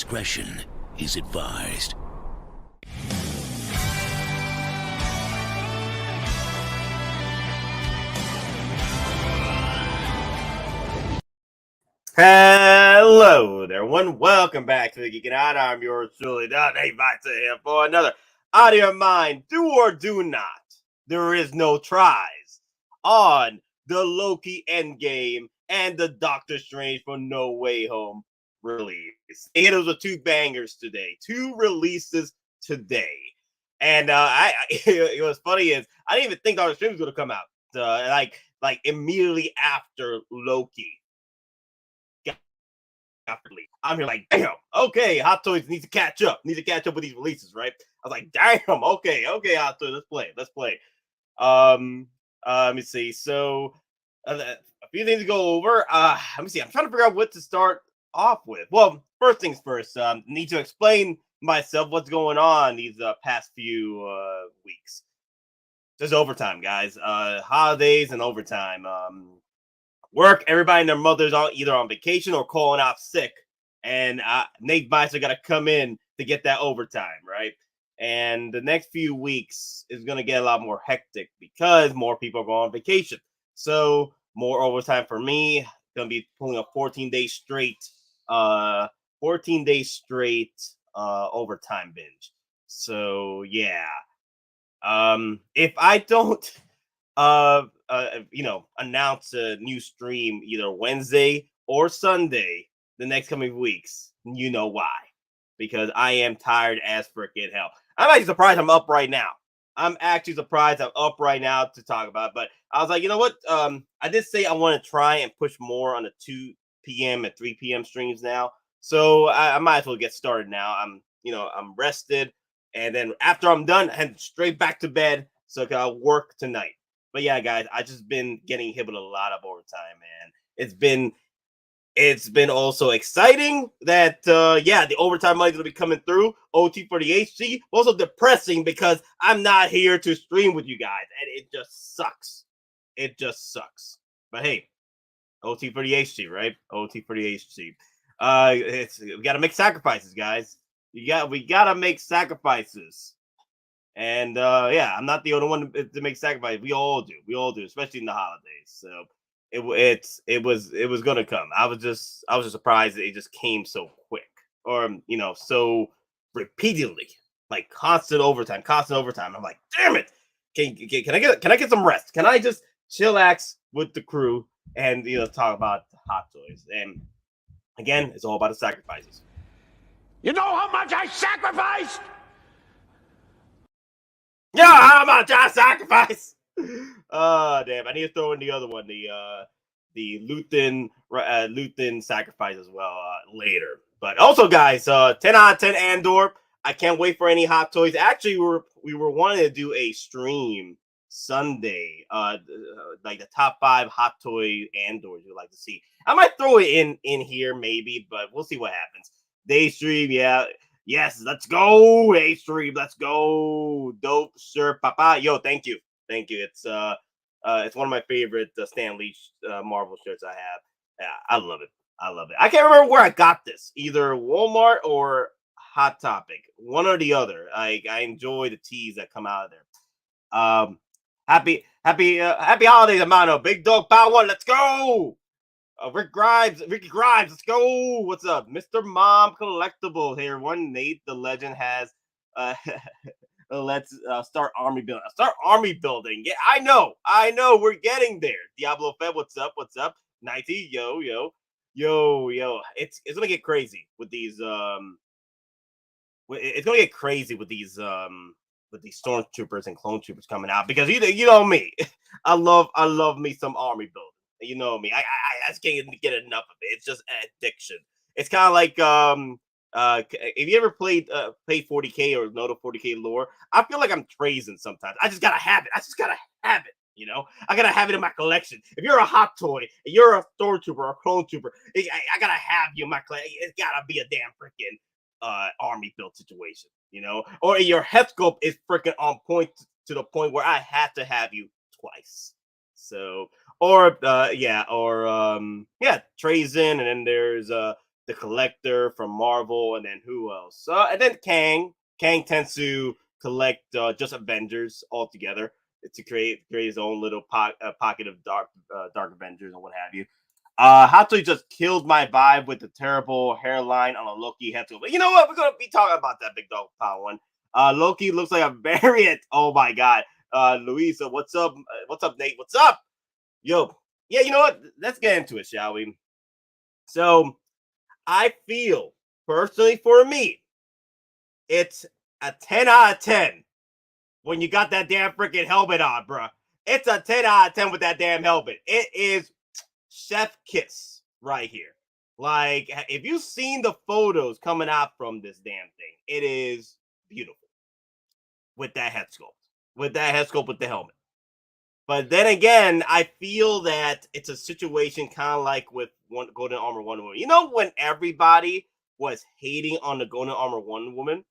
discretion is advised. Hello there, everyone. Welcome back to the Geekin Out. I'm yours truly, Dave here for another Audio of Mine. Do or do not. There is no tries on the Loki Endgame and the Doctor Strange for No Way Home release. It was two bangers today, two releases today, and it was funny is I didn't even think Doctor Strange was going to come out like immediately after Loki. I'm here like, damn, okay, Hot Toys needs to catch up with these releases, right? I was like, damn, okay, Hot Toys, let's play. Let me see. So, a few things to go over. Let me see. I'm trying to figure out what to start off with. Well, first things first. Need to explain myself what's going on these past few weeks. There's overtime, guys. Holidays and overtime. Work, everybody and their mothers are either on vacation or calling out sick. And Nate Meister got to come in to get that overtime, right? And the next few weeks is going to get a lot more hectic because more people are going on vacation. So more overtime for me. Going to be pulling a 14-day straight overtime binge. So yeah. If I don't announce a new stream either Wednesday or Sunday the next coming weeks, you know why. Because I am tired as freaking hell. I'm actually surprised I'm up right now. I'm up right now to talk about it. But I was like, you know what? I did say I want to try and push more on the 2 p.m. and 3 p.m. streams now. So I might as well get started now. I'm rested. And then after I'm done, I head straight back to bed so I can work tonight. But yeah, guys, I just been getting hit with a lot of overtime, man. It's been also exciting that the overtime money's gonna be coming through. OT for the HC. Also depressing because I'm not here to stream with you guys, and it just sucks. But hey, OT for the HC, right? OT for the HC. We gotta make sacrifices, guys. We gotta make sacrifices. And I'm not the only one to make sacrifices. We all do, especially in the holidays. So it was gonna come. I was just surprised that it just came so quick, or so repeatedly, like constant overtime. I'm like, damn it! Can I get some rest? Can I just chillax with the crew and talk about Hot Toys? And again, it's all about the sacrifices. You know how much I sacrificed? Yeah, how much I sacrifice? Damn! I need to throw in the other one, the Luthen sacrifice as well later. But also, guys, 10 out of 10 Andor. I can't wait for any Hot Toys. Actually, we were wanting to do a stream Sunday, like the top 5 Hot Toy Andors you'd like to see. I might throw it in here maybe, but we'll see what happens. Day stream, yeah. Yes, let's go, A-Stream. Let's go. Dope, sir, papa. Yo, thank you. It's one of my favorite Stan Lee Marvel shirts I have. Yeah, I love it. I can't remember where I got this. Either Walmart or Hot Topic. One or the other. I enjoy the teas that come out of there. Happy holidays, Amano. Big Dog Power 1. Let's go. Ricky Grimes, let's go. What's up, Mr. Mom Collectibles here? One Nate the Legend has. Let's start army building. Yeah, I know. We're getting there. Diablo Fed, what's up? 90, yo. It's gonna get crazy with these. It's gonna get crazy with these stormtroopers and clone troopers coming out because you know me. I love me some army building. You know me. I just can't get enough of it. It's just an addiction. It's kind of like if you ever played 40K or know the 40K lore, I feel like I'm trazing sometimes. I just gotta have it. I gotta have it in my collection. If you're a Hot Toy, and you're a stormtrooper or a clone trooper, I gotta have you in my collection. It's gotta be a damn freaking army build situation, or your head sculpt is freaking on point to the point where I had to have you twice. So. Trays in, and then there's the Collector from Marvel, and then who else? And then Kang. Kang tends to collect just Avengers all together to create his own little pocket of dark Avengers and what have you. Hatsui just killed my vibe with the terrible hairline on a Loki head sculpt. But you know what? We're gonna be talking about that big dog power one. Loki looks like a variant. Oh my god. Louisa, what's up? What's up, Nate? What's up? Yo, yeah, you know what? Let's get into it, shall we? So I feel personally for me, it's a 10 out of 10 when you got that damn freaking helmet on, bruh. It's a 10 out of 10 with that damn helmet. It is chef kiss right here. Like, if you've seen the photos coming out from this damn thing, it is beautiful with that head sculpt. With the helmet. But then again, I feel that it's a situation kind of like with Golden Armor Wonder Woman. You know, when everybody was hating on the Golden Armor Wonder Woman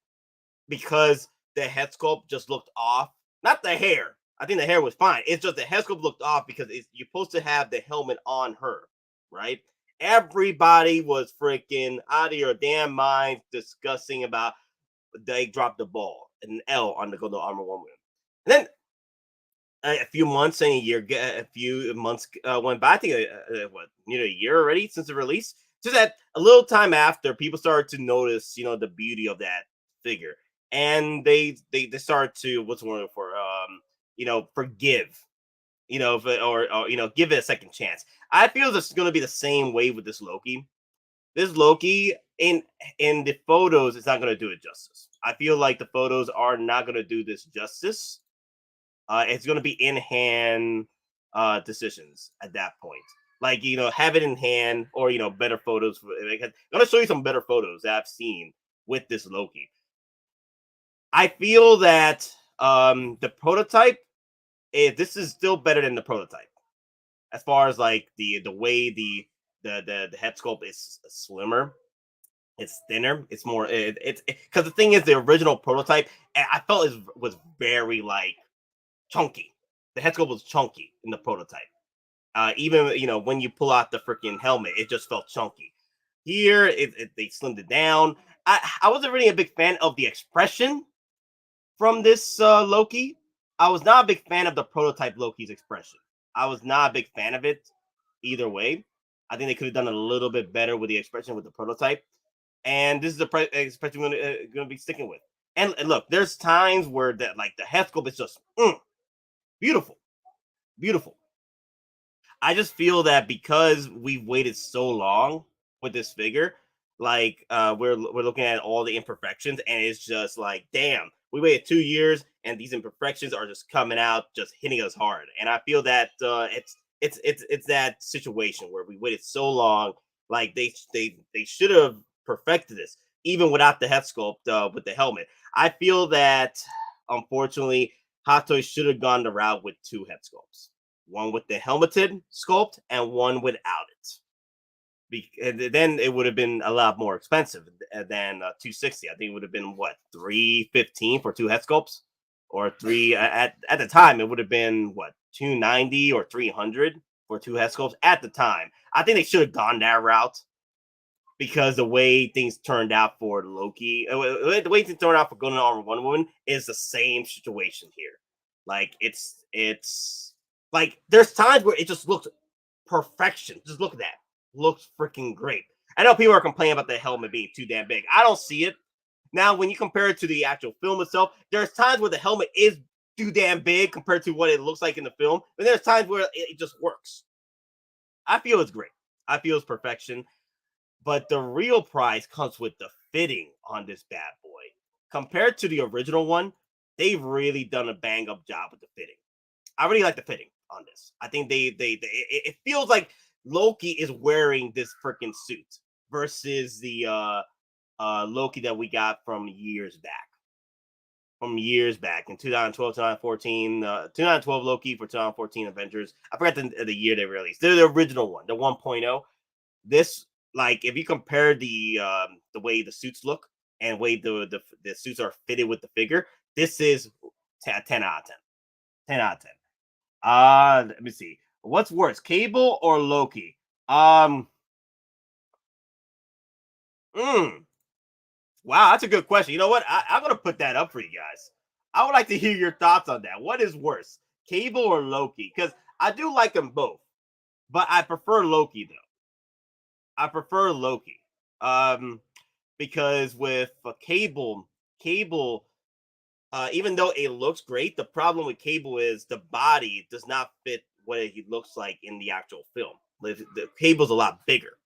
because the head sculpt just looked off? Not the hair. I think the hair was fine. It's just the head sculpt looked off because you're supposed to have the helmet on her, right? Everybody was freaking out of your damn mind discussing about they dropped the ball, an L on the Golden Armor Woman. And then a few months and a few months went by. I think a year already since the release. Just that a little time after, people started to notice, the beauty of that figure, and they started to what's the word for forgive, or give it a second chance. I feel this is going to be the same way with this Loki. This Loki in the photos, it's not going to do it justice. I feel like the photos are not going to do this justice. It's going to be in hand decisions at that point. Like, have it in hand or, better photos. I'm going to show you some better photos that I've seen with this Loki. I feel that the prototype, this is still better than the prototype. As far as like the way the head sculpt is slimmer. It's thinner. It's more. It's because the thing is, the original prototype, I felt was very like chunky. The head sculpt was chunky in the prototype. Even when you pull out the freaking helmet, it just felt chunky. Here, they slimmed it down. I wasn't really a big fan of the expression from this Loki. I was not a big fan of the prototype Loki's expression. I was not a big fan of it either way. I think they could have done a little bit better with the expression with the prototype. And this is the expression we're going to be sticking with. And look, there's times where the head sculpt is just beautiful. Beautiful. I just feel that because we've waited so long with this figure, like we're looking at all the imperfections, and it's just like, damn, we waited 2 years, and these imperfections are just coming out, just hitting us hard. And I feel that it's that situation where we waited so long, like they should have perfected this even without the head sculpt with the helmet. I feel that unfortunately, Hot Toys should have gone the route with two head sculpts. One with the helmeted sculpt and one without it. And then it would have been a lot more expensive than $260. I think it would have been what, $315 for two head sculpts, or three at the time it would have been what, $290 or $300 for two head sculpts at the time. I think they should have gone that route because the way things turned out for Loki, the way things turned out for Golden Armor Wonder Woman is the same situation here. Like it's like there's times where it just looks perfection. Just look at that. Looks freaking great. I know people are complaining about the helmet being too damn big. I don't see it. Now, when you compare it to the actual film itself, there's times where the helmet is too damn big compared to what it looks like in the film. But there's times where it just works. I feel it's great. I feel it's perfection. But the real prize comes with the fitting on this bad boy. Compared to the original one, they've really done a bang up job with the fitting. I really like the fitting on this. I think it feels like Loki is wearing this freaking suit versus the Loki that we got from years back. From years back in 2012, 2014, 2012 Loki for 2014 Avengers. I forgot the year they released. They're the original one, the 1.0. This, like, if you compare the way the suits look and the way the suits are fitted with the figure, this is 10 out of 10. 10 out of 10. Let me see. What's worse, Cable or Loki? Wow, that's a good question. You know what? I'm gonna put that up for you guys. I would like to hear your thoughts on that. What is worse, Cable or Loki? Because I do like them both, but I prefer Loki though. I prefer Loki. Because with Cable, even though it looks great, the problem with Cable is the body does not fit what he looks like in the actual film. The Cable's a lot bigger,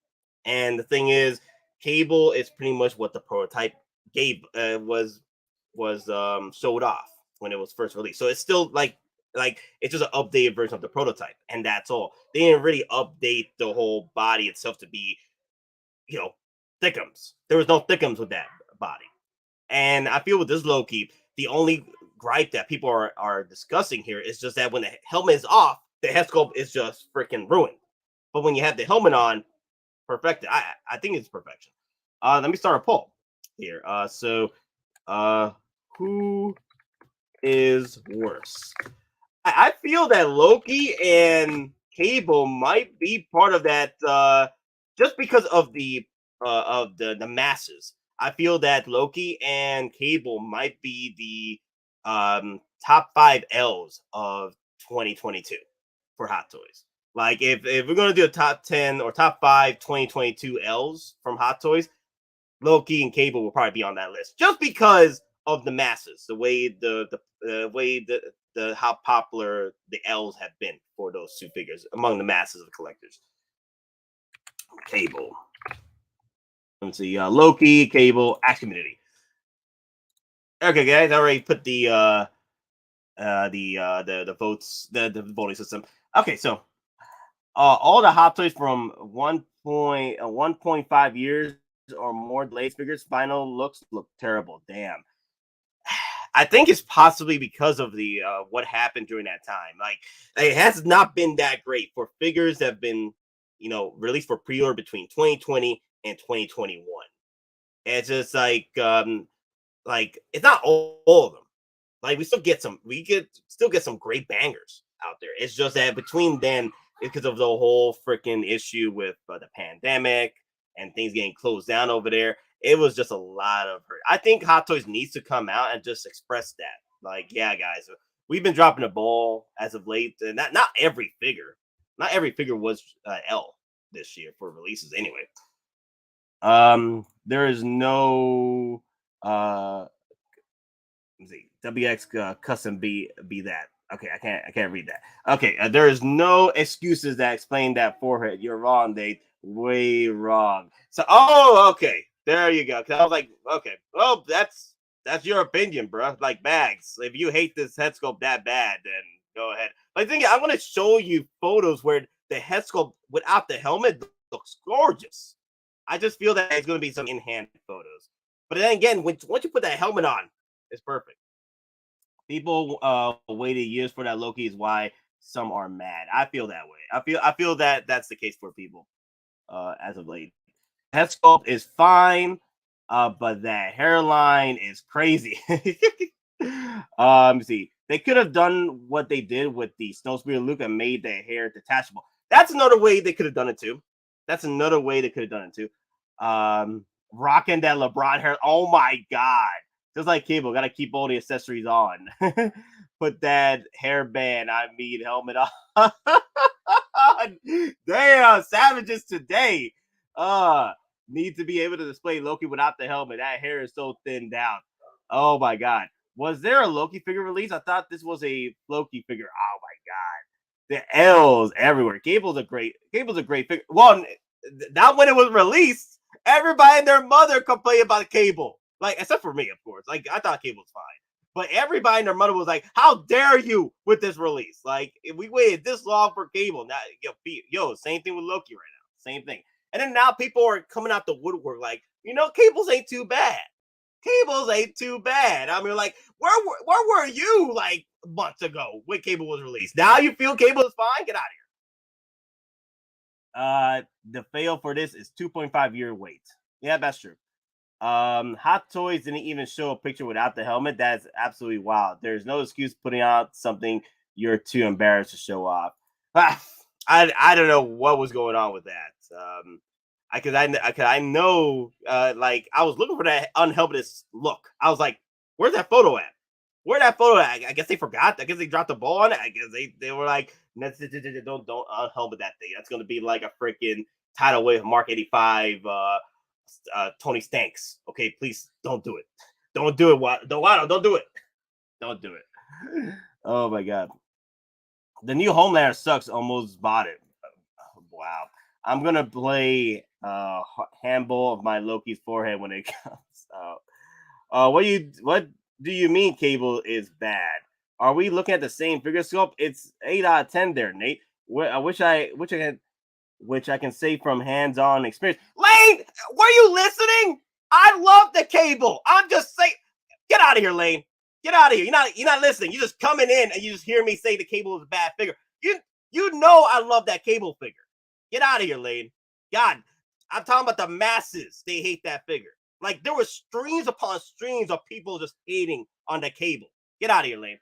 and the thing is, Cable is pretty much what the prototype gave was showed off when it was first released. So it's still like it's just an updated version of the prototype, and that's all. They didn't really update the whole body itself to be, you know, thickums. There was no thickums with that body. And I feel with this Loki, the only gripe that people are discussing here is just that when the helmet is off, the head sculpt is just freaking ruined. But when you have the helmet on, perfected. I think it's perfection. Let me start a poll here. Who is worse? I feel that Loki and Cable might be part of that, just because of the masses. I feel that Loki and Cable might be the top 5 L's of 2022 for Hot Toys. Like if we're gonna do a top 10 or top 5 2022 L's from Hot Toys, Loki and Cable will probably be on that list just because of the masses, the way the way the how popular the L's have been for those two figures among the masses of collectors. Cable. Let's see, Loki, Cable, Axe Community. Okay, guys, I already put the votes, the voting system. Okay, so all the Hot Toys from 1.5 years or more delayed figures final looks look terrible. Damn. I think it's possibly because of the what happened during that time. Like it has not been that great for figures that have been, released for pre-order between 2020 and 2021. It's just like it's not all of them. Like we still get some great bangers out there. It's just that between then, because of the whole freaking issue with the pandemic and things getting closed down over there, it was just a lot of hurt. I think Hot Toys needs to come out and just express that. Like, yeah, guys, we've been dropping the ball as of late, and not every figure was L this year for releases anyway. There is no let's see, WX custom be that. Okay, I can't read that. Okay, there is no excuses that explain that forehead. You're wrong, Dave. Way wrong. So, okay, there you go. Cause I was like, okay, well, that's your opinion, bro. Like bags. If you hate this head sculpt that bad, then go ahead. But I think I'm gonna show you photos where the head sculpt without the helmet looks gorgeous. I just feel that it's gonna be some in-hand photos. But then again, once you put that helmet on, it's perfect. People waited years for that Loki is why some are mad. I feel that way. I feel that that's the case for people as of late. Head sculpt is fine, but that hairline is crazy. See, they could have done what they did with the Snowspeeder Luke and made the hair detachable. That's another way they could have done it too. Rocking that LeBron hair. Oh my god. Just like Cable, gotta keep all the accessories on. Put that hairband, helmet on. Damn, savages today. Need to be able to display Loki without the helmet. That hair is so thinned out. Oh my god. Was there a Loki figure release? I thought this was a Loki figure. Oh my god. The L's everywhere. Cable's a great figure. Well, not when it was released. Everybody and their mother complained about Cable. Like, except for me, of course. Like, I thought Cable was fine. But everybody and their mother was like, how dare you with this release? Like, if we waited this long for Cable. Now, same thing with Loki right now. Same thing. And then now people are coming out the woodwork like, Cables ain't too bad. I mean, like, where were you, like, months ago when Cable was released? Now you feel Cable is fine? Get out of here. The fail for this is 2.5 year wait. Yeah, that's true. Hot Toys didn't even show a picture without the helmet. That's absolutely wild. There's no excuse putting out something you're too embarrassed to show off. I don't know what was going on with that. I know, like I was looking for that unhelmeted look. I was like, where's that photo at? Where'd that photo at? I guess they forgot. I guess they dropped the ball on it. I guess they were like, don't unhelmet that thing. That's gonna be like a freaking tidal wave Mark 85 Tony Stanks. Okay, please don't do it. Don't do it. Don't do it. Don't do it. Oh my god. The new Homelander sucks. Almost bought it. Wow. I'm gonna play handball of my Loki's forehead when it comes out. What do you mean Cable is bad? Are we looking at the same figure sculpt? It's 8 out of 10 there, Nate. Which I can say from hands-on experience. Lane, were you listening? I love the Cable. I'm just saying, get out of here, Lane. Get out of here. You're not listening. You're just coming in and you just hear me say the Cable is a bad figure. You know I love that Cable figure. Get out of here, Lane. God, I'm talking about the masses. They hate that figure. Like there were streams upon streams of people just hating on the Cable. Get out of here, Lane.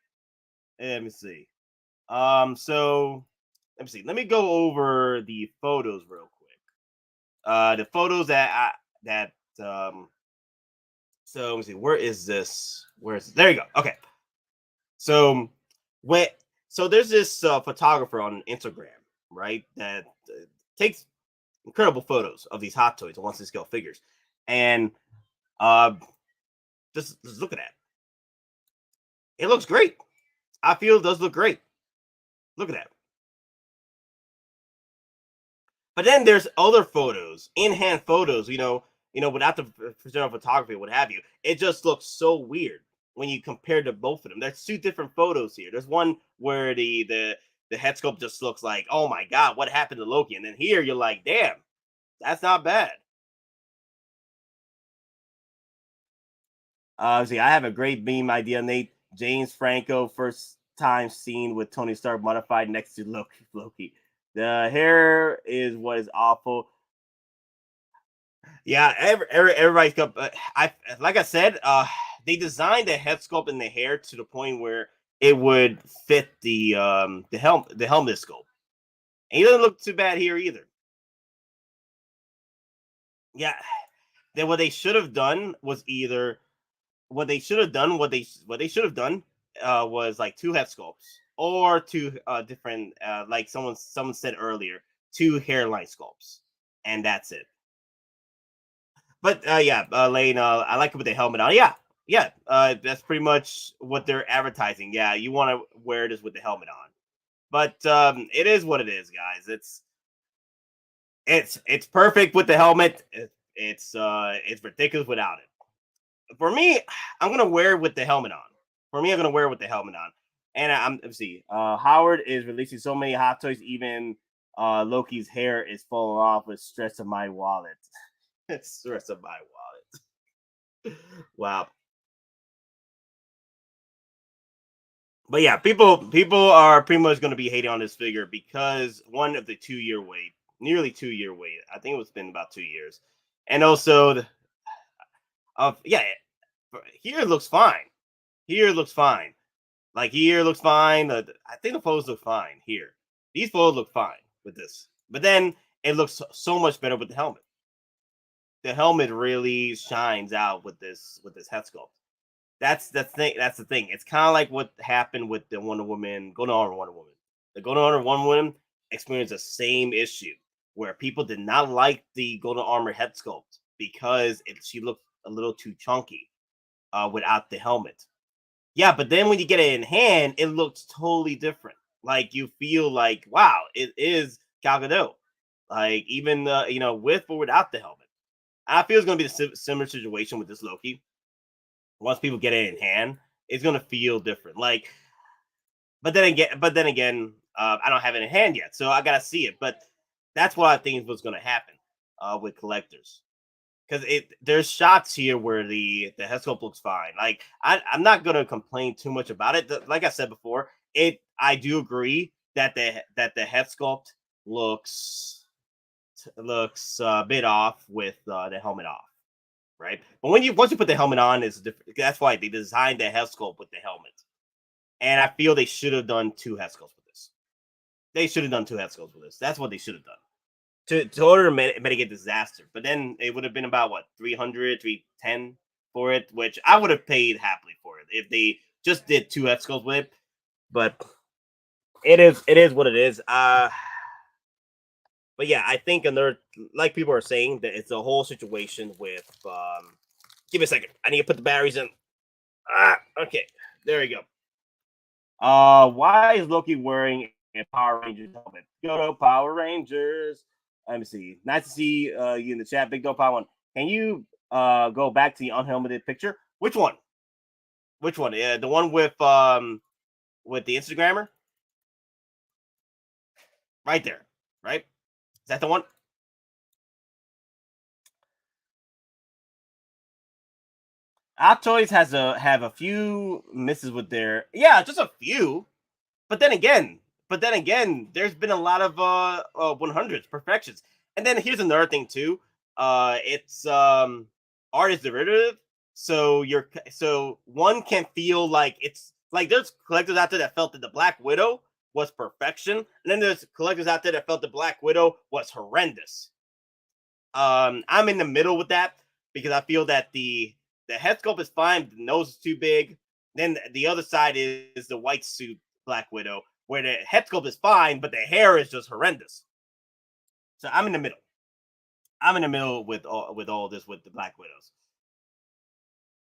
Let me see. So let me see. Let me go over the photos real quick. The photos so let me see. Where is this? There you go. Okay. So there's this photographer on Instagram, right? That takes incredible photos of these Hot Toys and 1/6 scale figures. And just look at that. It looks great. I feel it does look great. Look at that. But then there's other photos, in-hand photos, without the professional photography, what have you. It just looks so weird when you compare to both of them. There's two different photos here. There's one where the head sculpt just looks like, oh my god, what happened to Loki? And then here you're like, damn, that's not bad. See, I have a great meme idea, Nate. James Franco, first time seen with Tony Stark modified next to Loki. The hair is what is awful. Yeah, everybody's got. Like I said, they designed the head sculpt and the hair to the point where it would fit the helmet sculpt. And he doesn't look too bad here either. Yeah, then what they should have done was was like two head sculpts or two different like someone said earlier, two hairline sculpts, and that's it. But Lane, I like it with the helmet on. Yeah, that's pretty much what they're advertising. Yeah, you want to wear this with the helmet on. But it is what it is, guys. It's perfect with the helmet. It's ridiculous without it. For me, I'm gonna wear it with the helmet on. And let's see. Howard is releasing so many Hot Toys, even Loki's hair is falling off with stress of my wallet. Stress of my wallet. Wow. But yeah, people are pretty much going to be hating on this figure because one of the 2-year wait, nearly 2-year wait. I think it's been about 2 years, and also here it looks fine. Here it looks fine. Like here it looks fine. I think the photos look fine here. These photos look fine with this, but then it looks so much better with the helmet. The helmet really shines out with this head sculpt. That's the thing. It's kind of like what happened with the Golden Armor Wonder Woman. The Golden Armor Wonder Woman experienced the same issue where people did not like the Golden Armor head sculpt because she looked a little too chunky without the helmet. Yeah, but then when you get it in hand, it looks totally different. Like you feel like, wow, it is Gal Gadot. Like even with or without the helmet. I feel it's going to be a similar situation with this Loki. Once people get it in hand, it's going to feel different. Like, but then again, I don't have it in hand yet, so I got to see it. But that's what I think is what's going to happen with collectors, because there's shots here where the head sculpt looks fine. Like, I'm not going to complain too much about it. Like I said before, I do agree that the head sculpt looks a bit off with the helmet off, right? But once you put the helmet on, it's different. That's why they designed the head sculpt with the helmet, and I feel they should have done two head sculpts with this. That's what they should have done. to order to mitigate disaster. But then it would have been about what 300, 310 for it, which I would have paid happily for it if they just did 2 head sculpts with it. But it is what it is. But yeah, I think another, like people are saying, that it's a whole situation with give me a second. I need to put the batteries in. Okay, there we go. Why is Loki wearing a Power Rangers helmet? Go to Power Rangers. Let me see. Nice to see you in the chat. Big Dope Power One. Can you go back to the unhelmeted picture? Which one? Which one? Yeah, the one with the Instagrammer? Right there. Right? Is that the one? Hot Toys have a few misses with their just a few. But then again, there's been a lot of 100s perfections. And then here's another thing too. It's art is derivative. So one can feel like it's like there's collectors out there that felt that the Black Widow was perfection, and then there's collectors out there that felt the Black Widow was horrendous. I'm in the middle with that because I feel that the head sculpt is fine, the nose is too big. Then the other side is the white suit Black Widow, where the head sculpt is fine, but the hair is just horrendous. So I'm in the middle. I'm in the middle with all this with the Black Widows.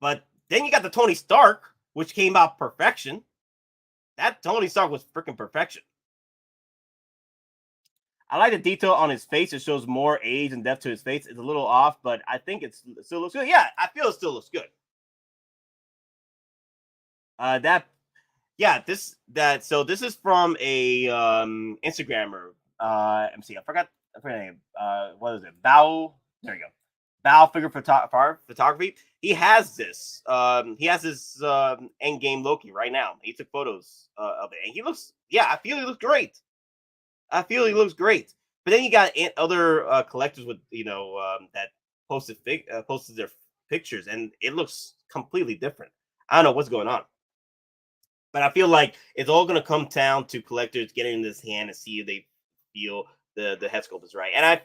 But then you got the Tony Stark, which came out perfection. That Tony Stark was freaking perfection. I like the detail on his face. It shows more age and depth to his face. It's a little off, but I think it still looks good. Yeah, I feel it still looks good. So this is from a Instagrammer. Let me see. I forgot her name. What is it? Bao. There you go. Bao figure photography. He has this. He has this EndGame Loki right now. He took photos of it, and he looks. Yeah, I feel he looks great. But then you got other collectors with that posted their pictures, and it looks completely different. I don't know what's going on. But I feel like it's all going to come down to collectors getting in this hand and see if they feel the head sculpt is right. And I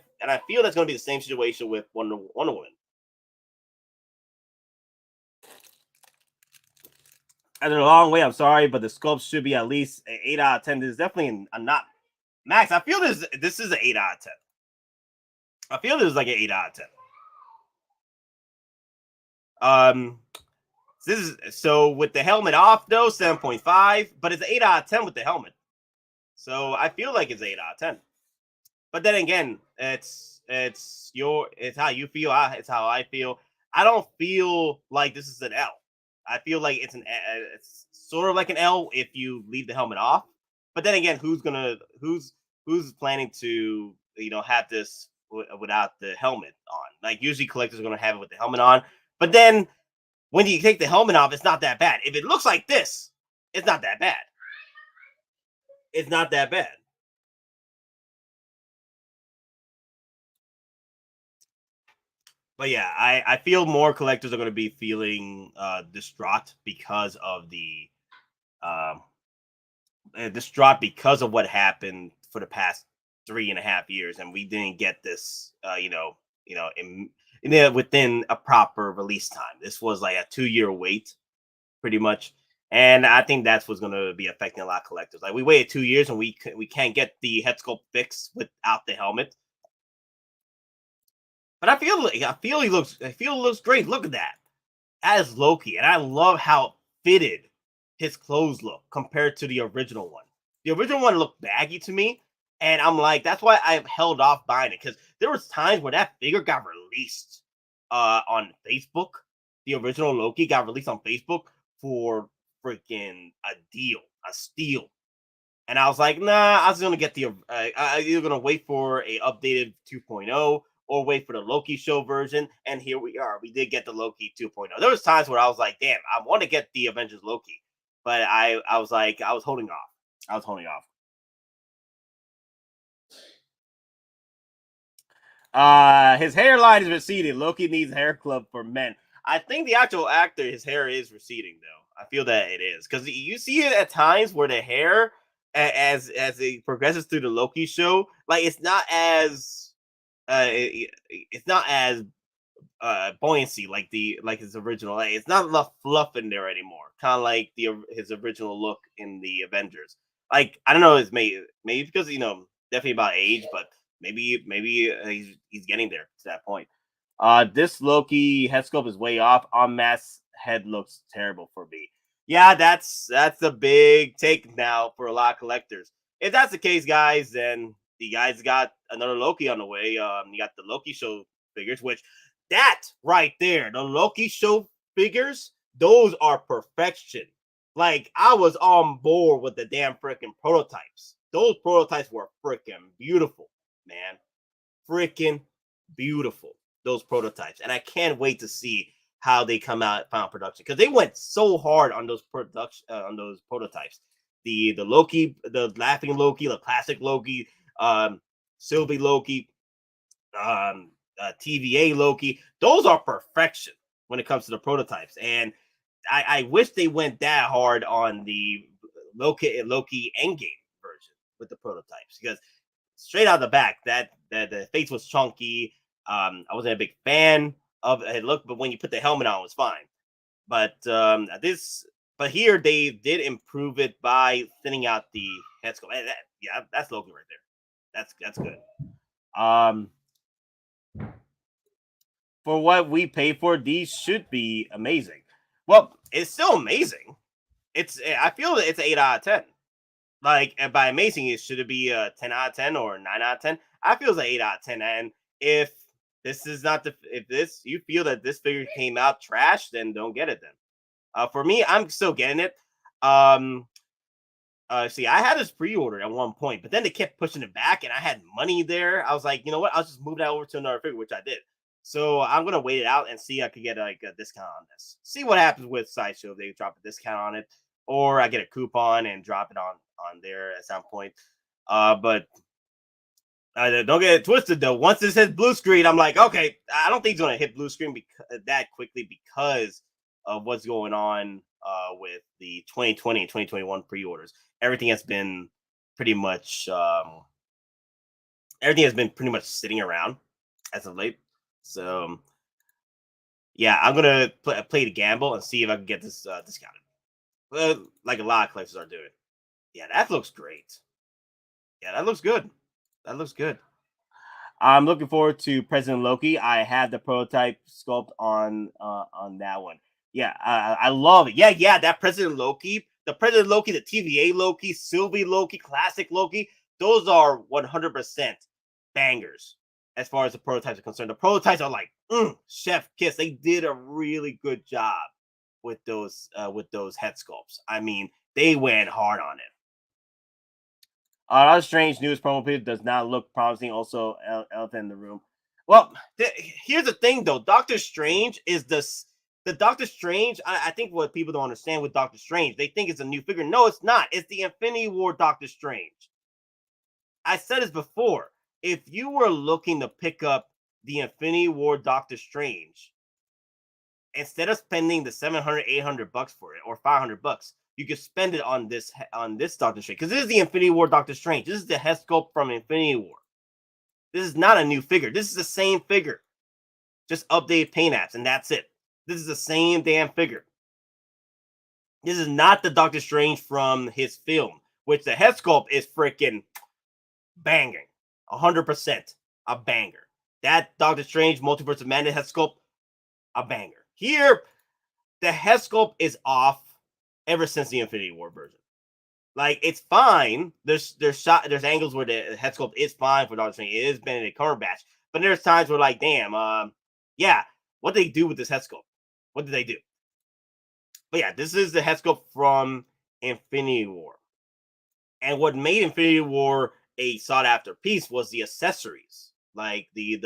feel that's going to be the same situation with Wonder Woman. After a long way, I'm sorry, but the sculpt should be at least an 8 out of 10. This is definitely a not Max. I feel this is an 8 out of 10. I feel this is like an 8 out of 10. This is so with the helmet off though, 7.5, but it's an 8 out of 10 with the helmet. So I feel like it's 8 out of 10. But then again, it's how you feel. It's how I feel. I don't feel like this is an L. I feel like it's sort of like an L if you leave the helmet off. But then again, who's planning to have this without the helmet on? Like usually collectors are gonna have it with the helmet on. But then when you take the helmet off, it's not that bad. If it looks like this, it's not that bad. It's not that bad. But yeah, I feel more collectors are going to be feeling distraught because of the because of what happened for the past 3.5 years, and we didn't get this, within a proper release time. This was like a 2-year wait, pretty much, and I think that's what's going to be affecting a lot of collectors. Like we waited 2 years and we can't get the head sculpt fixed without the helmet. But I feel he looks great. Look at that. That is Loki, and I love how fitted his clothes look compared to the original one. The original one looked baggy to me, and I'm like, that's why I've held off buying it, because there was times where that figure got released on Facebook. The original Loki got released on Facebook for freaking a steal. And I was like, nah, I was gonna get either gonna wait for a updated 2.0 or wait for the Loki show version, and here we are. We did get the Loki 2.0. There was times where I was like, damn, I want to get the Avengers Loki, but I was like, I was holding off. His hairline is receding. Loki needs hair club for men. I think the actual actor, his hair is receding though. I feel that it is, because you see it at times where the hair, as it progresses through the Loki show, like it's not as it's not as buoyancy like his original. Like, it's not enough fluff in there anymore. Kind of like his original look in the Avengers. Like, I don't know, it's maybe because definitely about age, but maybe he's getting there to that point. This Loki head sculpt is way off. En masse head looks terrible for me. Yeah, that's a big take now for a lot of collectors. If that's the case, guys, then the guys got another Loki on the way. You got the Loki show figures, which that right there, the Loki show figures, those are perfection. Like, I was on board with the damn freaking prototypes. Those prototypes were freaking beautiful, man. Freaking beautiful. Those prototypes. And I can't wait to see how they come out final production, because they went so hard on those prototypes. The Loki, the laughing Loki, the classic Loki, Sylvie Loki, TVA Loki. Those are perfection when it comes to the prototypes. And I wish they went that hard on the Loki Endgame version with the prototypes, because straight out the back, that the face was chunky. I wasn't a big fan of it look, but when you put the helmet on, it was fine. But here they did improve it by thinning out the head sculpt. That's Loki right there. That's good. For what we pay for, these should be amazing. Well, it's still amazing. I feel that it's 8 out of 10. Like, and by amazing, should it be a 10 out of 10 or 9 out of 10? I feel it's an 8 out of 10. And if this is not if you feel that this figure came out trash, then don't get it then. For me, I'm still getting it. See, I had this pre-ordered at one point, but then they kept pushing it back, and I had money there. I was like, you know what? I'll just move that over to another figure, which I did. So I'm gonna wait it out and see if I could get like a discount on this. See what happens with Sideshow if they drop a discount on it, or I get a coupon and drop it on there at some point. But don't get it twisted though. Once this hits blue screen, I'm like, okay, I don't think it's gonna hit blue screen that quickly because of what's going on with the 2020 and 2021 pre-orders. Everything has been pretty much sitting around as of late. So yeah, I'm gonna play the gamble and see if I can get this discounted, like a lot of collectors are doing. Yeah, that looks great. Yeah, that looks good. That looks good. I'm looking forward to President Loki. I have the prototype sculpt on that one. Yeah, I love it. Yeah, that President Loki, the TVA Loki, Sylvie Loki, Classic Loki, those are 100% bangers as far as the prototypes are concerned. The prototypes are like chef kiss. They did a really good job with those head sculpts. I mean, they went hard on it. Another strange news promo page does not look promising. Also, elephant in the room. Well, here's the thing though. Doctor Strange is the Doctor Strange. I think what people don't understand with Doctor Strange, they think it's a new figure. No, it's not. It's the Infinity War Doctor Strange. I said this before. If you were looking to pick up the Infinity War Doctor Strange, instead of spending the $700, $800 for it or $500, you could spend it on this Doctor Strange, because this is the Infinity War Doctor Strange. This is the head sculpt from Infinity War. This is not a new figure. This is the same figure, just updated paint apps, and that's it. This is the same damn figure. This is not the Doctor Strange from his film, which the head sculpt is freaking banging. 100% a banger. That Doctor Strange Multiverse of Madness head sculpt, a banger. Here, the head sculpt is off ever since the Infinity War version. Like, it's fine. There's angles where the head sculpt is fine for Doctor Strange. It is Benedict Cumberbatch, but there's times where like, damn, yeah, what did they do with this head sculpt? What did they do? But yeah, this is the head sculpt from Infinity War. And what made Infinity War a sought after piece was the accessories. Like the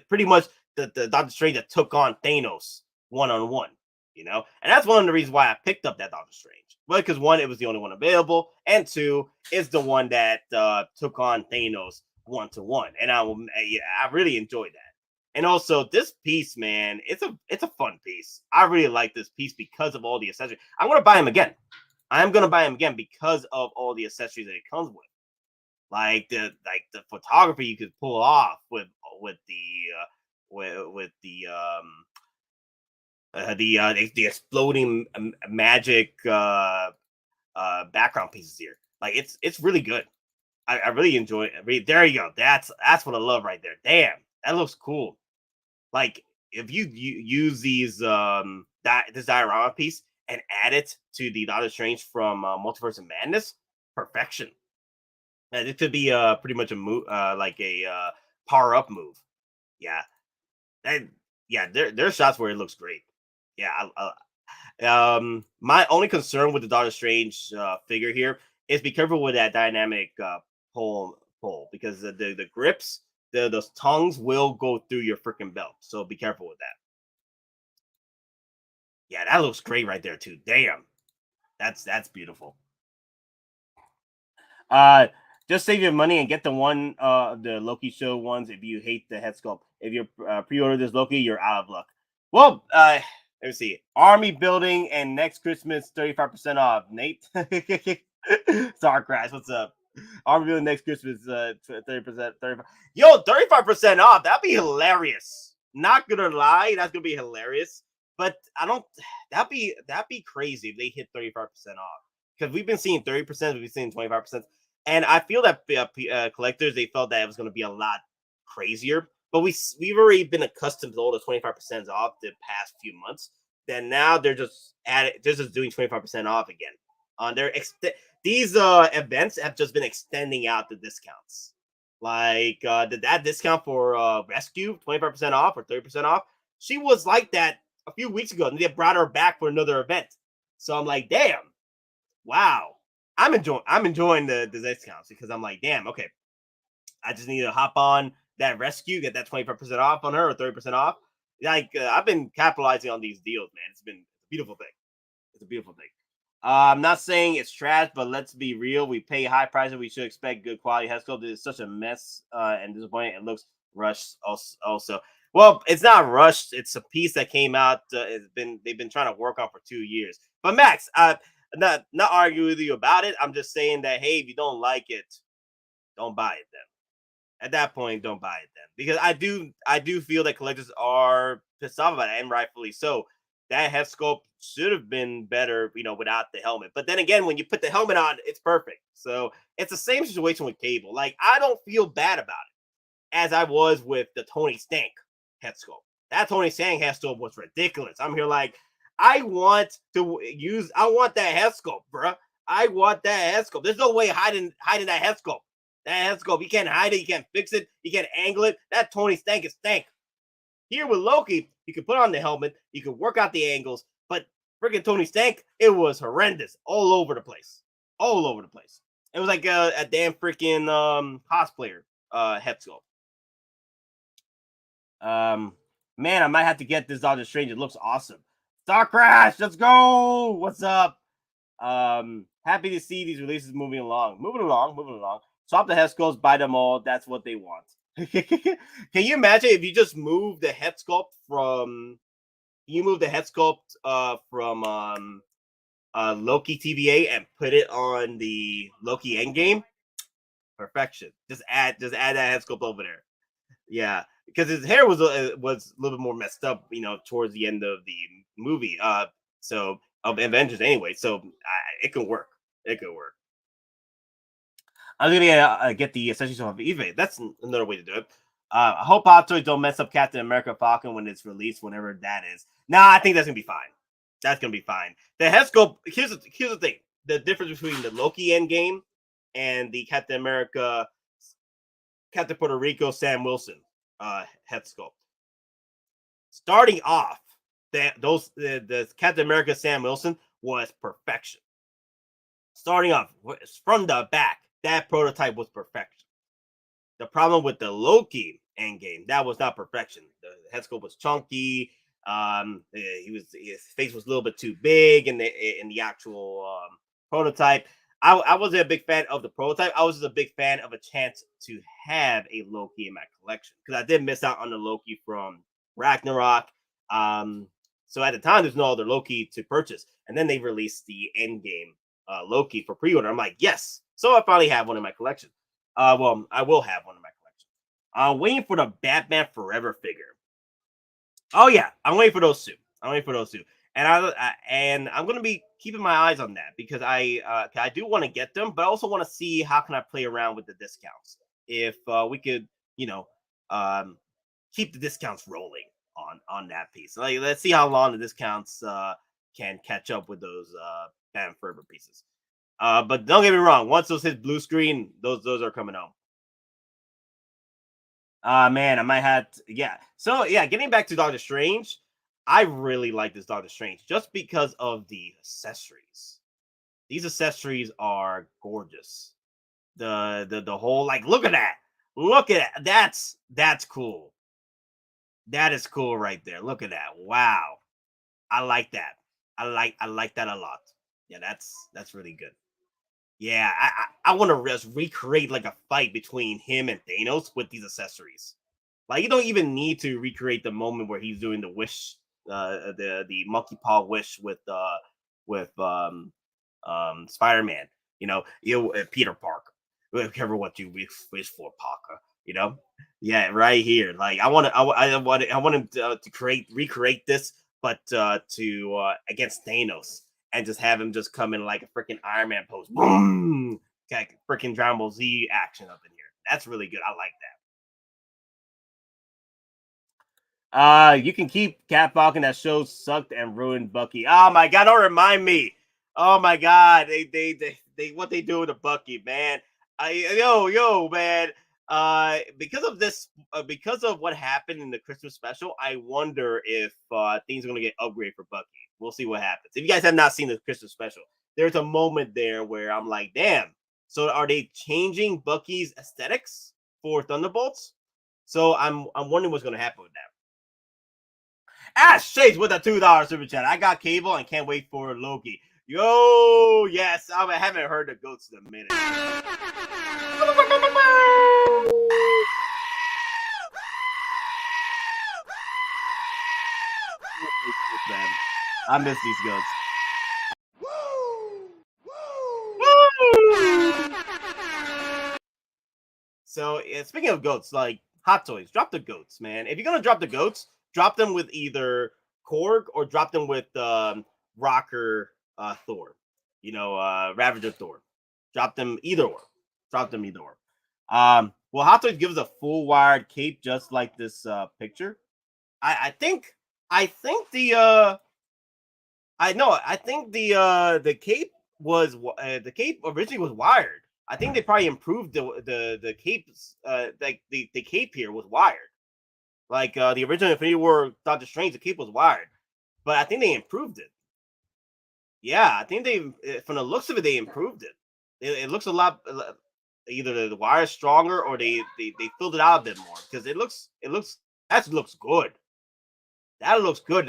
pretty much the Doctor Strange that took on Thanos one-on-one, you know? And that's one of the reasons why I picked up that Doctor Strange. Well, because one, it was the only one available, and two, it's the one that took on Thanos one-to-one. And I really enjoyed that. And also, this piece, man, it's a fun piece. I really like this piece because of all the accessories. I'm going to buy him again. I'm going to buy him again because of all the accessories that it comes with. Like the photography you could pull off with the exploding magic background pieces here. Like it's really good. I really enjoy it. There you go. That's what I love right there. Damn, that looks cool. Like if you use these this diorama piece and add it to the Doctor Strange from Multiverse of Madness, perfection. And it could be pretty much a move, like a power up move. Yeah, and yeah, there are shots where it looks great. Yeah, my only concern with the Doctor Strange figure here is be careful with that dynamic pull because the grips, those tongues will go through your freaking belt. So be careful with that. Yeah, that looks great right there too. Damn, that's beautiful. Just save your money and get the Loki show ones if you hate the head sculpt. If you pre-order this Loki, you're out of luck. Well, let me see. Army building and next Christmas 35% off. Nate, sorry, Crash. What's up? Army building next Christmas 30%, 35. Yo, 35% off. That'd be hilarious. Not gonna lie, that's gonna be hilarious. But I don't. That'd be crazy if they hit 35% off. Because we've been seeing 30%, we've been seeing 25%. And I feel that collectors, they felt that it was going to be a lot crazier. But we've already been accustomed to all the 25% off the past few months. Then now they're just doing 25% off again. These events have just been extending out the discounts. Like that discount for Rescue, 25% off or 30% off. She was like that a few weeks ago, and they brought her back for another event. So I'm like, damn. Wow, I'm enjoying the discounts because I'm like, damn, okay, I just need to hop on that Rescue, get that 25% off on her or 30% off. Like I've been capitalizing on these deals, man. It's been a beautiful thing. It's a beautiful thing. I'm not saying it's trash, but let's be real. We pay high prices. We should expect good quality head sculpt. It's such a mess and disappointing. It looks rushed also. Well, it's not rushed. It's a piece that came out. They've been trying to work on for 2 years. But Max, not arguing with you about it. I'm just saying that hey, if you don't like it, don't buy it then. At that point, don't buy it then. Because I do feel that collectors are pissed off about it, and rightfully so. That head sculpt should have been better, without the helmet. But then again, when you put the helmet on, it's perfect. So it's the same situation with Cable. Like, I don't feel bad about it as I was with the Tony Stank head sculpt. That Tony Stank head sculpt was ridiculous. I'm here like, I want that head sculpt, bruh. I want that head sculpt. There's no way hiding that head sculpt. That head sculpt, you can't hide it, you can't fix it, you can't angle it. That Tony Stank is stank. Here with Loki, you can put on the helmet, you can work out the angles, but freaking Tony Stank, it was horrendous all over the place. All over the place. It was like a damn freaking cosplayer head sculpt. Man, I might have to get this Doctor Strange. It looks awesome. Star Crash, let's go. What's up? Happy to see these releases moving along. Moving along. Swap the head sculpts, buy them all. That's what they want. Can you imagine if you just move the head sculpt from Loki TVA and put it on the Loki Endgame? Perfection. Just add that head sculpt over there. Yeah, because his hair was a little bit more messed up, towards the end of the movie. So of Avengers anyway. So it could work. It could work. I'm gonna get the Essentials off of eBay. That's another way to do it. I hope Hot Toys don't mess up Captain America Falcon when it's released, whenever that is. Nah, I think that's gonna be fine. That's gonna be fine. The head sculpt. Here's the thing. The difference between the Loki Endgame and the Captain Puerto Rico Sam Wilson head sculpt. Starting off, the Captain America Sam Wilson was perfection. Starting off from the back, that prototype was perfection. The problem with the Loki Endgame, that was not perfection. The head sculpt was chunky. His face was a little bit too big in the actual prototype. I wasn't a big fan of the prototype. I was just a big fan of a chance to have a Loki in my collection because I did miss out on the Loki from Ragnarok. So at the time, there's no other Loki to purchase, and then they released the Endgame Loki for pre-order. I'm like, yes. So I finally have one in my collection. Well, I will have one in my collection. I'm waiting for the Batman Forever figure. Oh yeah, I'm waiting for those two. And I'm gonna be keeping my eyes on that because I do want to get them, but I also want to see how can I play around with the discounts. If we could, um, keep the discounts rolling on that piece. Like, let's see how long the discounts can catch up with those Batman Forever pieces. But don't get me wrong. Once those hit blue screen, those are coming home. Man, I might have to, yeah. So yeah, getting back to Doctor Strange, I really like this Doctor Strange just because of the accessories. These accessories are gorgeous. The whole, like, look at that. Look at that. That's cool. That is cool right there. Look at that. Wow. I like that. I like that a lot. Yeah, that's really good. Yeah, I want to just recreate like a fight between him and Thanos with these accessories. Like, you don't even need to recreate the moment where he's doing the wish, the monkey paw wish with Spider-Man. Peter Parker. Whatever what you wish for, Parker. Yeah, right here. Like, I want him to recreate this, but to against Thanos, and just have him just come in like a freaking Iron Man pose. Boom! Like freaking Dragon Ball Z action up in here. That's really good. I like that. You can keep Cat Falcon. That show sucked and ruined Bucky. Oh my god, don't remind me. Oh my god, they what they do to Bucky, man. Yo, man. Because of this, because of what happened in the Christmas special, I wonder if things are gonna get upgraded for Bucky. We'll see what happens. If you guys have not seen the Christmas special, there's a moment there where I'm like, damn. So are they changing Bucky's aesthetics for Thunderbolts? So I'm wondering what's gonna happen with that. Ash Chase with a $2 super chat. I got cable and can't wait for Loki. Yo, yes, I haven't heard the goats in a minute. Man, I miss these goats. So speaking of goats, like Hot Toys, drop the goats, man. If you're gonna drop the goats, drop them with either Korg or drop them with Rocker Thor. Ravager Thor. Drop them either or. Well, Hot Toys gives a full wired cape just like this picture. I think the cape was the cape originally was wired. I think they probably improved the capes. Like the cape here was wired. Like the original Infinity War Doctor Strange, the cape was wired, but I think they improved it. Yeah, I think from the looks of it, they improved it. It looks a lot. Either the wire is stronger or they filled it out a bit more because it looks that looks good. That looks good.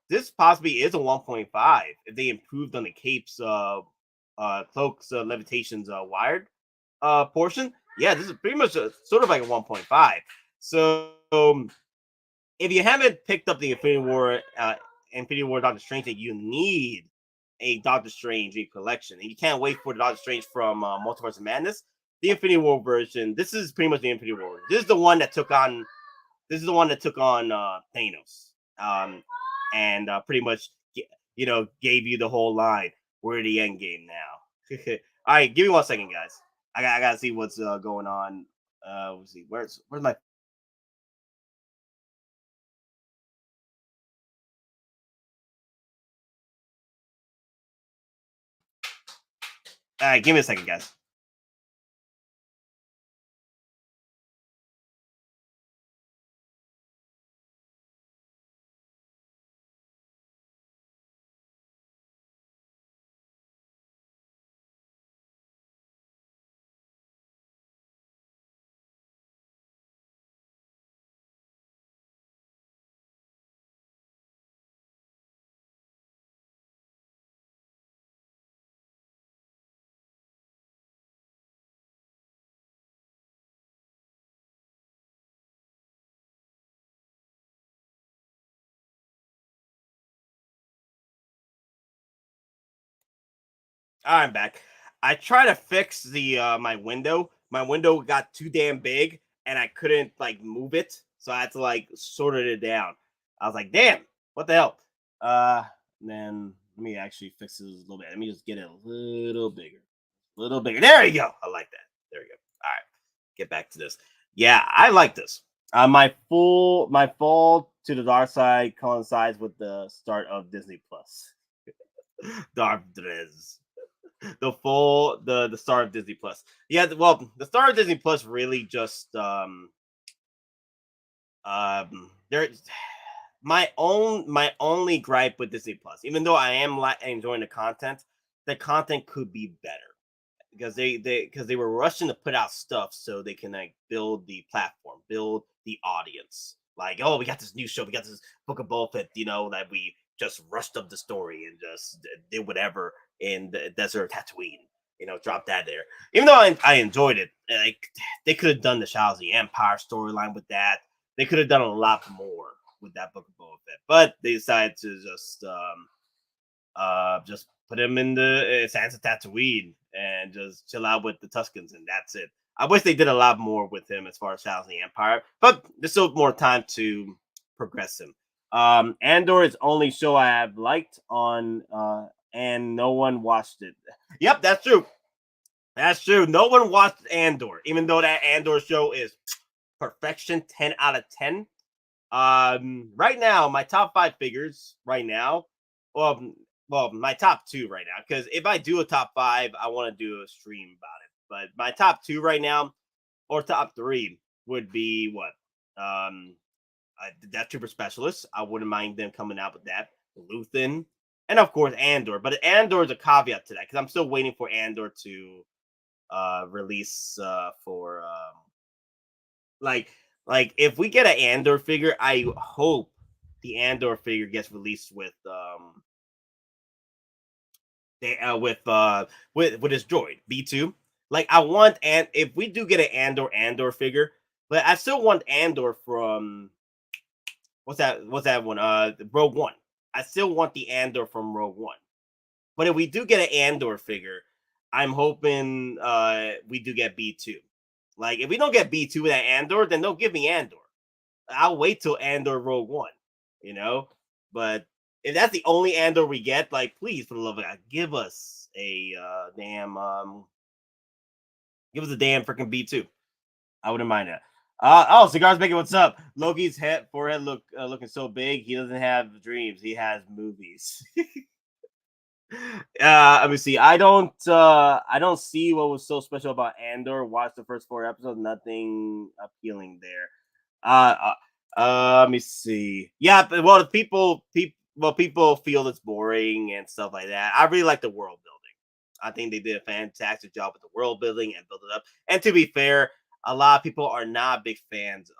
This possibly is a 1.5 if they improved on the cape's cloaks levitations wired portion. Yeah, this is pretty much sort of like a 1.5. So if you haven't picked up the Infinity War Doctor Strange, that you need a Doctor Strange collection, and you can't wait for the Doctor Strange from Multiverse of Madness. The Infinity War version. This is pretty much the Infinity War. This is the one that took on. Thanos. And pretty much, gave you the whole line. We're at the end game now. All right, give me 1 second, guys. I gotta see what's going on. Let's see. Where's my? All right, give me a second, guys. I'm back. I try to fix the my window my window got too damn big and I couldn't like move it, so I had to like sort it down. I was like, damn, what the hell? Then let me actually fix this a little bit. Let me just get it a little bigger. A little bigger. There you go. I like that. There we go. All right. Get back to this. Yeah, I like this. My fall to the dark side coincides with the start of Disney Plus. Dark Dress. The start of Disney Plus. Yeah, well, the start of Disney Plus really just there my only gripe with Disney Plus, even though I am enjoying the content could be better because they were rushing to put out stuff so they can like build the platform, build the audience. Like, oh, we got this new show, we got this Book of Boba Fett, that we just rushed up the story and just did whatever in the desert Tatooine, drop that there. Even though I enjoyed it, like they could have done the Shadows of the Empire storyline with that. They could have done a lot more with that Book of Boba Fett, but they decided to just put him in the Sands of Tatooine and just chill out with the Tuscans, and that's it. I wish they did a lot more with him as far as Shadows of the Empire, but there's still more time to progress him. Andor is the only show I have liked on, and no one watched it. Yep, that's true. That's true. No one watched Andor, even though that Andor show is perfection, 10 out of 10. Right now, my top 5 figures right now, well, my top 2 right now, because if I do a top 5, I want to do a stream about it. But my top 2 right now, or top 3, would be what? The Death Trooper Specialist. I wouldn't mind them coming out with that. Luthen, and of course Andor. But Andor is a caveat to that because I'm still waiting for Andor to release for like if we get an Andor figure, I hope the Andor figure gets released with his droid B2. Like I want, and if we do get an Andor figure, but I still want Andor from what's that one? Rogue One. I still want the Andor from Rogue One. But if we do get an Andor figure, I'm hoping we do get B2. Like if we don't get B2 with that Andor, then don't give me Andor. I'll wait till Andor Rogue One, But if that's the only Andor we get, like please, for the love of God, give us a damn freaking B2. I wouldn't mind that. Cigars making what's up? Loki's forehead looking so big. He doesn't have dreams. He has movies. Let me see. I don't see what was so special about Andor. Watch the first 4 episodes. Nothing appealing there. Let me see. Yeah, well, people feel it's boring and stuff like that. I really like the world building. I think they did a fantastic job with the world building and build it up. And to be fair, a lot of people are not big fans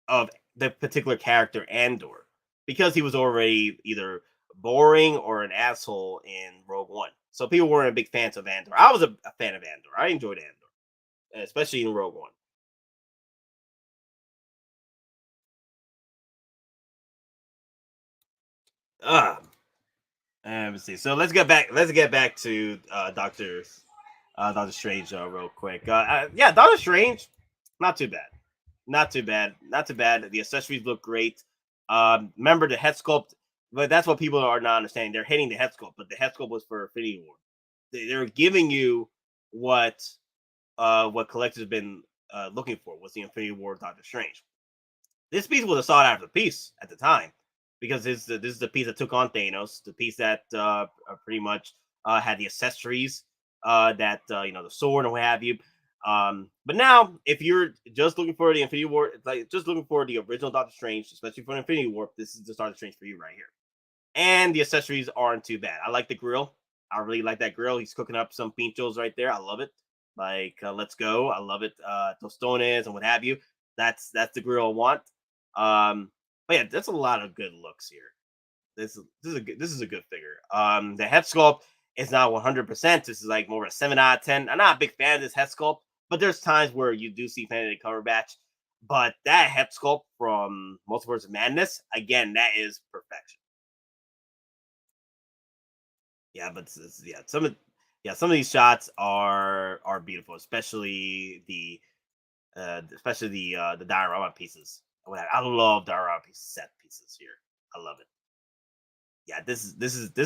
of the particular character Andor because he was already either boring or an asshole in Rogue One. So people weren't big fans of Andor. I was a fan of Andor. I enjoyed Andor, especially in Rogue One. Let me see. So let's get back to Doctor Strange real quick. Yeah, Doctor Strange, not too bad. Not too bad. The accessories look great. Remember the head sculpt, but that's what people are not understanding. They're hitting the head sculpt, but the head sculpt was for Infinity War. They're giving you what collectors have been looking for was the Infinity War Doctor Strange. This piece was a sought after piece at the time because this is the piece that took on Thanos, the piece that pretty much had the accessories that the sword and what have you. But now, if you're just looking for the Infinity War, like just looking for the original Doctor Strange, especially for Infinity War, this is the Doctor Strange for you right here. And the accessories aren't too bad. I like the grill. I really like that grill. He's cooking up some pinchos right there. I love it. Like, let's go. I love it. Tostones and what have you. That's the grill I want. But yeah, that's a lot of good looks here. This is a good figure. The head sculpt is not 100%. This is like more of a 7 out of 10. I'm not a big fan of this head sculpt, but there's times where you do see Benedict Cumberbatch. But that head sculpt from Multiverse of Madness, again, that is perfection. Yeah, but Yeah, some of these shots are beautiful, especially the diorama pieces. I love diorama set pieces here. I love it. Yeah, this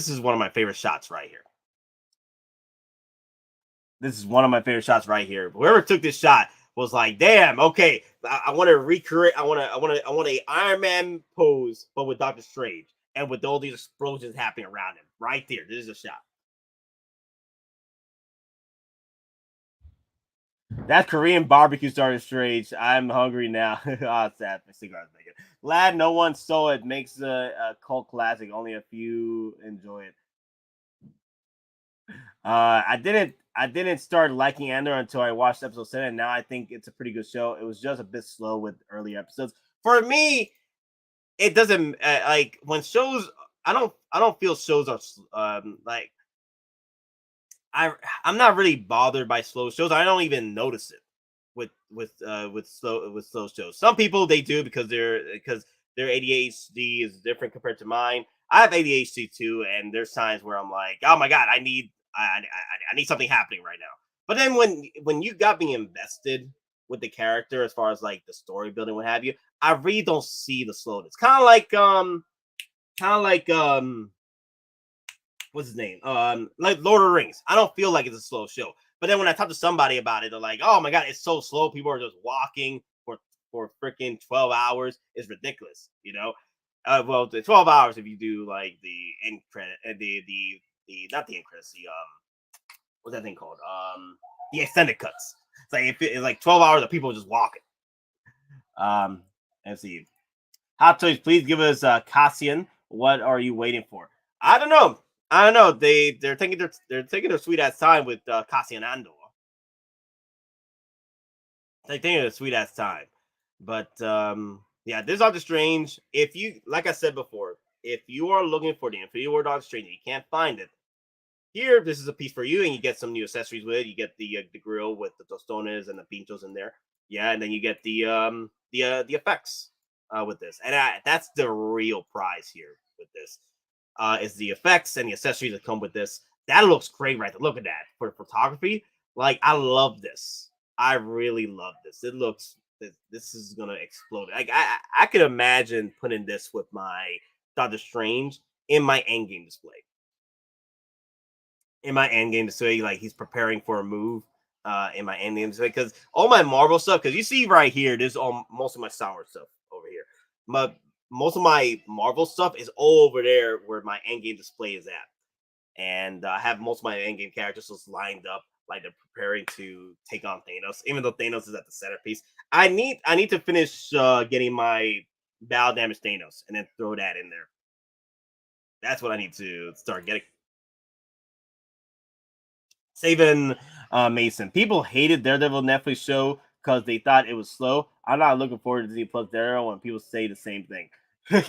is one of my favorite shots right here. This is one of my favorite shots right here. Whoever took this shot was like, damn, okay, I want to recreate. I want a Iron Man pose, but with Doctor Strange and with all these explosions happening around him. Right there, this is a shot. That Korean barbecue started strange. I'm hungry now. Sad for cigars making. Glad no one saw it. Makes a cult classic. Only a few enjoy it. I didn't start liking Andor until I watched episode 7. Now I think it's a pretty good show. It was just a bit slow with early episodes. For me, it doesn't like when shows. I don't feel shows are like I'm not really bothered by slow shows. I don't even notice it with slow shows. Some people they do because their ADHD is different compared to mine. I have ADHD too, and there's times where I'm like, oh my god, I need something happening right now. But then when you got me invested with the character as far as like the story building, what have you, I really don't see the slowness. Kind of like what's his name? Like Lord of the Rings. I don't feel like it's a slow show. But then when I talk to somebody about it, they're like, "Oh my god, it's so slow. People are just walking for freaking 12 hours. It's ridiculous." You know? Well, the 12 hours if you do like the end credit, the not the end credits, the what's that thing called? The extended cuts. It's like 12 hours of people just walking. Let's see. Hot Toys, please give us Cassian. What are you waiting for? I don't know. They're taking their sweet ass time with Cassian Andor. They're taking their sweet ass time, but yeah, this Doctor Strange. If you like I said before, if you are looking for the Infinity War Doctor Strange and you can't find it, here this is a piece for you, and you get some new accessories with it. You get the grill with the tostones and the pinchos in there. Yeah, and then you get the effects with this, and that's the real prize here with this. Is the effects and the accessories that come with this. That looks great, right? Look at that for photography. Like I love this. I really love this. It looks this is gonna explode. Like I could imagine putting this with my Doctor Strange in my endgame display. In my endgame display, like he's preparing for a move. In my endgame display, because all my Marvel stuff, because you see right here, there's all most of my Star Wars stuff over here. But most of my Marvel stuff is all over there where my endgame display is at. And I have most of my endgame characters just lined up, like they're preparing to take on Thanos, even though Thanos is at the centerpiece. I need to finish getting my battle damage Thanos and then throw that in there. That's what I need to start getting. Saving Mason. People hated Daredevil Netflix show because they thought it was slow. I'm not looking forward to Disney Plus Daredevil when people say the same thing. Let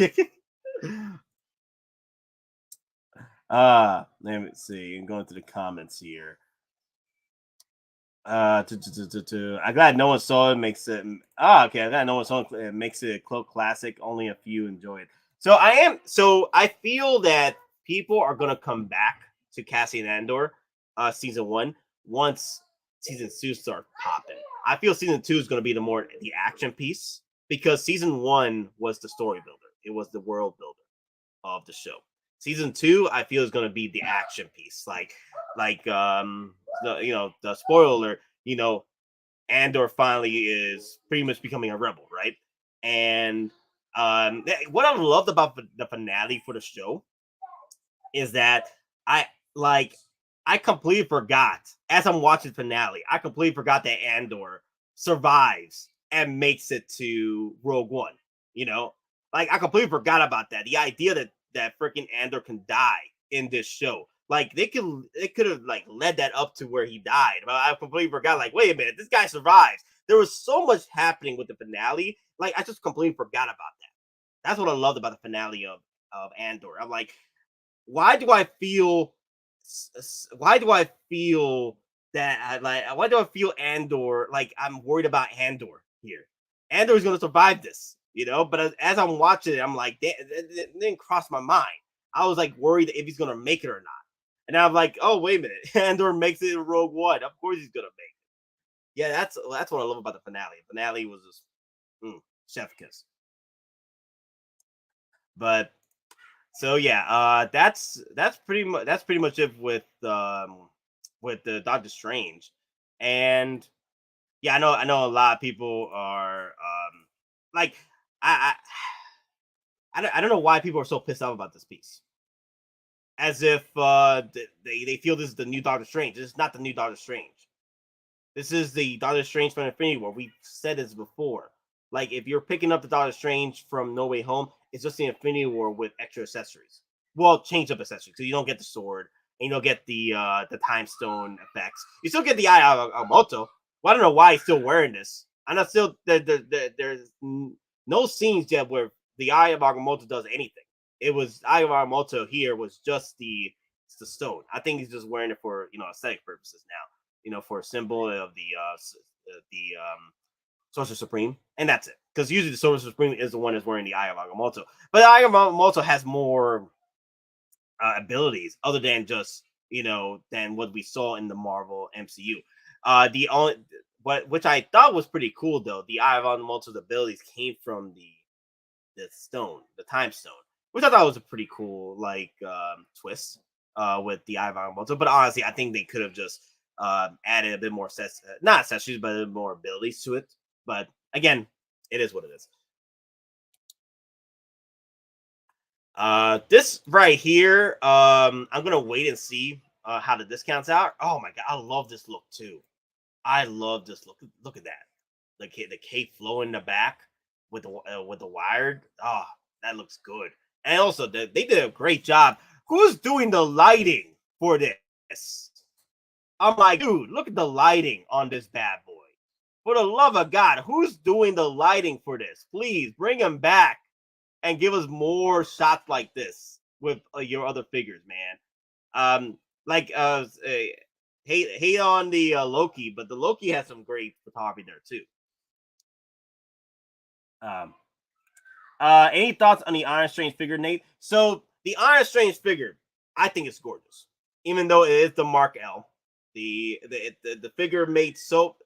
me see. I'm going to the comments here. I'm glad no one saw it. Makes it. Okay. I'm glad no one saw it. It makes it a cult classic. Only a few enjoy it. So I feel that people are gonna come back to Cassian Andor, season 1 once season 2 starts popping. I feel season 2 is gonna be the action piece because season 1 was the story builder. It was the world builder of the show. Season 2, I feel, is going to be the action piece, like the spoiler. Andor finally is pretty much becoming a rebel, right? And what I loved about the finale for the show is that I completely forgot as I'm watching the finale. I completely forgot that Andor survives and makes it to Rogue One. I completely forgot about that. The idea that freaking Andor can die in this show. Like they could have like led that up to where he died. But I completely forgot, like, wait a minute, this guy survives. There was so much happening with the finale. Like, I just completely forgot about that. That's what I loved about the finale of Andor. I'm like, why do I feel that why do I feel Andor, like I'm worried about Andor here? Andor is gonna survive this. But as I'm watching it, I'm like, it didn't cross my mind. I was like worried if he's gonna make it or not. And I'm like, oh wait a minute, Andor makes it in Rogue One. Of course he's gonna make it. Yeah, that's what I love about the finale. The finale was just chef kiss. But so yeah, that's pretty much it with the Doctor Strange. And yeah, I know a lot of people are like I I don't know why people are so pissed off about this piece. As if they feel this is the new Doctor Strange. This is not the new Doctor Strange. This is the Doctor Strange from Infinity War. We've said this before. Like, if you're picking up the Doctor Strange from No Way Home, it's just the Infinity War with extra accessories. Well, change up accessories. So you don't get the sword, and you don't get the Time Stone effects. You still get the Eye of Agamotto. Well, I don't know why he's still wearing this. I'm not still there's no scenes yet where the Eye of Agamotto does anything. It was Eye of Agamotto here was just the stone. I think he's just wearing it for aesthetic purposes now. For a symbol of the Sorcerer Supreme, and that's it. Because usually the Sorcerer Supreme is the one that's wearing the Eye of Agamotto, but the Eye of Agamotto has more abilities other than just than what we saw in the Marvel MCU. The only which I thought was pretty cool though, the Eye of Agamotto's abilities came from the stone, the Time Stone, which I thought was a pretty cool twist with the Eye of Agamotto. But honestly, I think they could have just added a bit more not accessories, but a bit more abilities to it. But again, it is what it is. This right here, I'm gonna wait and see how the discounts are. Oh my god, I love this look too. I love this look. Look at that, the cape flow in the back with the wired. Oh, that looks good. And also, they did a great job. Who's doing the lighting for this? I'm like, dude, look at the lighting on this bad boy. For the love of God, who's doing the lighting for this? Please bring him back and give us more shots like this with your other figures, man. Hate on the Loki, but the Loki has some great photography there too. Any thoughts on the Iron Strange figure, Nate? So the Iron Strange figure, I think it's gorgeous, even though it is the Mark L. The figure made so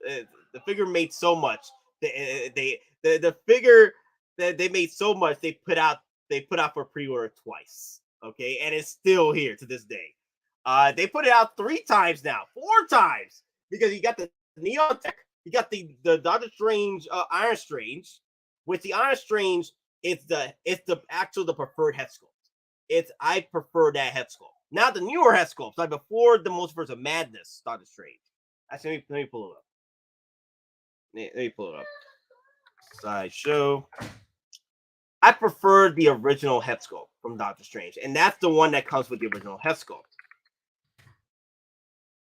much. The figure that they made so much they put out for pre-order twice. Okay, and it's still here to this day. They put it out 3 times now, 4 times, because you got the Neon Tech, you got the Doctor Strange Iron Strange, which the Iron Strange it's the preferred head sculpt. I prefer that head sculpt. Not the newer head sculpts, like before the Multiverse of Madness Doctor Strange. Actually, let me pull it up. Let me pull it up. Sideshow. I prefer the original head sculpt from Doctor Strange, and that's the one that comes with the original head sculpt.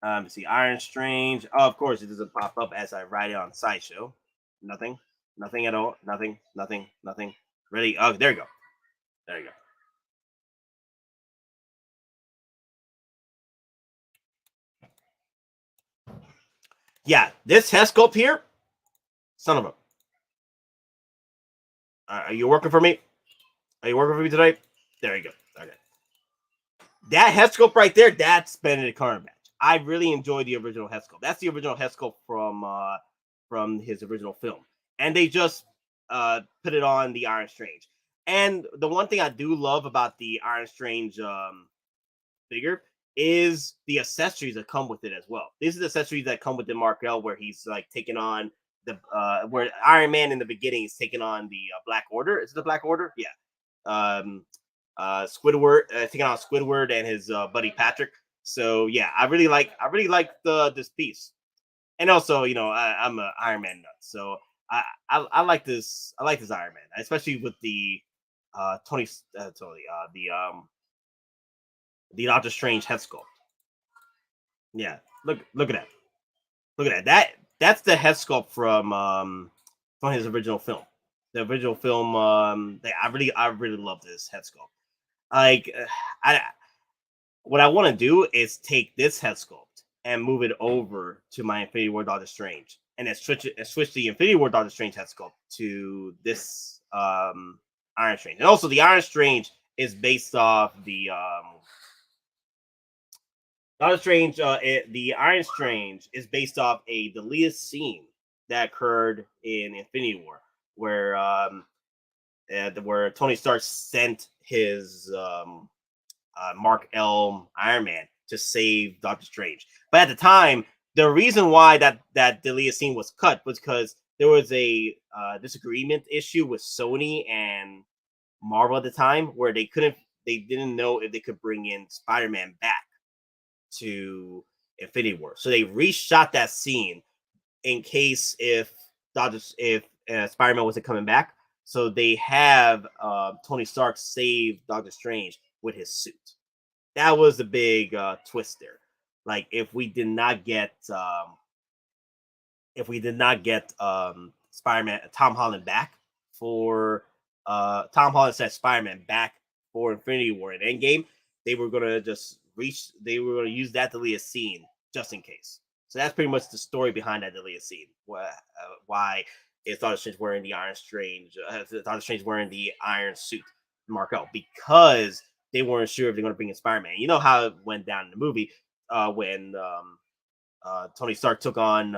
Let's see, Iron Strange. Oh, of course, it doesn't pop up as I write it on Sideshow. Nothing at all. Nothing. Really? Oh, there you go. There you go. Yeah, this head sculpt here, son of a. Are you working for me? Are you working for me tonight? There you go. Okay. That head sculpt right there, that's Benedict Cumberbatch. I really enjoy the original head sculpt. That's the original head sculpt from his original film, and they just put it on the Iron Strange. And the one thing I do love about the Iron Strange figure is the accessories that come with it as well. These are the accessories that come with the Mark L, where he's like taking on the where Iron Man in the beginning is taking on the Black Order. Is it the Black Order? Yeah. Squidward taking on Squidward and his buddy Peytstrick. So yeah, I really like this piece. And also, I'm an Iron Man nut, so I like this. I like this Iron Man, especially with the the Doctor Strange head sculpt. Yeah, look at that. Look at that. That's the head sculpt from his original film. The original film. I really love this head sculpt. What I want to do is take this head sculpt and move it over to my Infinity War Doctor Strange, and then switch the Infinity War Doctor Strange head sculpt to this Iron Strange. And also, the Iron Strange is based off the Doctor Strange, the Iron Strange is based off a deleted scene that occurred in Infinity War, where Tony Stark sent his Mark L. Iron Man to save Doctor Strange. But at the time, the reason why that deleted scene was cut was because there was a disagreement issue with Sony and Marvel at the time, where they didn't know if they could bring in Spider-Man back to Infinity War, so they reshot that scene in case if Spider-Man wasn't coming back. So they have Tony Stark save Doctor Strange with his suit. That was the big twist there. Like if we did not get Spider-Man Tom Holland back for Tom Holland said Spider-Man back for Infinity War and Endgame, they were gonna use that deleted scene just in case. So that's pretty much the story behind that deleted scene. Why is Doctor Strange wearing the Iron Strange? Doctor Strange wearing the Iron suit, Mark L, because they weren't sure if they're going to bring in Spider-Man. You know how it went down in the movie when Tony Stark took on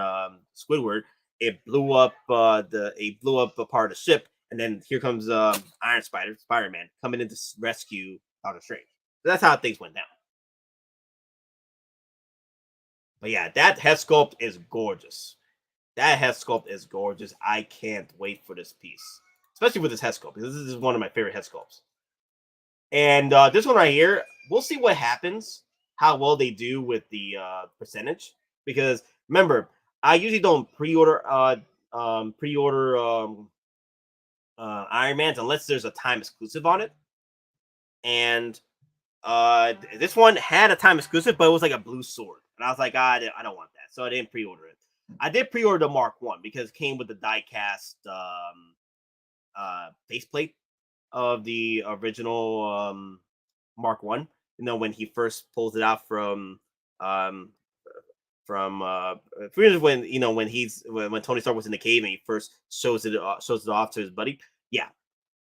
Squidward. It blew up a part of the ship, and then here comes Iron Spider-Man coming in to rescue Doctor Strange. So that's how things went down. But yeah, that head sculpt is gorgeous. That head sculpt is gorgeous. I can't wait for this piece, especially with this head sculpt, because this is one of my favorite head sculpts. And this one right here, we'll see what happens, how well they do with the percentage. Because remember, I usually don't pre-order Iron Mans unless there's a time exclusive on it. And this one had a time exclusive, but it was like a blue sword. And I was like, I don't want that. So I didn't pre-order it. I did pre-order the Mark 1 because it came with the die-cast faceplate of the original Mark 1. You know, when he first pulls it out from when Tony Stark was in the cave and he first shows it off to his buddy. Yeah.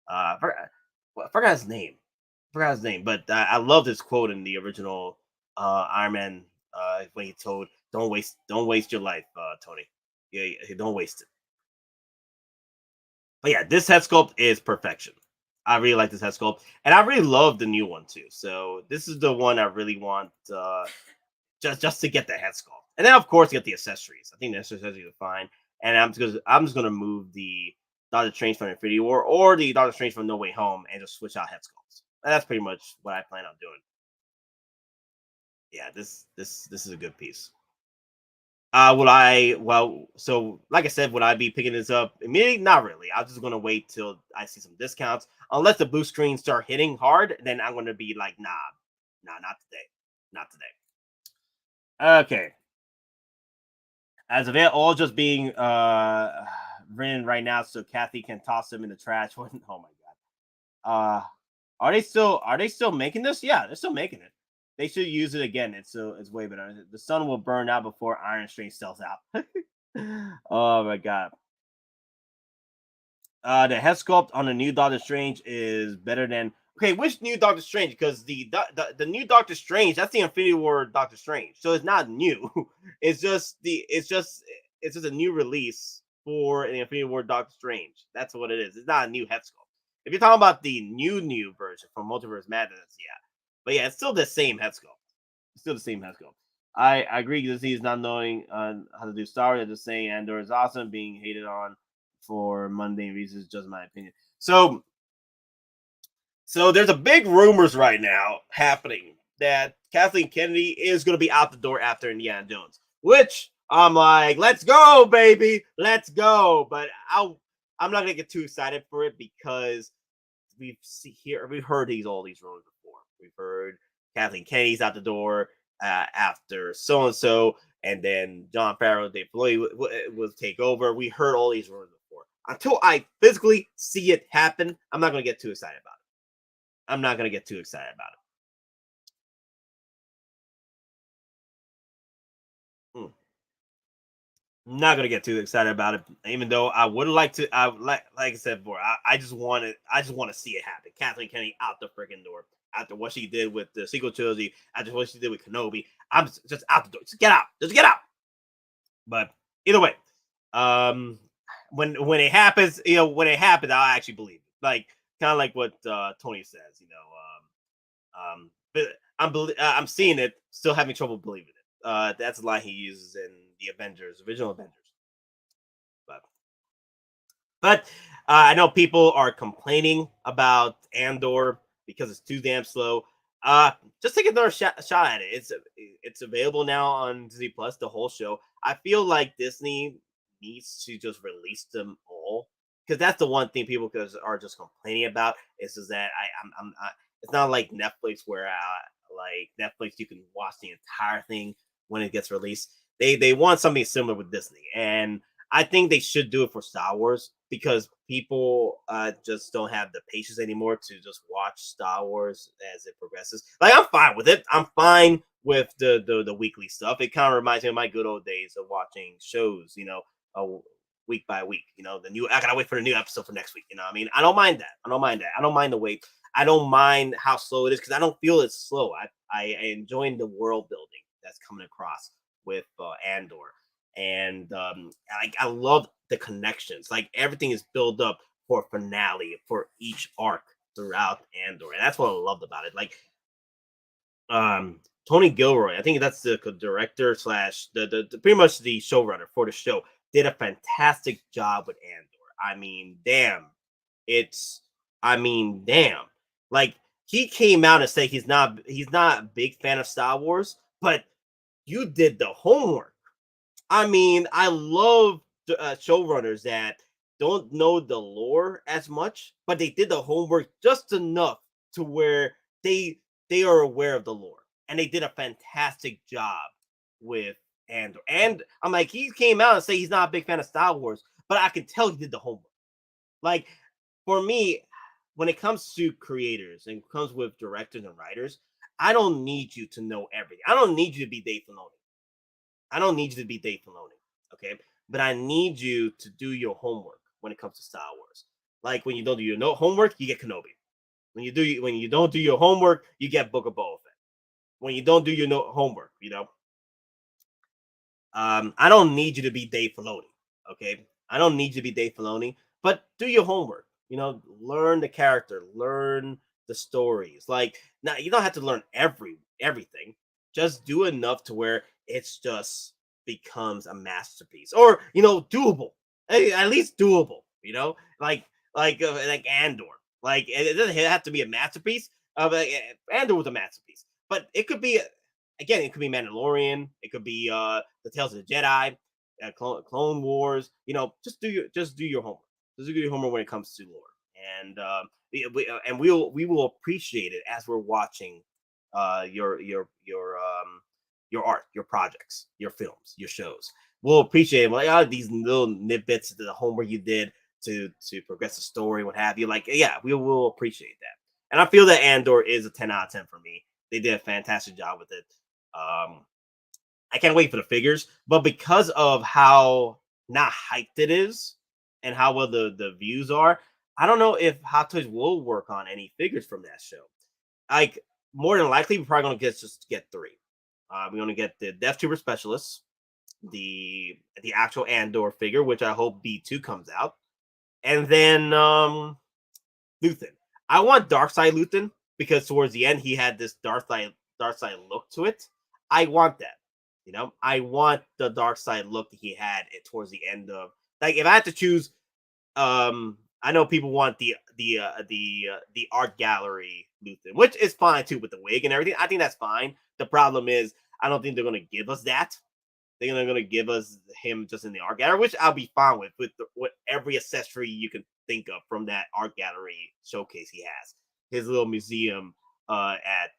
I forgot his name. But I love this quote in the original Iron Man when he told, "Don't waste your life, Tony. Yeah, don't waste it." But yeah, this head sculpt is perfection. I really like this head sculpt, and I really love the new one too. So this is the one I really want just to get the head sculpt, and then of course get the accessories. I think the accessories are fine, and I'm just gonna move the Doctor Strange from Infinity War or the Doctor Strange from No Way Home and just switch out head sculpts. That's pretty much what I plan on doing. Yeah, this is a good piece. Like I said, would I be picking this up immediately? Not really. I'm just gonna wait till I see some discounts. Unless the blue screen start hitting hard, then I'm gonna be like, nah, not today. Okay. As of it, all just being written right now, so Kathy can toss them in the trash. Oh my god. Are they still making this? Yeah, they're still making it. They should use it again. It's way better. The sun will burn out before Iron Strange sells out. Oh my god. The head sculpt on the new Doctor Strange is better than. Okay, which new Doctor Strange? Because the new Doctor Strange, that's the Infinity War Doctor Strange, so it's not new. It's just a new release for an Infinity War Doctor Strange. That's what it is. It's not a new head sculpt. If you're talking about the new version from Multiverse Madness, yeah. But yeah, it's still the same head sculpt. It's still the same head sculpt. I agree because he's not knowing how to do Star Wars. Just saying Andor is awesome, being hated on for mundane reasons, just my opinion. So there's a big rumors right now happening that Kathleen Kennedy is going to be out the door after Indiana Jones, which I'm like, let's go, baby, let's go. But I'm not going to get too excited for it because we've heard all these rumors before. We've heard Kathleen Kennedy's out the door after so and so, and then Jon Favreau, Dave Filoni will take over. We heard all these rumors before. Until I physically see it happen, I'm not going to get too excited about it. I'm not going to get too excited about it. Not going to get too excited about it, even though I would like to. Like I said before, I just want to see it happen. Kathleen Kennedy out the freaking door. after what she did with the sequel trilogy, after what she did with Kenobi. I'm just out the door. Just get out. Just get out. But either way, when it happens, when it happens, I'll actually believe it. Like kind of like what Tony says, but I'm seeing it, still having trouble believing it. That's a line he uses in the Avengers, original Avengers. But I know people are complaining about Andor because it's too damn slow. Just take another shot at it. It's available now on Disney Plus, the whole show. I feel like Disney needs to just release them all, because that's the one thing people are just complaining about. Is that it's not like Netflix where like Netflix you can watch the entire thing when it gets released. They want something similar with Disney, and I think they should do it for Star Wars, because people just don't have the patience anymore to just watch Star Wars as it progresses. Like, I'm fine with it. I'm fine with the weekly stuff. It kind of reminds me of my good old days of watching shows, week by week. I gotta wait for the new episode for next week. I mean, I don't mind that. I don't mind the wait. I don't mind how slow it is, because I don't feel it's slow. I enjoy the world building that's coming across with Andor. And I love the connections. Like, everything is built up for finale for each arc throughout Andor, and that's what I loved about it. Like, Tony Gilroy, I think that's the director slash the pretty much the showrunner for the show, did a fantastic job with Andor. I mean, damn. Like, he came out and said he's not a big fan of Star Wars, but you did the homework. I mean, I love showrunners that don't know the lore as much, but they did the homework just enough to where they are aware of the lore, and they did a fantastic job with Andor. And I'm like, he came out and say he's not a big fan of Star Wars, but I can tell he did the homework. Like, for me, when it comes to creators and comes with directors and writers, I don't need you to know everything. I don't need you to be Dave Filoni. Okay? But I need you to do your homework when it comes to Star Wars. Like, when you don't do your homework, you get Kenobi. When you don't do your homework, you get Book of Boba Fett. When you don't do your homework, I don't need you to be Dave Filoni. Okay? I don't need you to be Dave Filoni, but do your homework. Learn the character, learn the stories. Like, now you don't have to learn everything. Just do enough to where it's just becomes a masterpiece, or doable. At least doable. Like Andor. Like, it doesn't have to be a masterpiece. Andor was a masterpiece, but it could be. Again, it could be Mandalorian. It could be the Tales of the Jedi, Clone Wars. Just do your homework. Just do your homework when it comes to lore, and we will appreciate it as we're watching your art, your projects, your films, your shows. We'll appreciate it. Like, these little nitbits of the homework you did to progress the story, what have you. Like, yeah, we will appreciate that. And I feel that Andor is a 10 out of 10 for me. They did a fantastic job with it. I can't wait for the figures, but because of how not hyped it is and how well the views are, I don't know if Hot Toys will work on any figures from that show. Like, more than likely, we're probably going to get 3. We're going to get the Death Trooper Specialists, the actual Andor figure, which I hope B2 comes out, and then Luthen. I want Darkseid Luthen, because towards the end he had this Darkseid look to it. I want that. I want the Darkseid look that he had towards the end of. Like, if I had to choose, I know people want the art gallery Luthen, which is fine too with the wig and everything. I think that's fine. The problem is, I don't think they're going to give us that. They're going to give us him just in the art gallery, which I'll be fine with every accessory you can think of from that art gallery showcase he has. His little museum at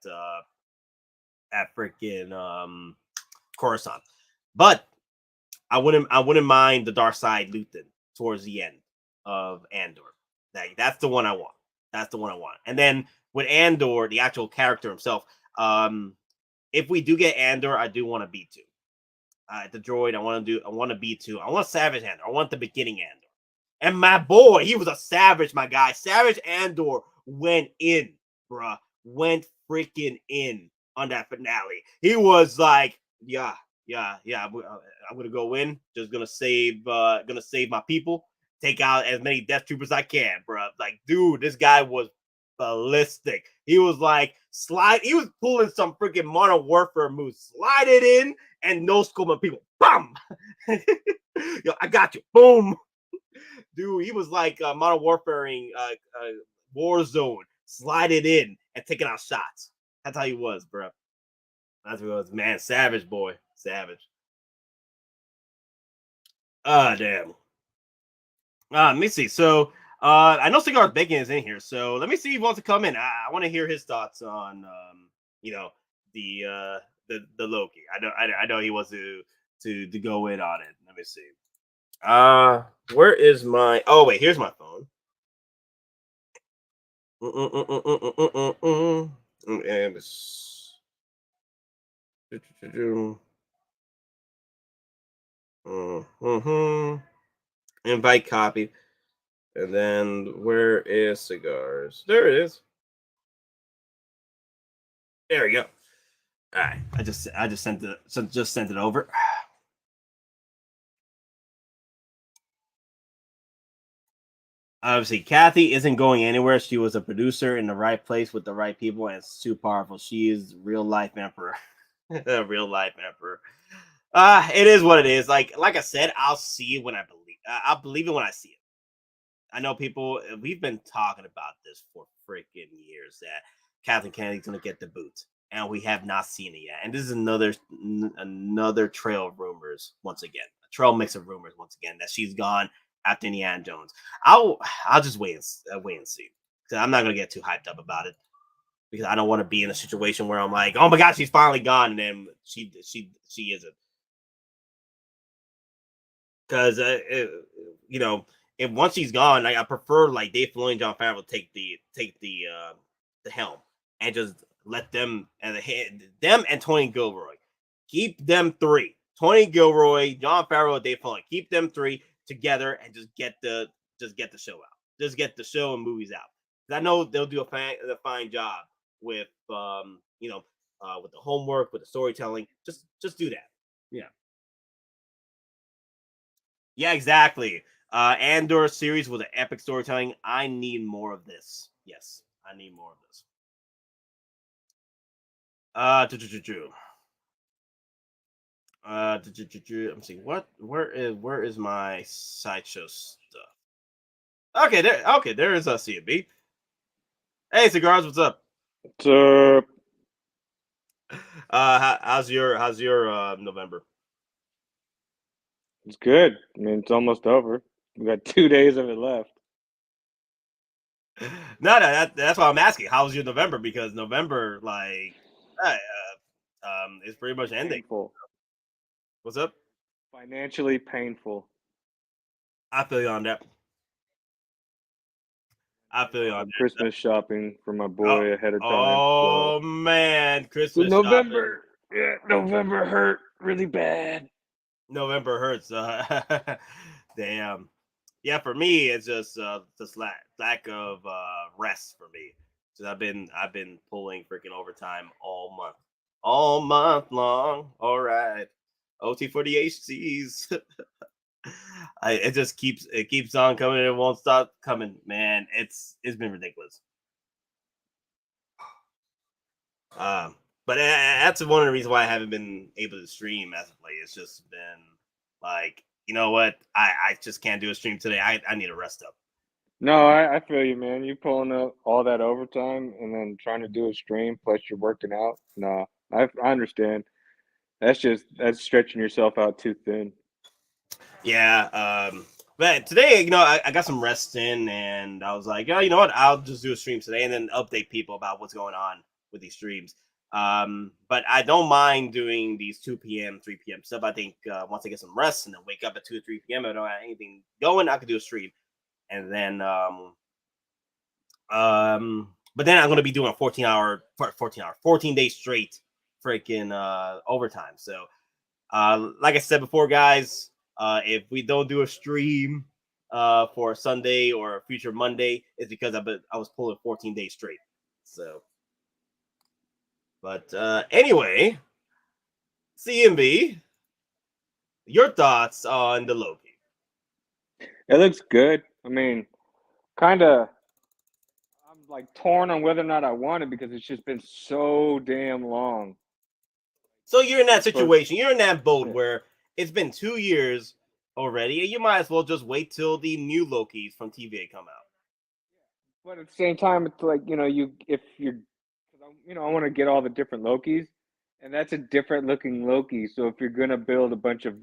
freaking Coruscant. But I wouldn't mind the Darkseid Luthen towards the end of Andor. That's the one I want. And then with Andor, the actual character himself, if we do get Andor, I do want a B2. The droid, I want a B2. I want Savage Andor. I want the beginning Andor. And my boy, he was a savage, my guy. Savage Andor went in, bruh. went freaking in on that finale. He was like, yeah, I'm gonna go in, just gonna save my people, take out as many Death Troopers as I can, bro. Like, dude, this guy was ballistic. He was like he was pulling some freaking Modern Warfare moves, slide it in and no scoping people. Bam! Yo, I got you. Boom. Dude, he was like Modern Warfaring Warzone, slide it in and taking out shots. That's how he was, bro. That's what it was, man. Savage boy, savage. Damn. Let me see. So, I know Cigar Bacon is in here, so let me see if he wants to come in. I want to hear his thoughts on, the Loki. I know he wants to go in on it. Let me see. Where is my? Oh wait, here's my phone. And it's invite copy. And then where is cigars? There it is. There we go. All right. I just sent it over. Obviously, Kathy isn't going anywhere. She was a producer in the right place with the right people, and it's too powerful. She is real life emperor. Real life emperor. It is what it is. Like I said, I'll see it when I believe. I'll believe it when I see it. I know people. We've been talking about this for freaking years that Kathleen Kennedy's gonna get the boot, and we have not seen it yet. And this is another trail of rumors once again. A trail mix of rumors once again that she's gone after Indiana Jones. I'll just wait and see. Because I'm not gonna get too hyped up about it. Because I don't want to be in a situation where I'm like, oh my god, she's finally gone, and then she isn't. Because if once she's gone, I prefer like Dave Filoni and Jon Favreau take the helm and just let them and Tony Gilroy keep them three. Tony Gilroy, Jon Favreau, and Dave Filoni, keep them three together and just get the show out. Just get the show and movies out. I know they'll do a fine job with with the homework, with the storytelling. Just do that. Yeah. Yeah, exactly. Andor series with an epic storytelling. I need more of this. Yes, I need more of this. I'm seeing where is my sideshow stuff? Okay, there is a CB. Hey, cigars, what's up? What's up? How's your November? It's good. I mean, it's almost over. We got 2 days of it left. No, that's why I'm asking. How's your November? Because November, like, is pretty much ending. Painful. What's up? Financially painful. I feel you on that. I feel you on that. Christmas shopping for my boy ahead of time. Oh man, Christmas November. Shopping. Yeah, November hurt really bad. November hurts. Damn. Yeah, for me, it's just lack of rest for me. So I've been pulling freaking overtime all month long. All right, OT for the HCs. It keeps on coming. It won't stop coming, man. It's been ridiculous. But that's one of the reasons why I haven't been able to stream as of late. It's just been like, you know what? I just can't do a stream today. I need to rest up. No, I feel you, man. You pulling up all that overtime and then trying to do a stream, plus you're working out. No, I understand. That's stretching yourself out too thin. Yeah. But today, I got some rest in, and I was like, oh, you know what? I'll just do a stream today and then update people about what's going on with these streams. But I don't mind doing these 2 p.m., 3 p.m. stuff. I think once I get some rest and then wake up at 2 or 3 p.m., if I don't have anything going, I could do a stream. And then, but then I'm going to be doing a 14 days straight freaking overtime. So, like I said before, guys, if we don't do a stream for Sunday or future Monday, it's because I was pulling 14 days straight. So But anyway, CMB, your thoughts on the Loki? It looks good. I mean, kind of. I'm like torn on whether or not I want it because it's just been so damn long. So you're in that It's supposed- situation. You're in that boat Yeah. where it's been 2 years already, and you might as well just wait till the new Lokis from TVA come out. But at the same time, it's like if you're, I want to get all the different Lokis, and that's a different looking Loki. So if you're gonna build a bunch of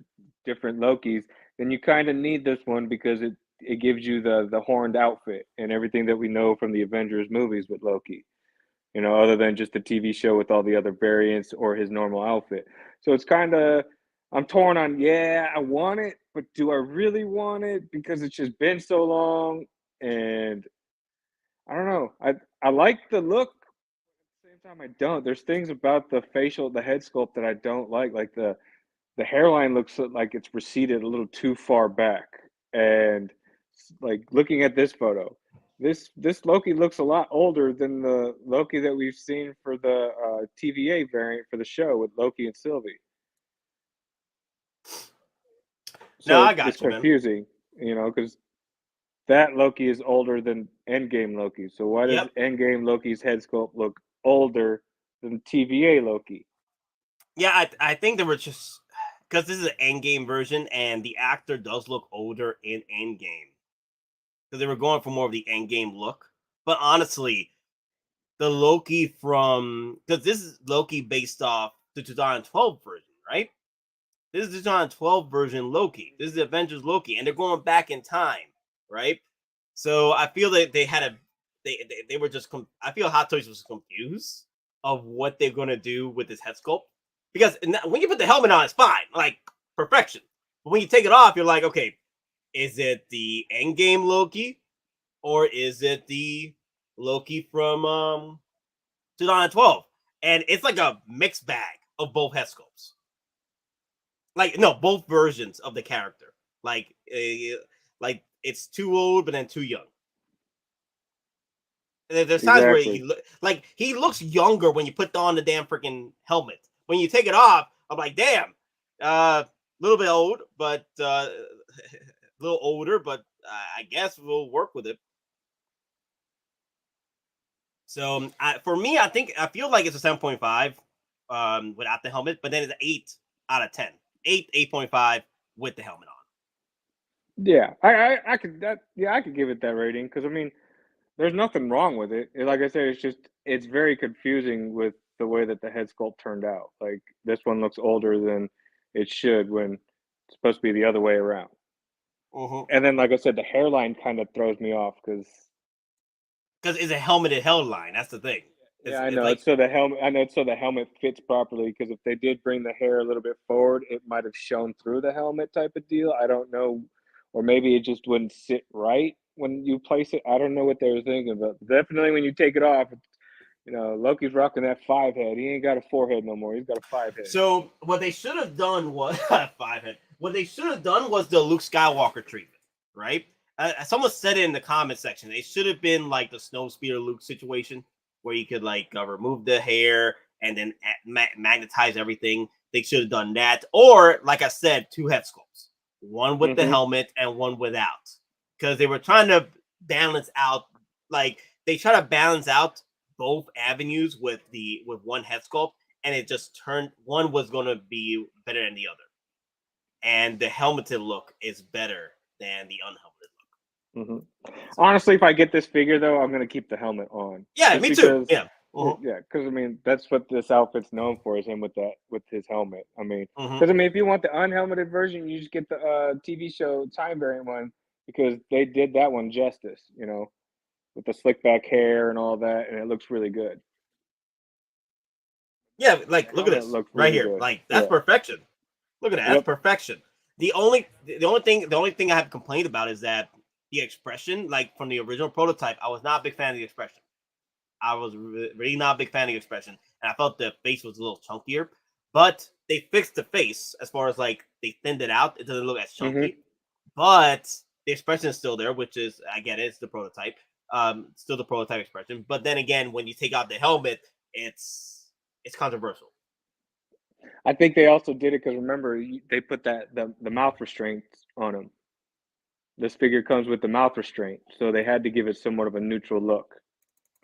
different Lokis, then you kind of need this one because it gives you the horned outfit and everything that we know from the Avengers movies with Loki. Other than just the TV show with all the other variants or his normal outfit. So it's kind of, I'm torn on, yeah, I want it, but do I really want it? Because it's just been so long. And I don't know. I like the look. At the same time, I don't. There's things about the head sculpt that I don't like the hairline looks like it's receded a little too far back. And like looking at this photo, this Loki looks a lot older than the Loki that we've seen for the TVA variant for the show with Loki and Sylvie. No, So I got it's you, man. confusing, because that Loki is older than Endgame Loki. So why does Yep. Endgame Loki's head sculpt look older than TVA Loki? Yeah, I think they were just because this is an Endgame version, and the actor does look older in Endgame because they were going for more of the Endgame look. But honestly, the Loki because this is Loki based off the 2012 version, right? This is the 2012 version Loki. This is the Avengers Loki, and they're going back in time, right? So I feel that they were just I feel Hot Toys was confused of what they're gonna do with this head sculpt because when you put the helmet on, it's fine, like perfection. But when you take it off, you're like, okay, is it the Endgame Loki or is it the Loki from 2012? And it's like a mixed bag of both head sculpts. Like no, both versions of the character. Like it's too old, but then too young. There's times where he looks younger when you put on the damn freaking helmet. When you take it off, I'm like, damn, a little bit old, but a little older, but I guess we'll work with it. So for me, I feel like it's a 7.5 without the helmet, but then it's an 8 out of 10. 8.5 with the helmet on. Yeah, I could I could give it that rating because I mean, there's nothing wrong with it. Like I said, it's very confusing with the way that the head sculpt turned out. Like this one looks older than it should when it's supposed to be the other way around. And then, like I said, the hairline kind of throws me off because it's a helmeted hairline. That's the thing. yeah, I know. It's so the helmet. I know it's so the helmet fits properly. Because if they did bring the hair a little bit forward, it might have shown through the helmet type of deal. I don't know, or maybe it just wouldn't sit right when you place it. I don't know what they were thinking, but definitely when you take it off, Loki's rocking that 5 head. He ain't got a 4 head no more. He's got a 5 head. So what they should have done was 5 head. What they should have done was the Luke Skywalker treatment, right? Someone said it in the comment section. It should have been like the Snowspeeder Luke situation where you could like remove the hair and then magnetize everything. They should have done that. Or, like I said, 2 head sculpts. One with the helmet and one without. Because they were trying to balance out, like, they try to balance out both avenues with one head sculpt, and it just turned, one was going to be better than the other. And the helmeted look is better than the unhelmeted look. Honestly, if I get this figure, though, I'm going to keep the helmet on. Yeah, me too. Yeah. Yeah, because I mean that's what this outfit's known for, is him with his helmet. I mean, because I mean, if you want the unhelmeted version, you just get the TV show time variant one because they did that one justice, with the slick back hair and all that, and it looks really good. Yeah, like look at this right here. Good. Like that's perfection. Look at that. That's perfection. The only thing I have complained about is that the expression, like from the original prototype, I was not a big fan of the expression. I was really not a big fan of the expression, and I felt the face was a little chunkier. But they fixed the face as far as like they thinned it out. It doesn't look as chunky, but the expression is still there, which is, I get it, it's the prototype. Still the prototype expression. But then again, when you take out the helmet, it's it's controversial. I think they also did it because remember they put the mouth restraints on him. This figure comes with the mouth restraint, so they had to give it somewhat of a neutral look.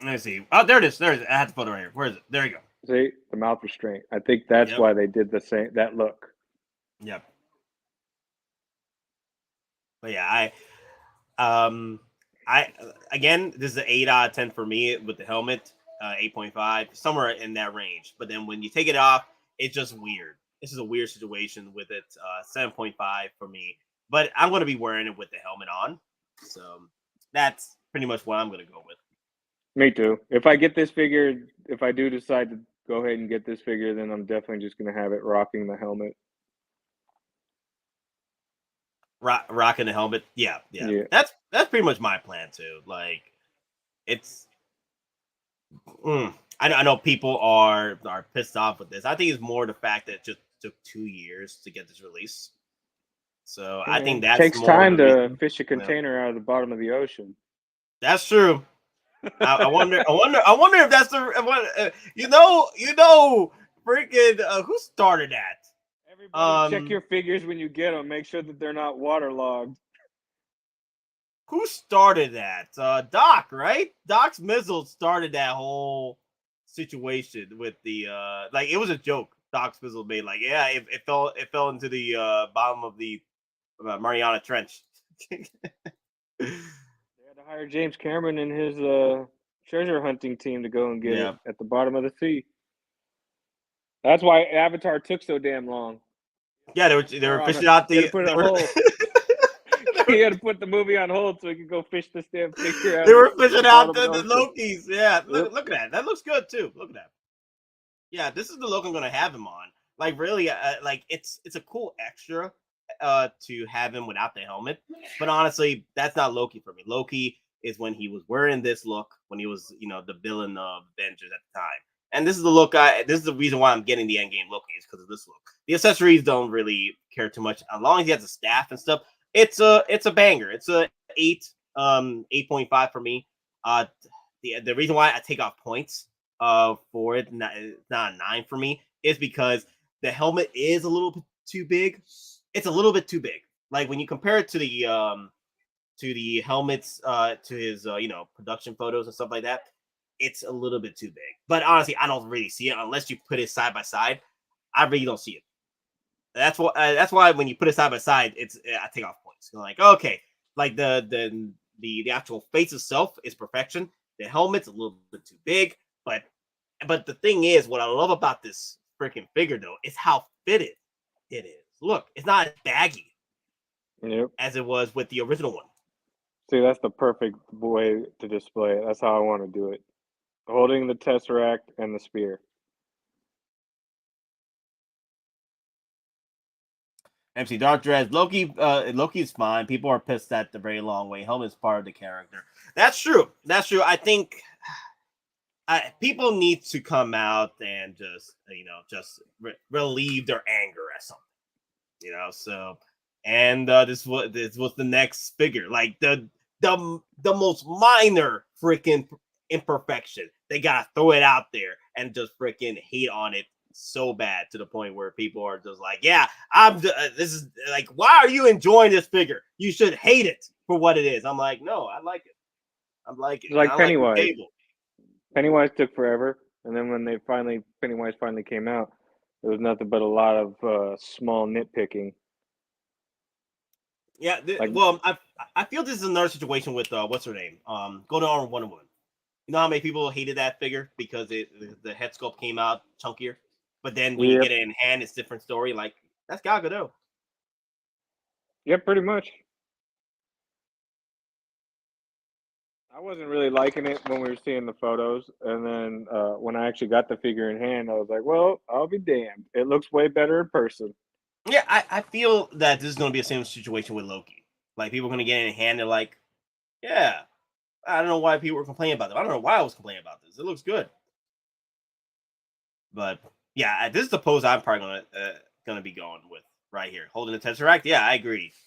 Let me see. Oh, there it is. There it is. I had the photo right here. Where is it? There you go. See the mouth restraint. I think that's why they did that look. Yep. But yeah, I again, this is an 8 out of 10 for me with the helmet, 8.5, somewhere in that range. But then when you take it off, it's just weird. This is a weird situation with it. 7.5 for me. But I'm going to be wearing it with the helmet on. So that's pretty much what I'm going to go with. Me too. If I get this figure, if I do decide to go ahead and get this figure, then I'm definitely just going to have it rocking the helmet. Rocking the helmet. Yeah. That's pretty much my plan too. Like, it's... I know people are pissed off with this. I think it's more the fact that it just took 2 years to get this release. So I think that takes time to fish a container out of the bottom of the ocean. That's true. I wonder if that's the freaking who started that? Everybody check your figures when you get them. Make sure that they're not waterlogged. Who started that? Doc, right? Doc's Mizzle started that whole situation with the like it was a joke. Doc's Mizzle made like, yeah, it fell into the bottom of the Mariana Trench. They had to hire James Cameron and his treasure hunting team to go and get it at the bottom of the sea. That's why Avatar took so damn long. Yeah, they were fishing out the. He had to put the movie on hold so he could go fish this damn figure out. They were fishing out the Lokis. Yeah, look at that. That looks good too. Look at that. Yeah, this is the look I'm gonna have him on. Like really, like it's a cool extra to have him without the helmet. But honestly, that's not Loki for me. Loki is when he was wearing this look, when he was, the villain of Avengers at the time. And this is the look this is the reason why I'm getting the EndGame Loki, is because of this look. The accessories don't really care too much. As long as he has a staff and stuff, it's a banger. It's a 8.5 for me. The reason why I take off points for it, not a 9 for me, is because the helmet is a little bit too big. It's a little bit too big. Like when you compare it to the helmets, to his production photos and stuff like that, it's a little bit too big. But honestly, I don't really see it unless you put it side by side. I really don't see it. That's why when you put it side by side, I take off points. You're like, okay, like the actual face itself is perfection. The helmet's a little bit too big, but the thing is, what I love about this freaking figure though is how fitted it is. Look, it's not as baggy as it was with the original one. See, that's the perfect way to display it. That's how I want to do it. Holding the Tesseract and the spear. MC Dark Dreads, Loki is fine. People are pissed at the very long way. Helmet's part of the character. That's true. I think people need to come out and just relieve their anger at something. So and this was the next figure, like the most minor freaking imperfection. They gotta throw it out there and just freaking hate on it so bad to the point where people are just like, yeah, this is like, why are you enjoying this figure? You should hate it for what it is. I'm like, no, I like it. It's like Pennywise. Pennywise took forever, and then when Pennywise finally came out, there was nothing but a lot of small nitpicking. Yeah, I feel this is another situation with what's her name? Golden Armor Wonder Woman. You know how many people hated that figure because the head sculpt came out chunkier, but then when you get it in hand, it's a different story. Like, that's Gal Gadot. Yeah, pretty much. I wasn't really liking it when we were seeing the photos, and then when I actually got the figure in hand, I was like, well, I'll be damned. It looks way better in person. Yeah, I feel that this is going to be the same situation with Loki. Like, people are going to get it in hand, they're like, yeah, I don't know why people were complaining about it. I don't know why I was complaining about this. It looks good. But, yeah, this is the pose I'm probably going to be going with right here. Holding the Tesseract? Yeah, I agree. It's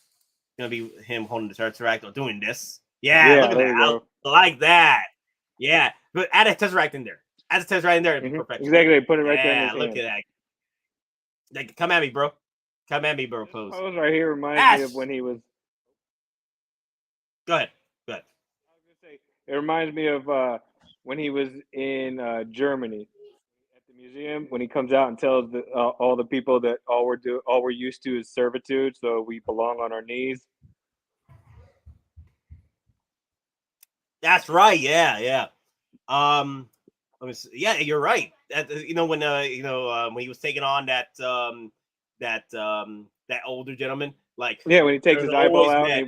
going to be him holding the Tesseract or doing this. Yeah, look at that. I like that. Yeah, but add a Tesseract in there. As it says right in there, perfection. Exactly, put it right there. Yeah, look at that. Like, come at me, bro. Come at me, bro. Pose. Pose right here reminds me of when he was. Go ahead. I was gonna say it reminds me of when he was in Germany at the museum when he comes out and tells all the people that all we're used to is servitude, so we belong on our knees. That's right. Yeah. Let me see. Yeah, you're right. When when he was taking on that older gentleman, like when he takes his eyeball out and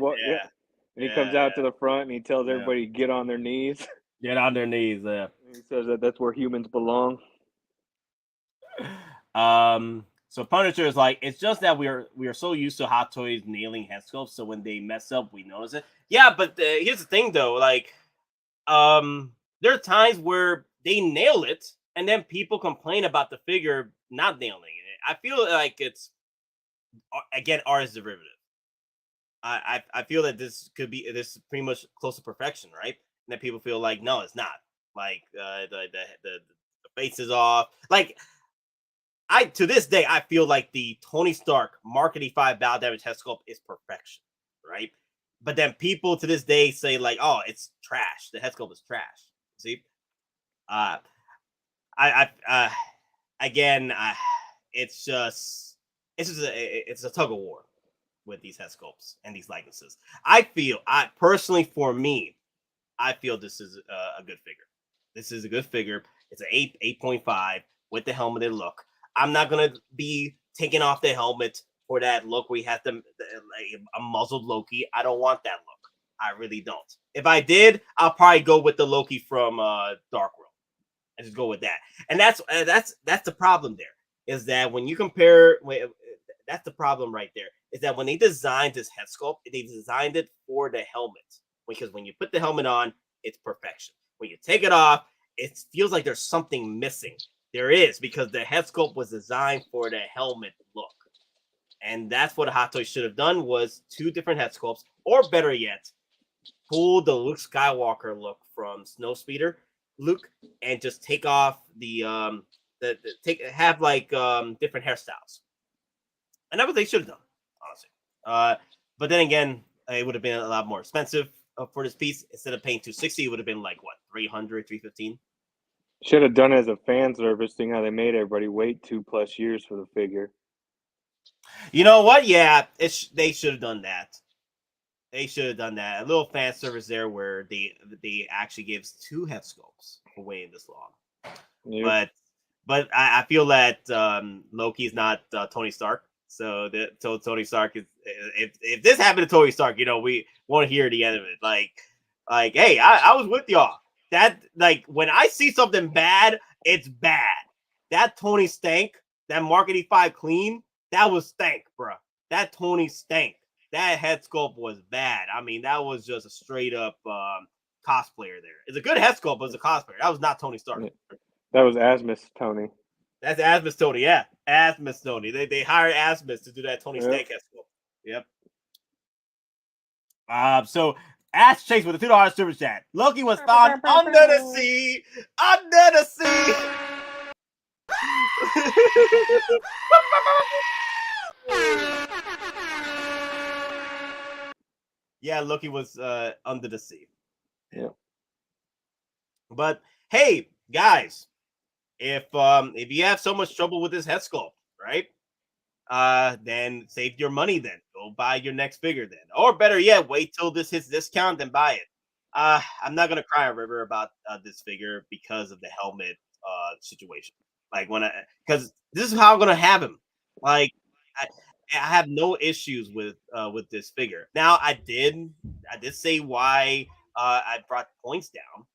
he comes out to the front and he tells everybody get on their knees. Get on their knees. Yeah. And he says that's where humans belong. So Punisher is like, it's just that we are so used to Hot Toys nailing head sculpts, so when they mess up, we notice it. Yeah, but here's the thing though, like, there are times where they nail it, and then people complain about the figure not nailing it. I feel like it's again artist derivative. I feel that this is pretty much close to perfection, right? And then people feel like no, it's not. Like the face is off. Like to this day, I feel like the Tony Stark Mark 85 Battle Damage head sculpt is perfection, right? But then people to this day say like, oh, it's trash. The head sculpt is trash. See, it's a tug of war with these head sculpts and these likenesses. I personally, for me, I feel this is a good figure. This is a good figure. It's an 8.5 with the helmeted look. I'm not gonna be taking off the helmet for that look where he has a muzzled Loki. I don't want that look. I really don't. If I did, I'll probably go with the Loki from Dark World and just go with that. And that's the problem there, is that when you compare, that's the problem right there, is that when they designed this head sculpt, they designed it for the helmet, because when you put the helmet on, it's perfection. When you take it off, it feels like there's something missing. There is, because the head sculpt was designed for the helmet look. And that's what Hot Toys should have done, was 2 different head sculpts, or better yet, pull the Luke Skywalker look from Snowspeeder Luke and just take off have different hairstyles. And that's what they should have done, honestly. But then again, it would have been a lot more expensive for this piece. Instead of paying $260, it would have been like what, $300, $315. Should have done it as a fan service thing, how they made everybody wait 2+ years for the figure. You know what? Yeah, they should have done that. They should have done that. A little fan service there where they actually gives 2 head sculpts for waiting this long. Yep. But I feel that Loki is not Tony Stark. So Tony Stark is, if this happened to Tony Stark, we won't hear the end of it. Like, hey, I was with y'all. That, like, when I see something bad, it's bad. That Tony stank. That Mark 85 clean. That was stank, bro. That Tony stank. That head sculpt was bad. I mean, that was just a straight up cosplayer there. It's a good head sculpt, but it's a cosplayer. That was not Tony Stark. That was Asmus Tony. That's Asmus Tony, yeah. Asmus Tony. They hired Asmus to do that Tony Stank head sculpt. Yep. So Ash Chase with a $2 super chat. Loki was found under the sea. Under the sea. Yeah, Loki was under the sea. Yeah. But hey, guys, if you have so much trouble with this head sculpt, right? Then save your money. Then go buy your next figure. Then, or better yet, wait till this hits discount, then buy it. I'm not gonna cry a river about this figure because of the helmet situation. Like because this is how I'm gonna have him. Like I have no issues with this figure. Now I did say why I brought points down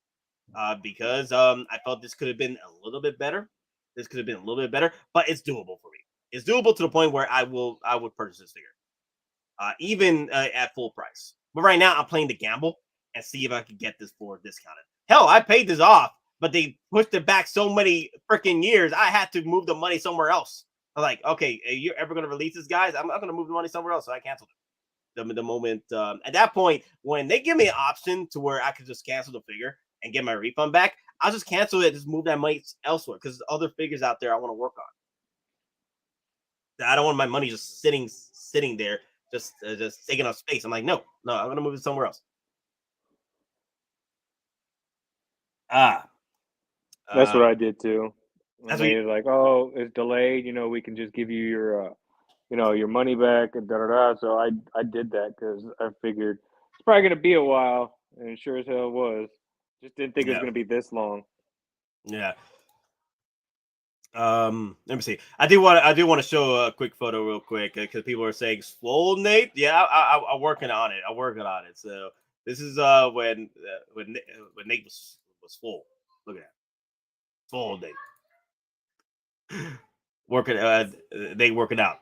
because I felt this could have been a little bit better. This could have been a little bit better, but it's doable for me. It's doable to the point where I would purchase this figure, even at full price. But right now I'm playing the gamble and see if I can get this for discounted. Hell, I paid this off, but they pushed it back so many freaking years. I had to move the money somewhere else. I'm like, okay, you're ever going to release this, guys? I'm going to move the money somewhere else. So I canceled it. The moment, at that point, when they give me an option to where I could just cancel the figure and get my refund back, I'll just cancel it. Just move that money elsewhere because there's other figures out there I want to work on. I don't want my money just sitting there, just taking up space. I'm like, no, I'm gonna move it somewhere else. That's what I did too. That's They like, oh, it's delayed. We can just give you your, your money back and da da da. So I did that because I figured it's probably gonna be a while, and sure as hell was. Just didn't think it was gonna be this long. Yeah. Let me see. I do want to show a quick photo real quick because people are saying swole Nate. Yeah, I'm working on it. So this is when Nate was full. Look at that. Full Nate. Working out.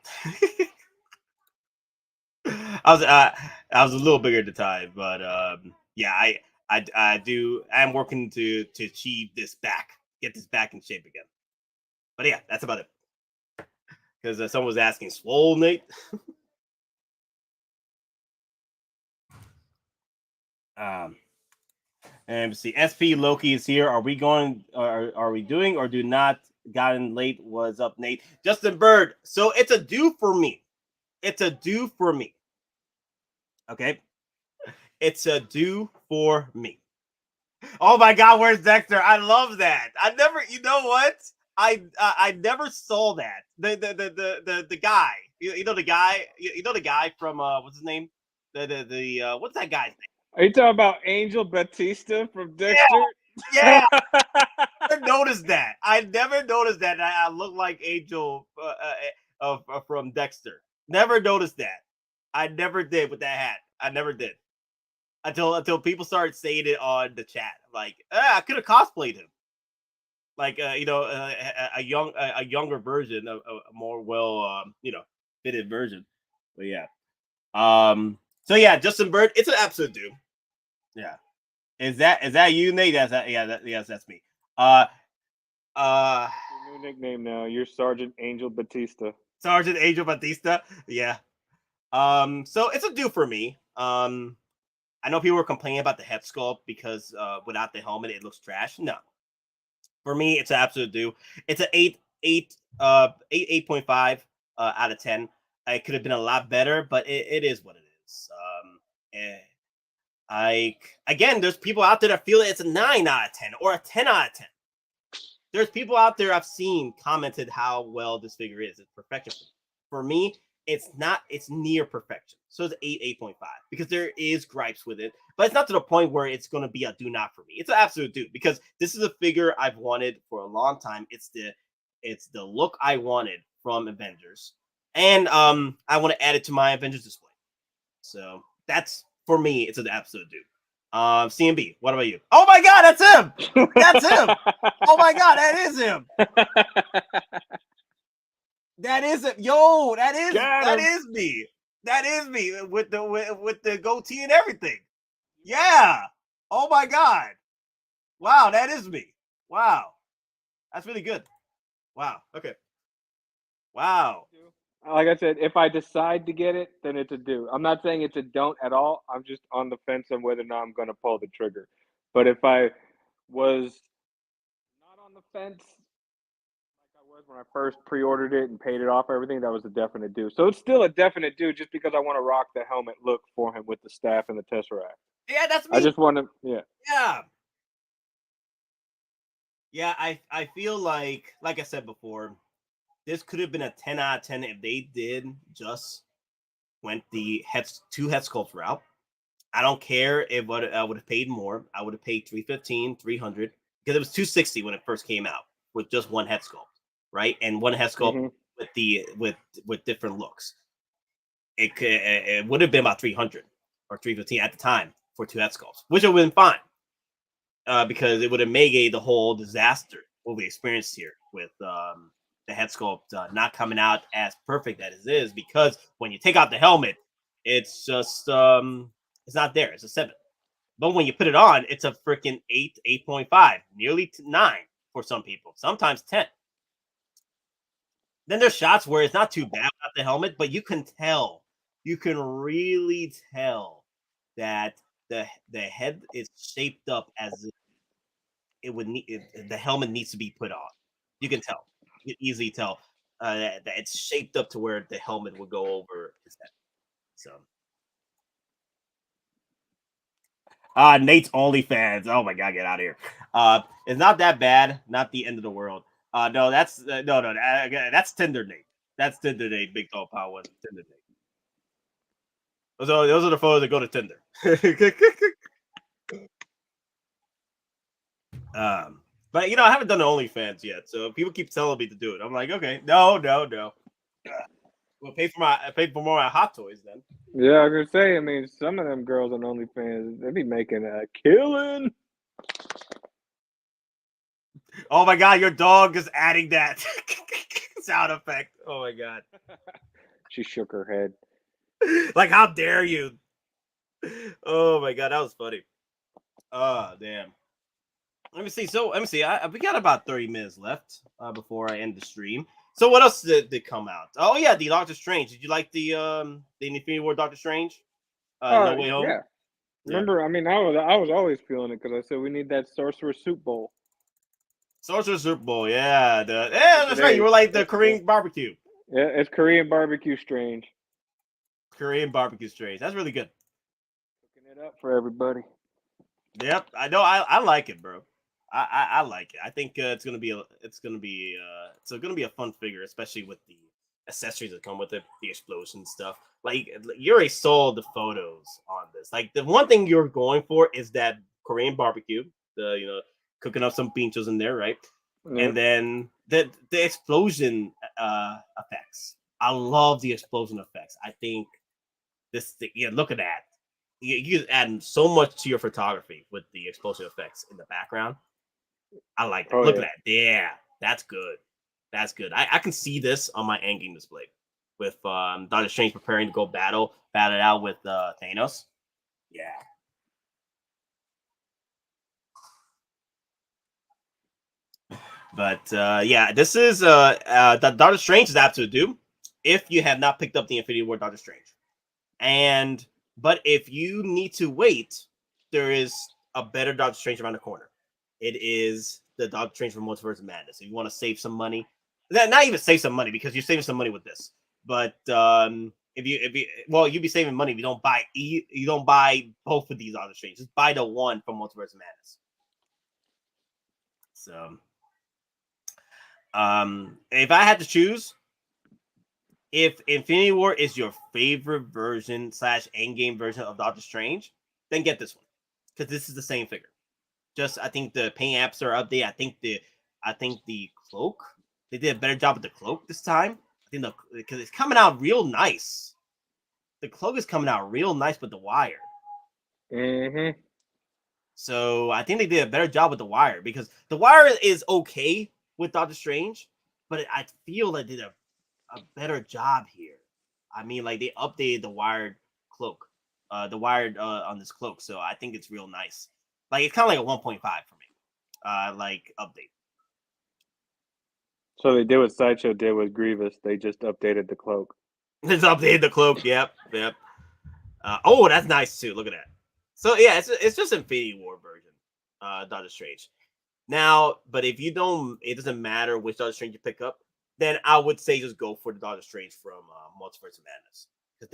I was a little bigger at the time, but yeah, I'm working to achieve this back, get this back in shape again. But yeah, that's about it. Because someone was asking, swole Nate. And see, SP Loki is here. Are we going? Are we doing or do not? Gotten late. Was up, Nate? Justin Bird. So it's a do for me. Okay, it's a do for me. Oh my God, where's Dexter? I love that. You know what? I never saw that. The guy. You know the guy from what's his name? What's that guy's name? Are you talking about Angel Batista from Dexter? Yeah. I never noticed that. I look like Angel from Dexter. Never noticed that. I never did with that hat. I never did until people started saying it on the chat. Like, I could have cosplayed him. Like, a younger version, a more well, fitted version. But yeah. So yeah, Justin Bird. It's an absolute do. Yeah. Is that you, Nate? Yes, that's me. Your new nickname now. You're Sergeant Angel Batista. Sergeant Angel Batista. Yeah. So it's a do for me. I know people were complaining about the head sculpt because without the helmet it looks trash. No. For me, it's an absolute do. It's an 8.5 out of 10. It could have been a lot better, but it is what it is. Again, there's people out there that feel it's a 9 out of 10 or a 10 out of 10. There's people out there I've seen commented how well this figure is. It's perfection. For me, it's not. It's near perfection. So it's 8.5 because there is gripes with it, but it's not to the point where it's going to be a do not for me. It's an absolute do because this is a figure I've wanted for a long time. It's the look I wanted from Avengers, and I want to add it to my Avengers display. So that's. For me, it's an absolute do. CMB, what about you? Oh my God, that's him! That's him! Oh my God, that is him! That is it. Yo, that is me. That is me with the goatee and everything. Yeah. Oh my God. Wow, that is me. Wow. That's really good. Wow. Okay. Wow. Like I said, if I decide to get it, then it's a do. I'm not saying it's a don't at all. I'm just on the fence on whether or not I'm going to pull the trigger. But if I was not on the fence, like I was when I first pre-ordered it and paid it off, everything, that was a definite do. So it's still a definite do just because I want to rock the helmet look for him with the staff and the Tesseract. Yeah, that's me. I just want to, yeah. Yeah. Yeah, I feel like I said before, this could have been a 10 out of 10 if they did just went the two head sculpt route. I don't care if I would have paid more. I would have paid $315, $300 because it was $260 when it first came out with just one head sculpt, right? And one head sculpt with different looks. It would have been about $300 or $315 at the time for two head sculpts, which would have been fine because it would have made the whole disaster what we experienced here with the head sculpt not coming out as perfect as it is because when you take out the helmet, it's just it's not there. It's a 7. But when you put it on, it's a freaking 8, 8.5, nearly 9 for some people, sometimes 10. Then there's shots where it's not too bad without the helmet, but you can really tell that the head is shaped up as the helmet needs to be put on. You can tell. You can easily tell that it's shaped up to where the helmet would go over his head. So. Nate's OnlyFans. Oh my god, get out of here. It's not that bad. Not the end of the world. No, that's that's Tinder Nate. That's Tinder Nate. Big tall power was Tinder Nate. Those are the photos that go to Tinder. But I haven't done the OnlyFans yet, so people keep telling me to do it. I'm like, okay, no. We'll pay for more Hot Toys then. Yeah, I was gonna say. I mean, some of them girls on OnlyFans, they be making a killing. Oh my god, your dog is adding that sound effect. Oh my god. She shook her head. Like, how dare you? Oh my god, that was funny. Oh damn. Let me see. We got about 30 minutes left before I end the stream. So what else did come out? Oh yeah, the Doctor Strange. Did you like the Infinity War Doctor Strange? No Way Home. Yeah. Remember, I mean, I was always feeling it because I said we need that Sorcerer Soup Bowl. Sorcerer Soup Bowl, yeah. That's right. You were like the Korean barbecue. Yeah, it's Korean barbecue Strange. Korean barbecue Strange. That's really good. Cooking it up for everybody. Yep, I know. I like it, bro. I like it. I think it's gonna be a fun figure, especially with the accessories that come with it, the explosion stuff. Like, you already saw the photos on this. Like, the one thing you're going for is that Korean barbecue, cooking up some pinchos in there, right? Mm-hmm. And then the explosion effects. I love the explosion effects. I think look at that. You can add so much to your photography with the explosion effects in the background. I like that. Look at that. Yeah, that's good. That's good. I can see this on my endgame display with Doctor Strange preparing to go battle it out with Thanos. Yeah. But this is the Doctor Strange is apt to do if you have not picked up the Infinity War Doctor Strange. But if you need to wait, there is a better Doctor Strange around the corner. It is the Doctor Strange from Multiverse of Madness. If you want to save some money, not even save some money because you're saving some money with this. But you'd be saving money if you don't buy both of these Doctor Strange. Just buy the one from Multiverse of Madness. So, if I had to choose, if Infinity War is your favorite version / endgame version of Doctor Strange, then get this one because this is the same figure. Just I think the paint apps are updated. I think the cloak, they did a better job with the cloak this time. I think because it's coming out real nice. The cloak is coming out real nice with the wire. Mm-hmm. So I think they did a better job with the wire because the wire is okay with Doctor Strange, but I feel they did a better job here. I mean, like, they updated the wired cloak, on this cloak. So I think it's real nice. Like, it's kind of like a 1.5 for me. Like, update. So they did what Sideshow did with Grievous. They just updated the cloak. Just updated the cloak. Yep. Oh, that's nice too. Look at that. So yeah, it's just Infinity War version, Doctor Strange. Now, but if you don't, it doesn't matter which Doctor Strange you pick up, then I would say just go for the Doctor Strange from Multiverse of Madness, because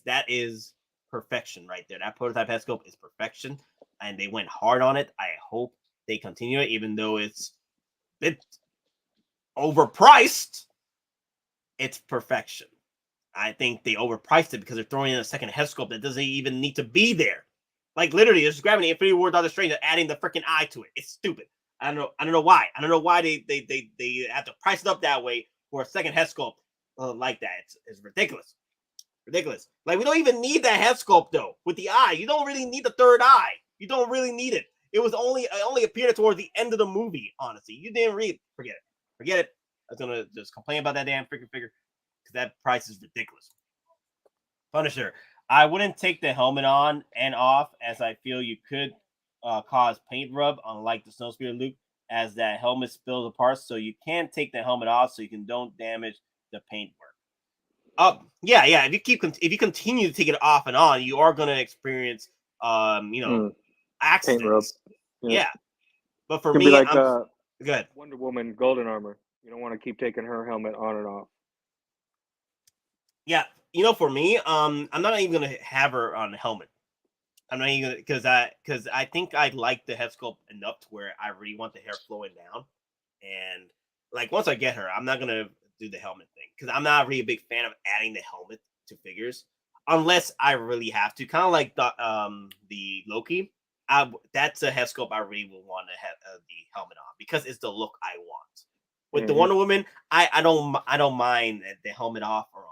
that is perfection right there. That prototype head sculpt is perfection, and they went hard on it. I hope they continue it, even though it's a bit overpriced. It's perfection. I think they overpriced it because they're throwing in a second head sculpt that doesn't even need to be there. Like, literally, they're just grabbing the Infinity War Doctor Strange and adding the freaking eye to it. It's stupid. I don't know why. I don't know why they have to price it up that way for a second head sculpt like that. It's ridiculous. Ridiculous. Like, we don't even need that head sculpt though with the eye. You don't really need the third eye. You don't really need it. It only appeared towards the end of the movie. Honestly, you didn't read. Forget it. I was gonna just complain about that damn freaking figure because that price is ridiculous. Punisher. I wouldn't take the helmet on and off, as I feel you could cause paint rub, unlike the Snowspeeder Luke, as that helmet spills apart. So you can't take the helmet off, so you don't damage the paint work. Yeah. If you continue to take it off and on, you are going to experience, accidents. Yeah. But for Could me, be like I'm good. Wonder Woman golden armor. You don't want to keep taking her helmet on and off. Yeah, for me, I'm not even gonna have her on the helmet. I'm not even because I think I like the head sculpt enough to where I really want the hair flowing down, and like once I get her, I'm not gonna do the helmet thing because I'm not really a big fan of adding the helmet to figures unless I really have to. Kind of like the Loki. That's a head sculpt I really will want to have the helmet on because it's the look I want. With the Wonder Woman, I don't mind the helmet off or on.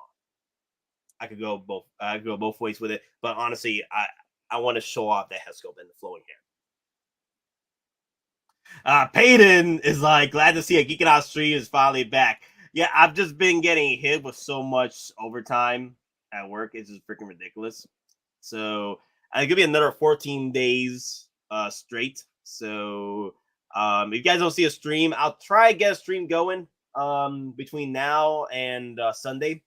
I could go both. I could go both ways with it, but honestly, I want to show off the head sculpt and the flowing hair. Peyton is like glad to see a Geekin Out stream is finally back. Yeah, I've just been getting hit with so much overtime at work. It's just freaking ridiculous. So I'll give you another 14 days straight. So if you guys don't see a stream, I'll try to get a stream going between now and Sunday.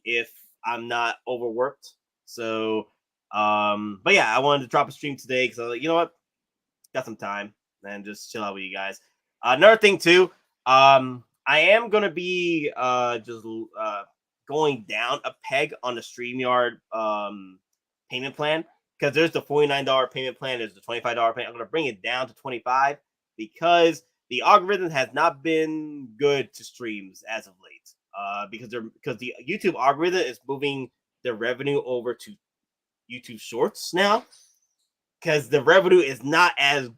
If I'm not overworked. So but yeah, I wanted to drop a stream today because I was like, you know what? Got some time and just chill out with you guys. Another thing too, I am gonna be just going down a peg on the StreamYard payment plan because there's the $49 payment plan, there's the $25 payment. I'm gonna bring it down to $25 because the algorithm has not been good to streams as of late. Because the YouTube algorithm is moving the revenue over to YouTube Shorts now, because the revenue is not as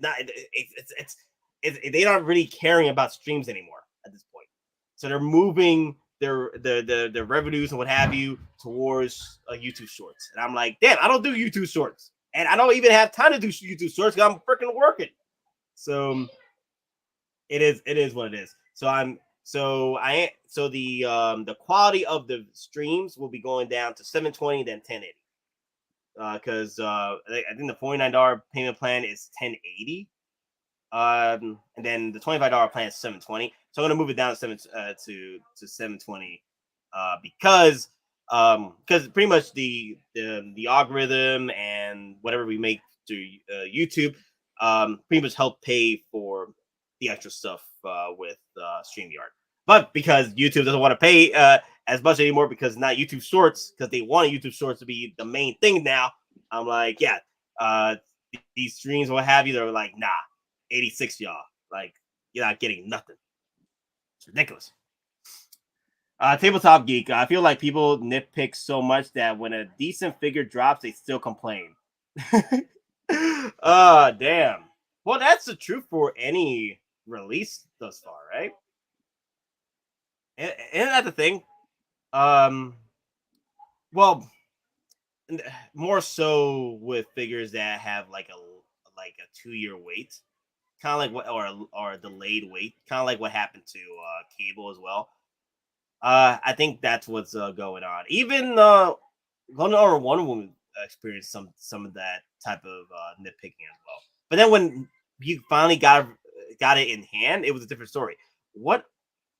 they're not really caring about streams anymore at this point. So they're moving their revenues and what have you towards YouTube Shorts, and I'm like, damn, I don't do YouTube Shorts, and I don't even have time to do YouTube Shorts because I'm freaking working. So it is what it is. So the quality of the streams will be going down to 720 then 1080. Because I think the $49 payment plan is 1080. And then the $25 plan is 720. So I'm gonna move it down to 720. Because pretty much the algorithm and whatever we make through YouTube pretty much help pay for the extra stuff with StreamYard. But because YouTube doesn't want to pay as much anymore because it's not YouTube Shorts, because they want YouTube Shorts to be the main thing now, I'm like, yeah, these streams, what have you, they're like, nah, 86 y'all. Like, you're not getting nothing. It's ridiculous. Tabletop Geek, I feel like people nitpick so much that when a decent figure drops, they still complain. Damn. Well, that's the truth for any release thus far, right? Isn't that the thing? Well, more so with figures that have like a 2-year wait, kind of like what or a delayed wait, kind of like what happened to Cable as well. I think that's what's going on. Even Wonder Woman experienced some of that type of nitpicking as well. But then when you finally got it in hand, it was a different story. What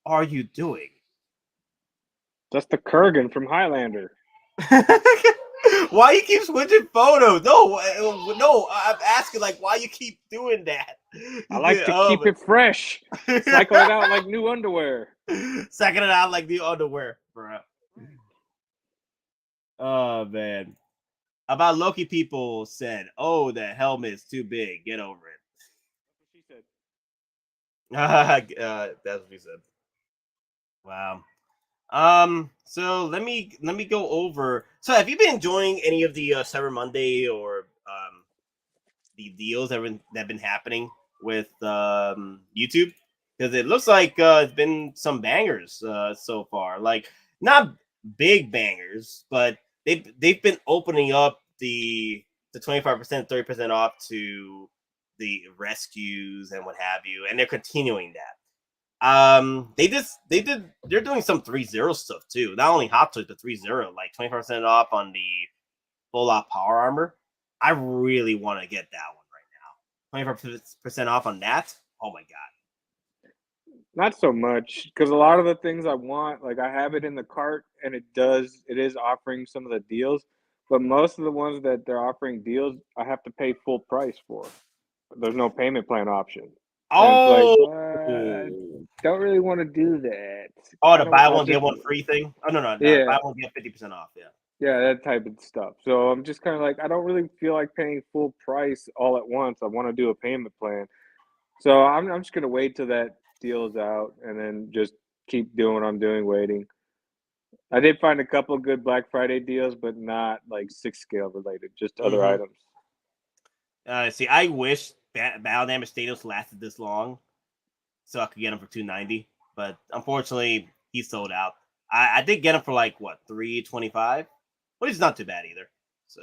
are you doing? That's the Kurgan from Highlander. Why you keep switching photos? No, I'm asking like why you keep doing that. I like to keep it fresh. Cycle it out like new underwear. Cycling it out like new underwear, bro. Oh man. About Loki, people said, "Oh, the helmet's too big. Get over it." That's what she said. That's what she said. Wow. So let me go over. So have you been enjoying any of the Cyber Monday or the deals that have been happening with YouTube? Because it looks like it's been some bangers so far. Like not big bangers, but they've been opening up the 25%, 30% off to the rescues and what have you, and they're continuing that. They're doing some 3.0 stuff too. Not only Hot Toys, but 3.0, like 25% off on the full out power armor. I really want to get that one right now. 25% off on that. Oh my god. Not so much, because a lot of the things I want, like I have it in the cart and it is offering some of the deals, but most of the ones that they're offering deals, I have to pay full price for. there's no payment plan option. Oh, Don't really want to do that. oh, the buy one get one free thing. Oh no, Yeah. buy one get 50% off. Yeah. Yeah, that type of stuff. So I'm just kind of like, I don't really feel like paying full price all at once. I want to do a payment plan. So I'm just gonna wait till that deal's out and then just keep doing what I'm doing, waiting. I did find a couple good Black Friday deals, but not like 6 scale related, just other items. See, I wish Battle Damage Status lasted this long, so I could get him for $290. But unfortunately, he sold out. I did get him for like what, $325, but it's not too bad either. So,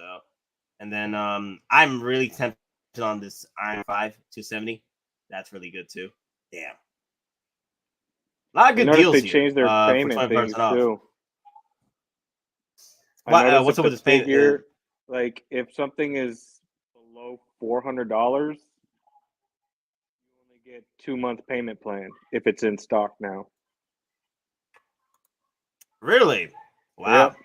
and then I'm really tempted on this Iron 5 270. That's really good too. Damn, a lot of good deals. They changed their payment things too. What's up with this figure? Like, if something is below $400, you only get 2-month payment plan if it's in stock now. Really? Wow. Yep.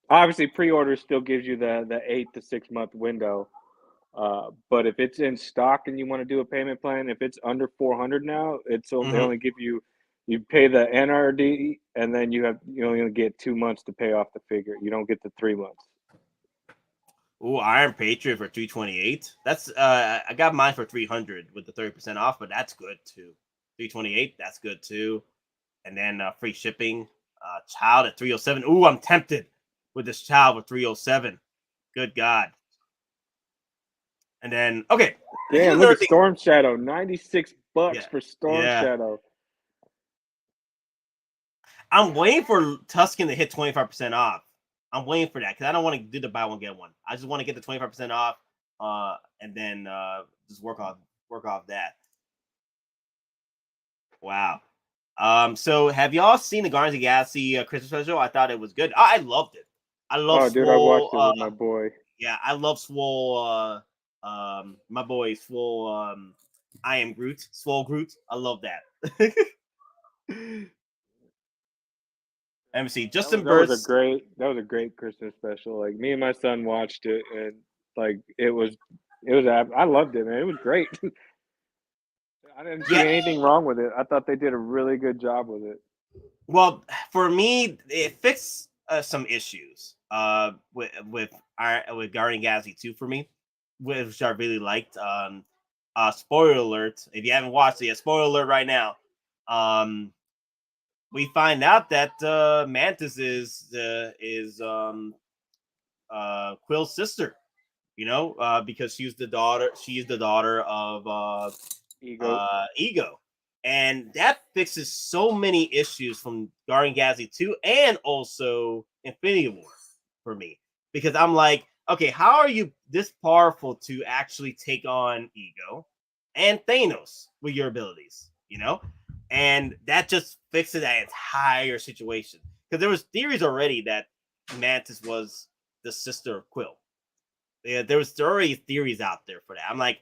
Obviously, pre-order still gives you the 8 to 6 month window. But if it's in stock and you want to do a payment plan, if it's under 400 now, they only give you pay the NRD and then you only get 2 months to pay off the figure. You don't get the 3 months. Ooh, Iron Patriot for 328. That's I got mine for 300 with the 30% off, but that's good too. 328, that's good too. And then free shipping. Child at 307. Ooh, I'm tempted with this child for 307. Good God. And then damn, look at Storm Shadow, $96 for Storm Shadow. I'm waiting for Tuscan to hit 25% off. I'm waiting for that because I don't want to do the buy one get one. I just want to get the 25% off, and then just work off that. Wow. So have y'all seen the Guardians of the Galaxy Christmas special? I thought it was good. I loved it. I love. Dude, I watched it with my boy. Yeah, I love Swole. My boy Swole. I am Groot. Swole Groot. I love that. Let me see. Justin Burst. That was a great Christmas special. Like, me and my son watched it, and like it was. I loved it, man. It was great. I didn't see anything wrong with it. I thought they did a really good job with it. Well, for me, it fixed some issues with Guardian Galaxy 2 for me, which I really liked. Spoiler alert! If you haven't watched it, spoiler alert right now. We find out that Mantis is Quill's sister. Because she's the daughter of Ego. And that fixes so many issues from Guardian Galaxy 2 and also Infinity War for me. Because I'm like, okay, how are you this powerful to actually take on Ego and Thanos with your abilities? And that just fixes that entire situation. Because there was theories already that Mantis was the sister of Quill. Yeah, there was already theories out there for that. I'm like,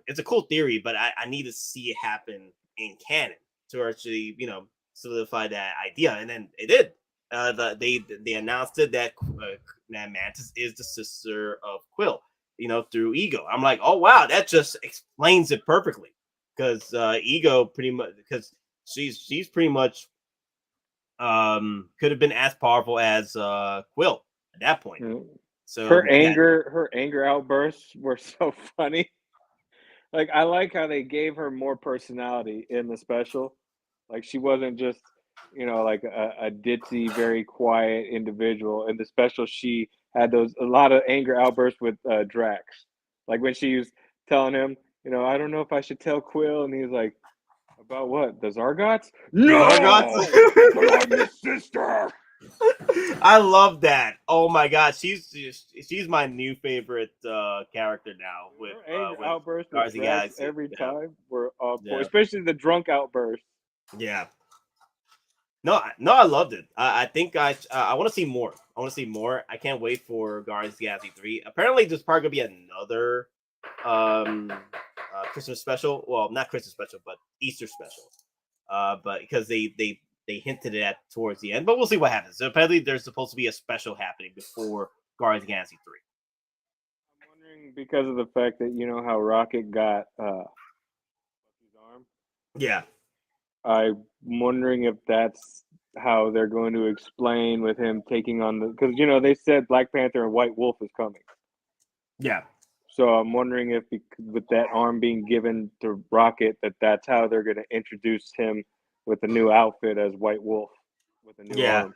it's a cool theory, but I need to see it happen in canon to actually, solidify that idea. And then it did. They announced it that Mantis is the sister of Quill, through Ego. I'm like, oh wow, that just explains it perfectly. Because Ego pretty much, because she's pretty much could have been as powerful as Quill at that point. Mm-hmm. So her anger outbursts were so funny. Like, I like how they gave her more personality in the special. Like, she wasn't just, like a ditzy, very quiet individual. In the special, she had a lot of anger outbursts with Drax. Like, when she was telling him, I don't know if I should tell Quill, and he's like, about what? The Zargots? No, Zargots. I'm your sister. I love that. Oh my God, she's my new favorite character now. With outbursts with Drax every time were especially the drunk outbursts. Yeah. No, I loved it. I think I want to see more. I can't wait for Guardians of the Galaxy 3. Apparently, there's probably gonna be another Christmas special. Well, not Christmas special, but Easter special. But because they hinted at towards the end, but we'll see what happens. So apparently, there's supposed to be a special happening before Guardians of the Galaxy 3. I'm wondering Because of the fact that you know how Rocket got his arm. Yeah. I'm wondering if that's how they're going to explain with him taking on because you know they said Black Panther and White Wolf is coming. Yeah. So I'm wondering if with that arm being given to Rocket, that's how they're going to introduce him with a new outfit as White Wolf with a new arm.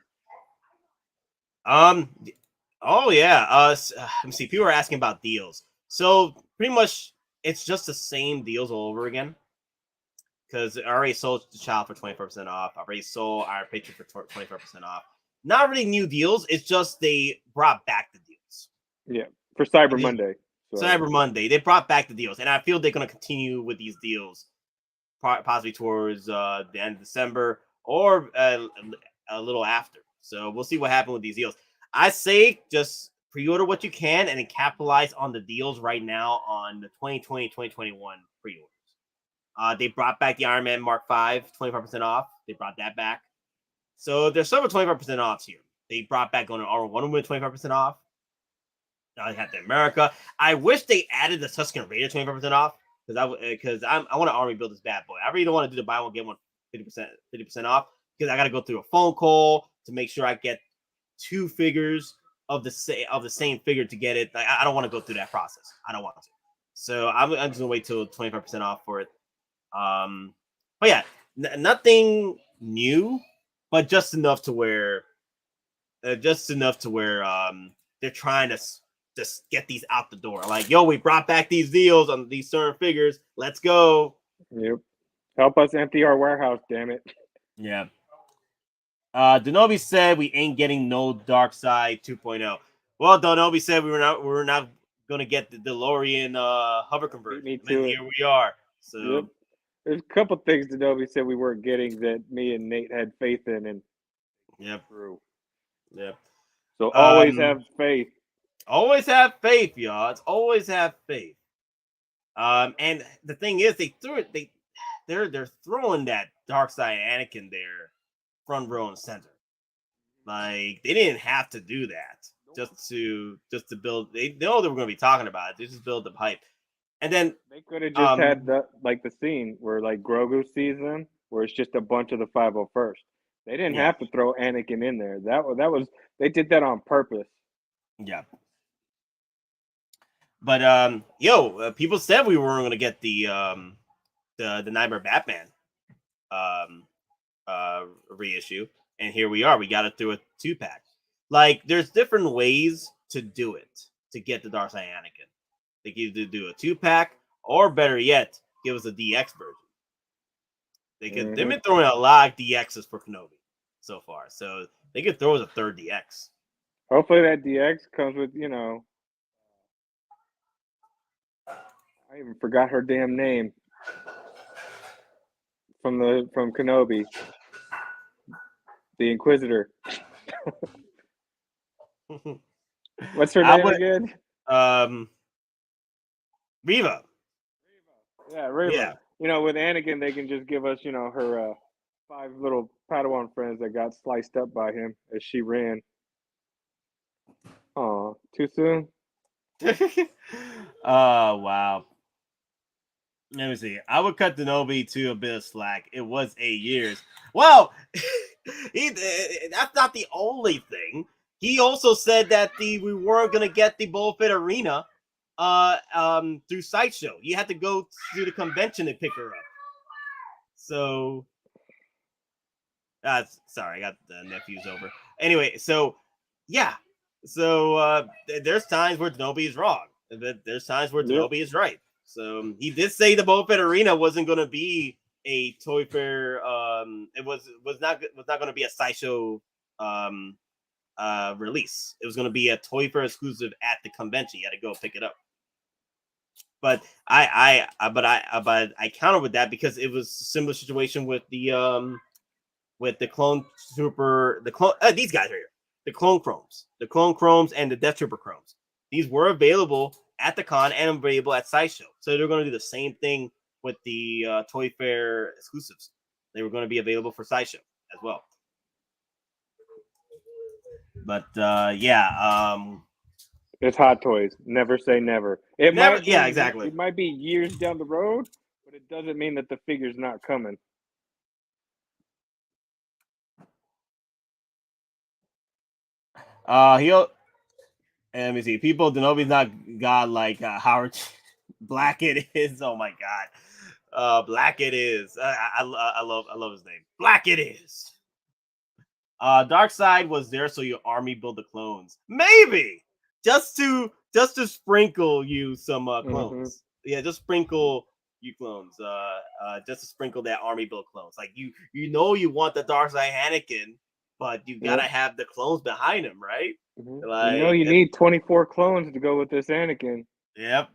Oh yeah. Let me see. People are asking about deals. So pretty much, it's just the same deals all over again. Because I already sold the child for 24% off. I already sold our Peytstrick for 24% off. Not really new deals. It's just they brought back the deals. Yeah, for Cyber Monday. Cyber Monday. They brought back the deals. And I feel they're going to continue with these deals possibly towards the end of December or a little after. So we'll see what happens with these deals. I say just pre-order what you can and then capitalize on the deals right now on the 2020-2021 pre-orders. They brought back the Iron Man Mark V, 25% off. They brought that back. So there's several 25% offs here. They brought back on an R1 with 25% off. Now they have the America. I wish they added the Tusken Raider 25% off because I want to army build this bad boy. I really don't want to do the buy one get one 50% off because I got to go through a phone call to make sure I get two figures of the same figure to get it. Like, I don't want to go through that process. I don't want to. So I'm just gonna wait till 25% off for it. But yeah, nothing new, but just enough to where they're trying to just get these out the door. Like, yo, we brought back these deals on these certain figures. Let's go. Yep. Help us empty our warehouse, damn it. Yeah. Denobi said we ain't getting no Darkseid 2.0. Well, Denobi said we're not gonna get the DeLorean hover conversion. Me and here we are. So yep. There's a couple things Denobi said we weren't getting that me and Nate had faith in, and true. Yep. So always have faith. Always have faith, y'all. It's always have faith. And the thing is, they threw it. They're throwing that Darkseid Anakin there, front row and center. Like, they didn't have to do that just to build. They know they were going to be talking about it. They just build the hype. And then they could have just had the scene where like Grogu sees them, where it's just a bunch of the 501st. They didn't have to throw Anakin in there. That was they did that on purpose. Yeah. But people said we weren't going to get the Nightmare Batman reissue, and here we are. We got it through a 2-pack. Like, there's different ways to do it to get the Darkseid Anakin. They can either do a 2-pack, or better yet, give us a DX version. They've been throwing a lot of DXs for Kenobi so far, so they could throw us a third DX. Hopefully that DX comes with, I even forgot her damn name from Kenobi, the Inquisitor. What's her name again? Reva. Yeah, Reva. Yeah. With Anakin, they can just give us, her 5 little Padawan friends that got sliced up by him as she ran. Oh, too soon? Oh, wow. Let me see. I would cut Denobi to a bit of slack. It was 8 years. Well, that's not the only thing. He also said that we weren't going to get the Boba Fett arena through Sideshow. You had to go to the convention to pick her up. So, sorry, I got the nephews over. Anyway, so, yeah. So, there's times where Denobi is wrong. There's times where Denobi is right. So, he did say the Boba Fett arena wasn't going to be a Toy Fair. It was not going to be a Sideshow release. It was going to be a Toy Fair exclusive at the convention. You had to go pick it up. But I counter with that because it was a similar situation with the Clone Trooper, these guys right here, the Clone Chromes and the Death Trooper Chromes. These were available at the con and available at Sideshow. So they're going to do the same thing with the Toy Fair exclusives. They were going to be available for Sideshow as well. But It's Hot Toys. Never say never. Never. Yeah, exactly. It might be years down the road, but it doesn't mean that the figure's not coming. He'll. Let me see. People, Denobi's not God like Howard. Black it is. Oh my God. Black it is. I love his name. Black it is. Dark Side was there so your army build the clones. Maybe just to sprinkle you some clones. Yeah, just sprinkle you clones. Just to sprinkle that army build clones. Like you want the Dark Side Anakin, but you gotta have the clones behind him, right? Like, you need 24 clones to go with this Anakin. Yep.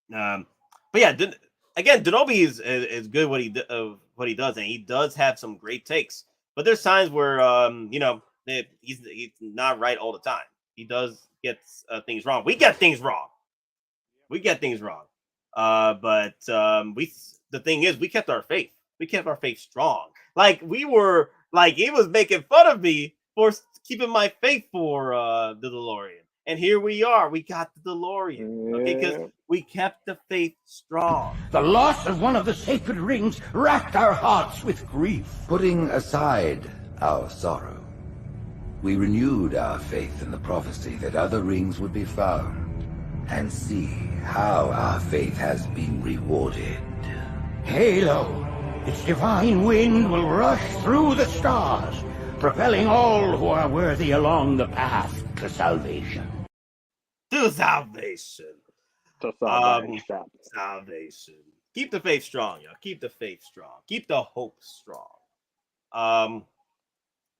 But yeah, again, Denobi is good what he does, and he does have some great takes. But there's times where he's not right all the time. He does get things wrong. We get things wrong. But the thing is, we kept our faith. We kept our faith strong. Like we were, like he was making fun of me for keeping my faith for the DeLorean. And here we are. We got the DeLorean. Okay, because we kept the faith strong. The loss of one of the sacred rings racked our hearts with grief. Putting aside our sorrow, we renewed our faith in the prophecy that other rings would be found, and see how our faith has been rewarded. Halo, its divine wind will rush through the stars, propelling all who are worthy along the path to salvation. To salvation. Salvation. Keep the faith strong, yo. Keep the faith strong. Keep the hope strong.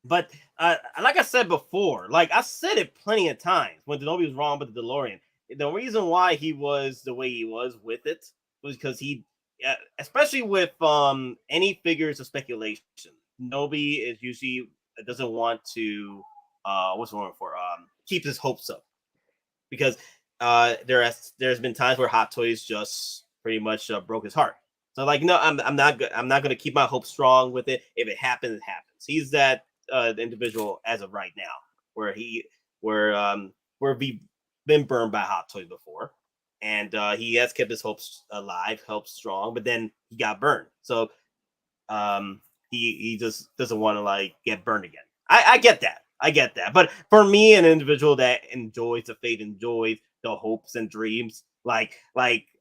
But like I said before, like I said it plenty of times when Denobi was wrong with the DeLorean. The reason why he was the way he was with it was because he, especially with any figures of speculation, Denobi is usually doesn't want to what's the word for keep his hopes up, because there's been times where Hot Toys just pretty much broke his heart. So like, no, I'm not going to keep my hope strong with it. If it happens, it happens. He's that individual as of right now, where we've been burned by Hot Toys before, and he has kept his hopes alive, hopes strong, but then he got burned. So he just doesn't want to like get burned again. I get that. But for me, an individual that enjoys the faith, enjoys the hopes and dreams, like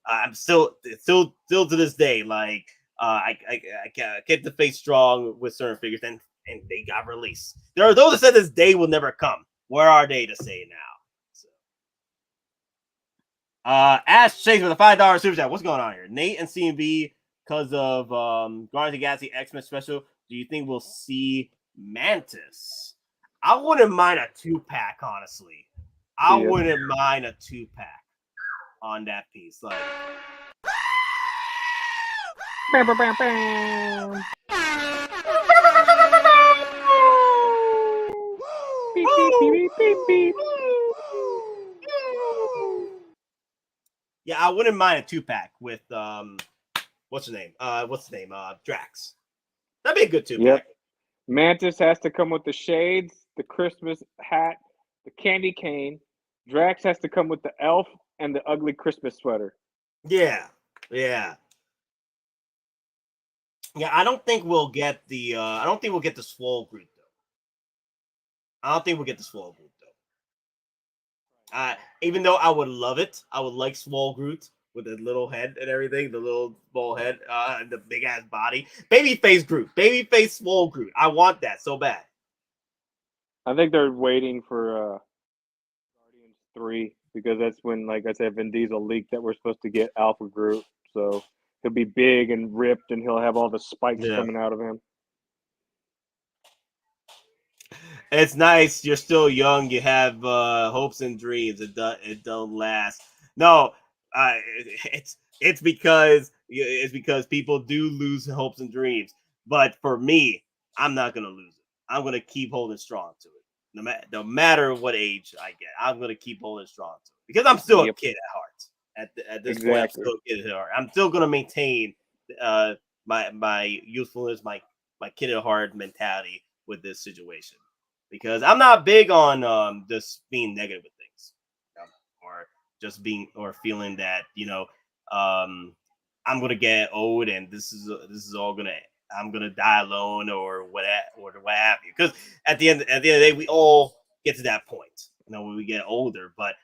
I'm still to this day, like I kept the faith strong with certain figures, and they got released. There are those that said this day will never come. Where are they to say it now? So, Ash Chase with a $5 super chat. What's going on here? Nate and CMB, because of Guardians of the Galaxy X-Men special, do you think we'll see Mantis? I wouldn't mind a 2-pack, honestly. I wouldn't mind a 2-pack on that piece. Like, yeah, I wouldn't mind a 2-pack with what's the name? Drax. That'd be a good 2-pack. Yep. Mantis has to come with the shades, the Christmas hat, the candy cane. Drax has to come with the elf and the ugly Christmas sweater. Yeah. I don't think we'll get the Swole Groot though. Even though I would love it, I would like Swole Groot with the little head and everything, the little ball head, and the big ass body. Babyface Groot, babyface Swole Groot. I want that so bad. I think they're waiting for Guardians 3, because that's when, like I said, Vin Diesel leaked that we're supposed to get Alpha Groot. So he'll be big and ripped, and he'll have all the spikes coming out of him. It's nice. You're still young. You have hopes and dreams. It don't last. No, it's because people do lose hopes and dreams. But for me, I'm not gonna lose it. I'm gonna keep holding strong to it. No matter what age I get, I'm gonna keep holding strong to it, because I'm still a kid at heart. At this point, I'm still a kid at heart. I'm still gonna maintain my youthfulness, my kid at heart mentality with this situation. because I'm not big on just being negative with things, or just being or feeling that I'm gonna get old and this is all I'm gonna die alone or what have you. Because at the end of the day, we all get to that point, when we get older. But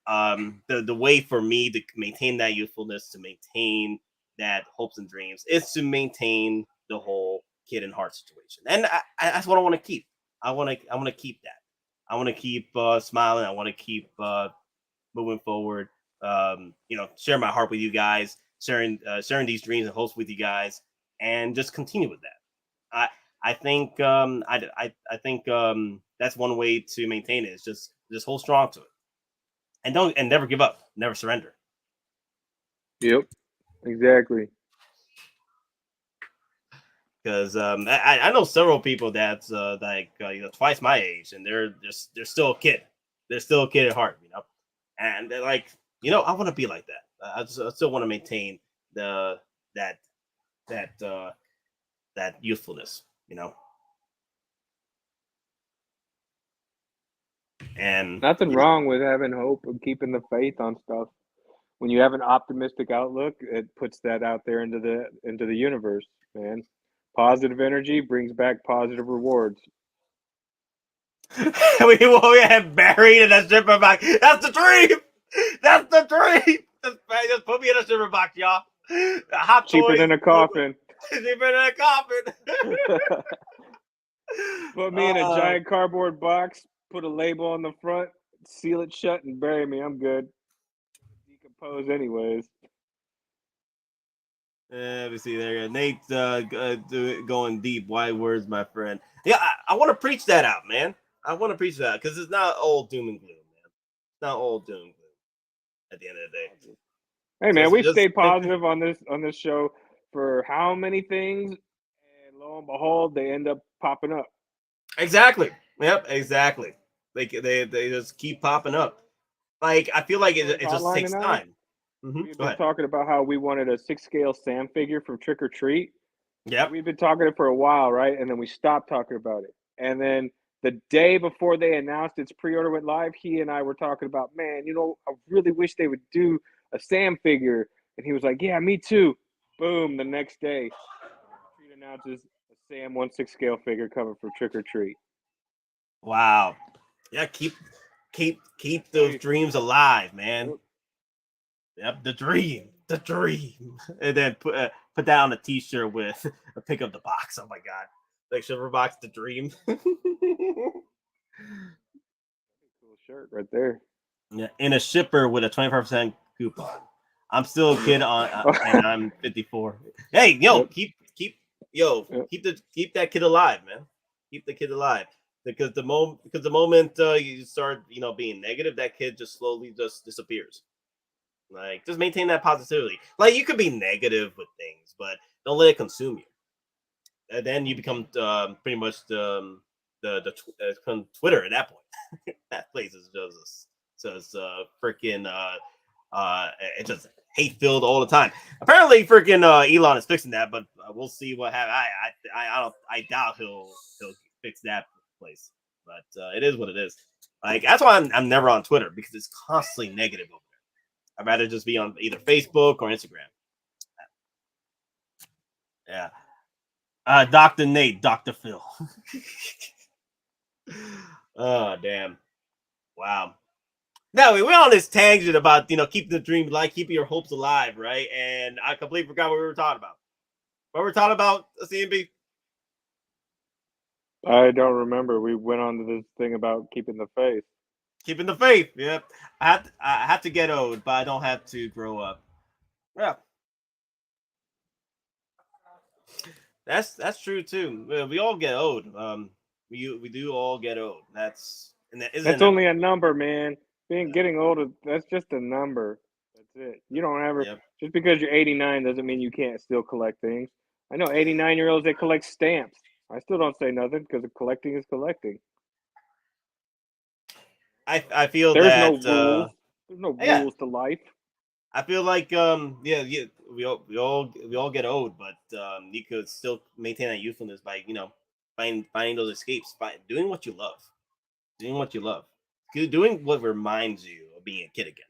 the way for me to maintain that youthfulness, to maintain that hopes and dreams, is to maintain the whole kid and heart situation, and that's what I want to keep. I want to keep that. I want to keep smiling. I want to keep moving forward. Share my heart with you guys, sharing these dreams and hopes with you guys, and just continue with that. I think that's one way to maintain it. Is just hold strong to it, and never give up, never surrender. Yep, exactly. Because I know several people that's twice my age, and they're still a kid. They're still a kid at heart, and they're like, I want to be like that. I still want to maintain that youthfulness, And nothing wrong with having hope and keeping the faith on stuff. When you have an optimistic outlook, it puts that out there into the universe, man. Positive energy brings back positive rewards. we have buried in a stripper box. That's the dream. That's the dream. Just put me in a stripper box, y'all. Hot cheaper toys, than a coffin. Cheaper than a coffin. Put me in a giant cardboard box. Put a label on the front. Seal it shut and bury me. I'm good. Decompose anyways. Let me see there. Nate going deep. Wide words, my friend. Yeah, I want to preach that out, man. I want to preach that because it's not all doom and gloom, man. It's not all doom and gloom at the end of the day. Hey, man, we've stayed positive on this show for how many things, and lo and behold, they end up popping up. Exactly. Yep. Exactly. They just keep popping up. Like, I feel like it just takes time. We've been talking about how we wanted a 6-scale Sam figure from Trick or Treat. Yeah, we've been talking it for a while, right? And then we stopped talking about it. And then the day before they announced its pre-order went live, he and I were talking about, man, I really wish they would do a Sam figure. And he was like, yeah, me too. Boom, the next day, Treat announces a Sam 1/6 scale figure coming for Trick or Treat. Wow. Yeah, keep those dreams alive, man. Yep, the dream, and then put that on a T-shirt with a pick up the box. Oh my god, like Shiver Box, the dream. Cool shirt right there. Yeah, in a shipper with a 25% coupon. I'm still a kid and I'm 54. Hey, yo, keep that kid alive, man. Keep the kid alive. Because the moment you start, being negative, that kid just slowly just disappears. Like, just maintain that positivity. Like, you could be negative with things, but don't let it consume you. And then you become pretty much the Twitter at that point. That place is just freaking it's just hate filled all the time. Apparently, freaking Elon is fixing that, but we'll see what happens. I doubt he'll fix that place, but it is what it is. Like, that's why I'm never on Twitter, because it's constantly negative over there. I'd rather just be on either Facebook or Instagram. Yeah. Dr. Nate, Dr. Phil. Oh, damn. Wow. Now, we're on this tangent about, keeping the dream alive, keeping your hopes alive, right? And I completely forgot what we were talking about. What were we talking about, CMB? I don't remember. We went on to this thing about keeping the faith. Keeping the faith. Yep. I have to get old, but I don't have to grow up. Yeah. That's true too. We all get old. We do all get old. That's only a number, man. Getting older, that's just a number. That's it. You don't ever just because you're 89 doesn't mean you can't still collect things. I know 89-year-olds that collect stamps. I still don't say nothing because collecting is collecting. I feel there's that no rules. There's no rules to life. I feel like we all get old, but you could still maintain that youthfulness by finding those escapes, doing what you love, doing what reminds you of being a kid again.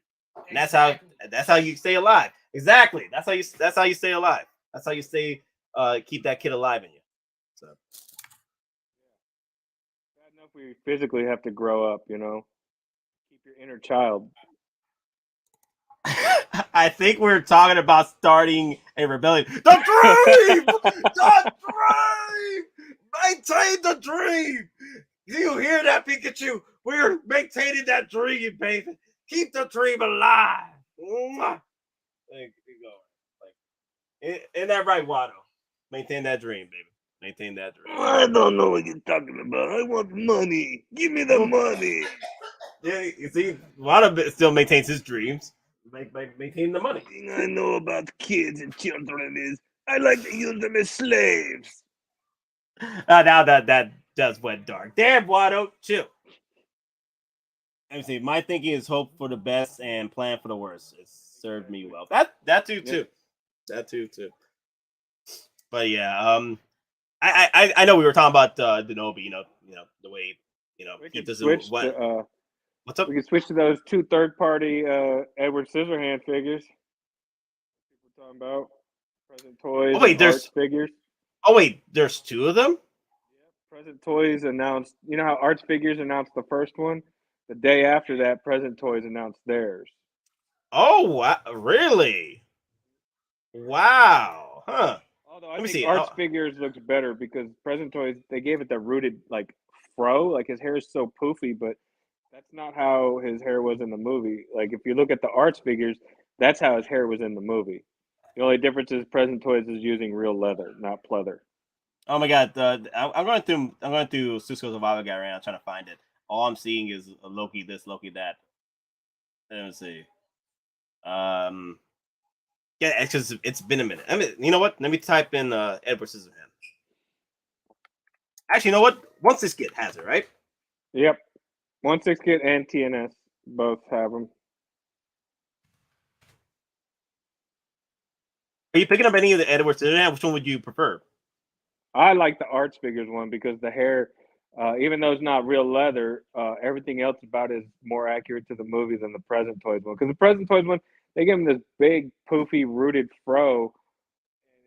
And that's how you stay alive. Exactly. That's how you stay alive. That's how you stay keep that kid alive in you. So Bad enough we physically have to grow up, you know. Keep your inner child. I think we're talking about starting a rebellion. The dream! The dream! Maintain the dream! Do you hear that, Pikachu? We're maintaining that dream, baby. Keep the dream alive. Mwah. Keep going. Isn't that right, Watto? Maintain that dream, baby. Maintain that dream. I don't know what you're talking about. I want money. Give me the money. Yeah, you see, Watto still maintains his dreams. Maintain the money. The thing I know about kids and children is I like to use them as slaves. Now that does went dark. Damn, Watto, chill. Let me see. My thinking is hope for the best and plan for the worst. It served me well. That too. That too. But yeah, I know we were talking about Denobi. You know the way he doesn't. What's up? We can switch to those 2 third-party Edward Scissorhands figures. People talking about Present Toys. Oh wait, Arts figures. Oh wait, there's 2 of them. Yeah, Present Toys announced. You know how Arts figures announced the first one? The day after that, Present Toys announced theirs. Oh wow! Really? Wow. Huh. Although I think Arts figures looks better because Present Toys, they gave it the rooted like fro, like his hair is so poofy, but that's not how his hair was in the movie. Like if you look at the Arts figures, that's how his hair was in the movie. The only difference is Present Toys is using real leather, not pleather. Oh my god! I'm going through Cisco Survival Guide right now trying to find it. All I'm seeing is Loki this, Loki that. Let me see. Yeah, it's been a minute. I mean, you know what? Let me type in Edward Scissorhands. Actually, you know what? 1/6 Kit has it, right? Yep. 1/6 Kit and TNS both have them. Are you picking up any of the Edward Scissorhands? Which one would you prefer? I like the Arts figures one because the hair, even though it's not real leather, everything else about it is more accurate to the movie than the Present Toys one. Because the Present Toys one, they give him this big, poofy, rooted fro,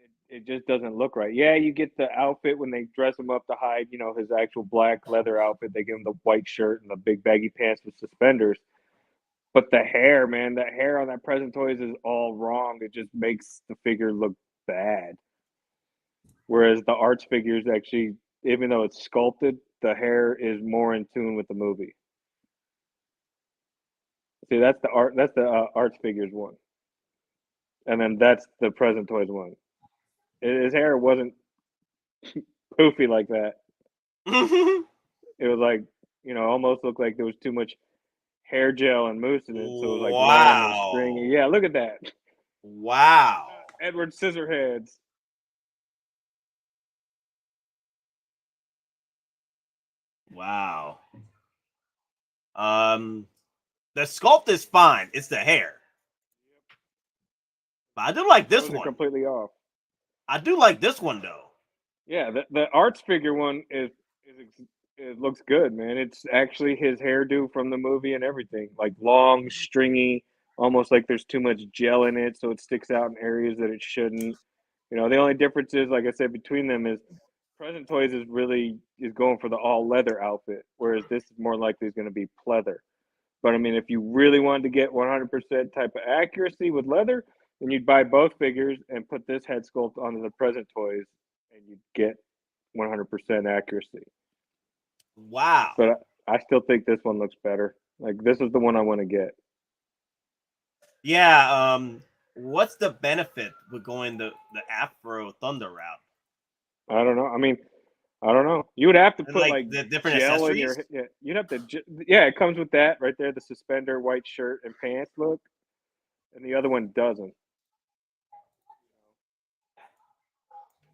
and it just doesn't look right. Yeah, you get the outfit when they dress him up to hide, his actual black leather outfit. They give him the white shirt and the big baggy pants with suspenders. But the hair, man, the hair on that Present Toys is all wrong. It just makes the figure look bad. Whereas the Arts figures actually, even though it's sculpted, the hair is more in tune with the movie. See, that's the Arts figures one, and then that's the Present Toys one. His hair wasn't poofy like that. It was like almost looked like there was too much hair gel and mousse in it, so it was like long and stringy. Yeah, look at that. Wow. Edward Scissorhands. Wow. The sculpt is fine. It's the hair. But I do like this one. Completely off. I do like this one though. Yeah, the Arts figure one it looks good, man. It's actually his hairdo from the movie and everything. Like long, stringy, almost like there's too much gel in it, so it sticks out in areas that it shouldn't. The only difference is, like I said, between them is Present Toys is going for the all leather outfit, whereas this is more likely is going to be pleather. But I mean, if you really wanted to get 100% type of accuracy with leather, then you'd buy both figures and put this head sculpt onto the Present Toys, and you'd get 100% accuracy. Wow. But I still think this one looks better. Like, this is the one I want to get. Yeah. What's the benefit with going the Afro Thunder route? I don't know. I mean, I don't know. You would have to put like the different gel accessories. in your, you'd have to. Yeah, it comes with that right there, the suspender, white shirt, and pants look, and the other one doesn't.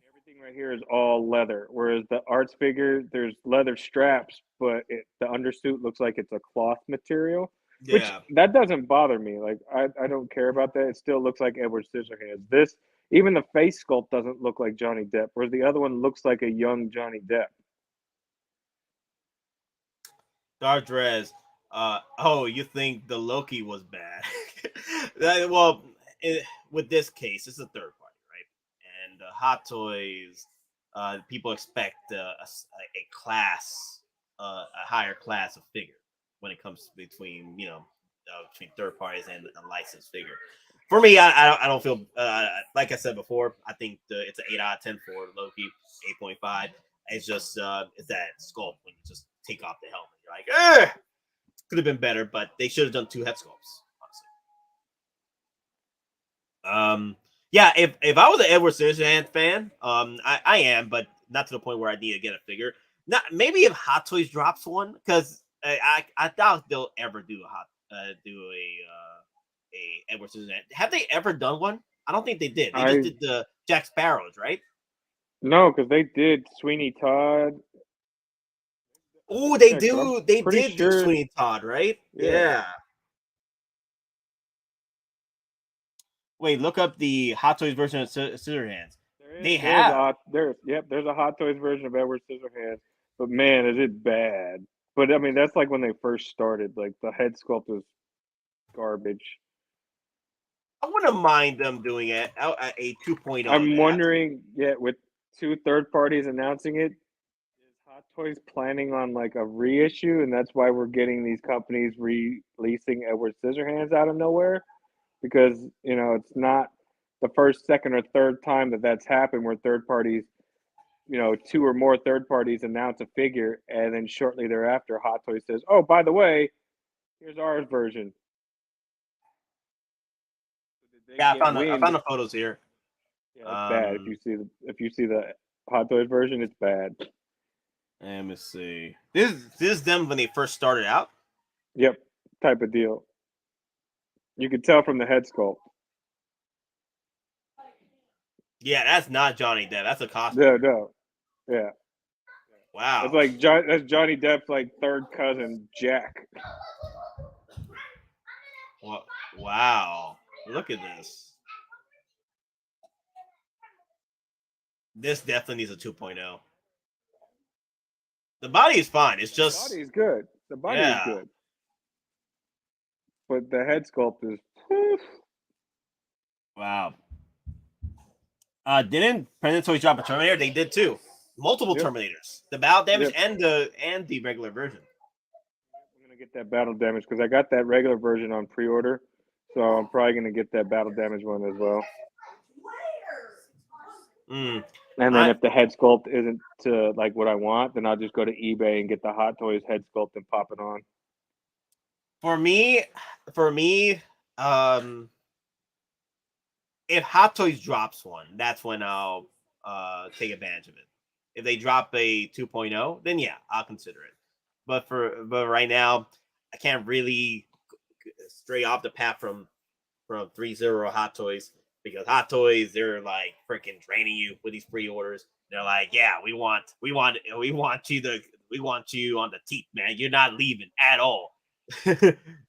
Everything right here is all leather, whereas the Arts figure, there's leather straps, but the undersuit looks like it's a cloth material. Yeah. Which that doesn't bother me. Like I don't care about that. It still looks like Edward Scissorhands. Even the face sculpt doesn't look like Johnny Depp, whereas the other one looks like a young Johnny Depp. Dardrez. Oh, you think the Loki was bad? With this case, it's a third party, right? And Hot Toys, people expect a class, a higher class of figure when it comes between between third parties and a licensed figure. For me, I don't feel like I said before. I think it's an 8 out of 10 for Loki, 8.5. It's just it's that sculpt when you just take off the helmet. You're like, could have been better, but they should have done 2 head sculpts, honestly. Yeah, if I was an Edward Scissorhands fan, I am, but not to the point where I need to get a figure. Not maybe if Hot Toys drops one, because I doubt they'll ever do a Edward Scissorhands. Have they ever done one? I don't think they did. They just did the Jack Sparrows, right? No, because they did Sweeney Todd. Oh, they do. They did do Sweeney Todd, right? Yeah. Wait, look up the Hot Toys version of Scissorhands. There's a Hot Toys version of Edward Scissorhands, but man, is it bad. But I mean, that's like when they first started. Like the head sculpt was garbage. I wouldn't mind them doing a 2.0. I'm wondering, with 2 third parties announcing it, is Hot Toys planning on like a reissue, and that's why we're getting these companies releasing Edward Scissorhands out of nowhere? Because it's not the first, second, or third time that's happened where third parties, 2 or more third parties announce a figure, and then shortly thereafter, Hot Toys says, "Oh, by the way, here's our version." Yeah, I found the photos here. Yeah, it's bad. If you see the Hot Toys version, it's bad. Let me see. This is them when they first started out. Yep, type of deal. You could tell from the head sculpt. Yeah, that's not Johnny Depp. That's a costume. No. Yeah. Wow. It's like that's Johnny Depp's like third cousin, Jack. Wow. Look at this. This definitely needs a 2.0. The body is fine. It's just the body's good. The body is good. But the head sculpt is wow. Didn't Predator Toys drop a Terminator? They did too. Multiple Terminators. The battle damage and the regular version. I'm gonna get that battle damage because I got that regular version on pre-order. So I'm probably gonna get that battle damage one as well. And then if the head sculpt isn't to like what I want, then I'll just go to eBay and get the Hot Toys head sculpt and pop it on. For me, if Hot Toys drops one, that's when I'll take advantage of it. If they drop a 2.0, then yeah, I'll consider it. But right now, I can't really stray off the path from 3.0 Hot Toys, because Hot Toys, they're like freaking draining you with these pre-orders. They're like, yeah, we want you on the teeth, man. You're not leaving at all.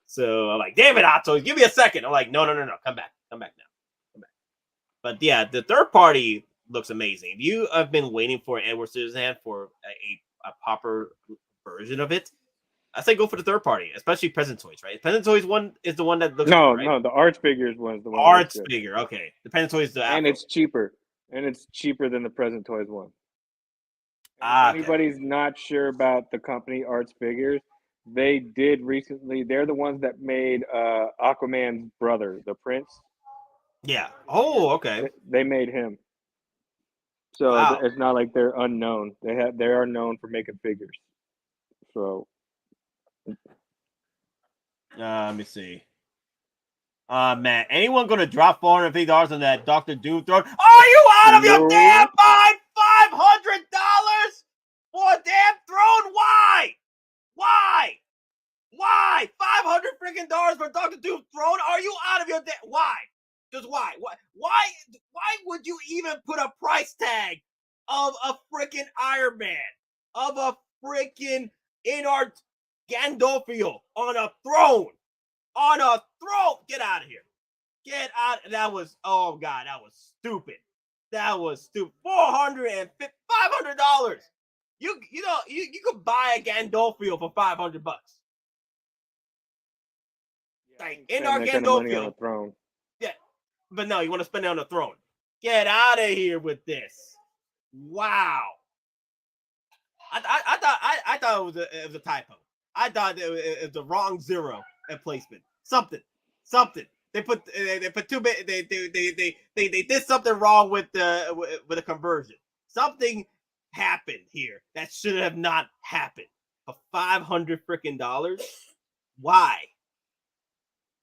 So I'm like, damn it, Hot Toys, give me a second. I'm like, no, come back now. But yeah, the third party looks amazing. If you have been waiting for Edward Scissorhands for a proper version of it, I say go for the third party, especially Present Toys, right? Present Toys one is the one that looks good, right? No, the Arts Figures one is the one. Arts Figure, okay. The Present Toys, and it's cheaper. And it's cheaper than the Present Toys one. If anybody's not sure about the company Arts Figures, they did recently. They're the ones that made Aquaman's brother, the Prince. Yeah. Oh, okay. They made him. So it's not like they're unknown. They are known for making figures. So let me see. Man, anyone gonna drop $450 on that Dr. Doom throne? Are you out of your damn mind? $500 for a damn throne? Why? 500 freaking dollars for Dr. Doom throne? Are you out of your damn? Why? Just why? Why would you even put a price tag of a freaking Iron Man, of a freaking Inart Gandolfo on a throne? Get out of here. Get out. That was, oh God, that was stupid. $500. You could buy a Gandolfo for $500. Like in our Spend that kind of money on a Gandolfo. throne. Yeah, but no, you want to spend it on the throne. Get out of here with this. Wow. I thought it was a typo. I thought it was the wrong zero at placement. Something. They put too many. They did something wrong with the conversion. Something happened here that should have not happened. For $500 freaking dollars. Why?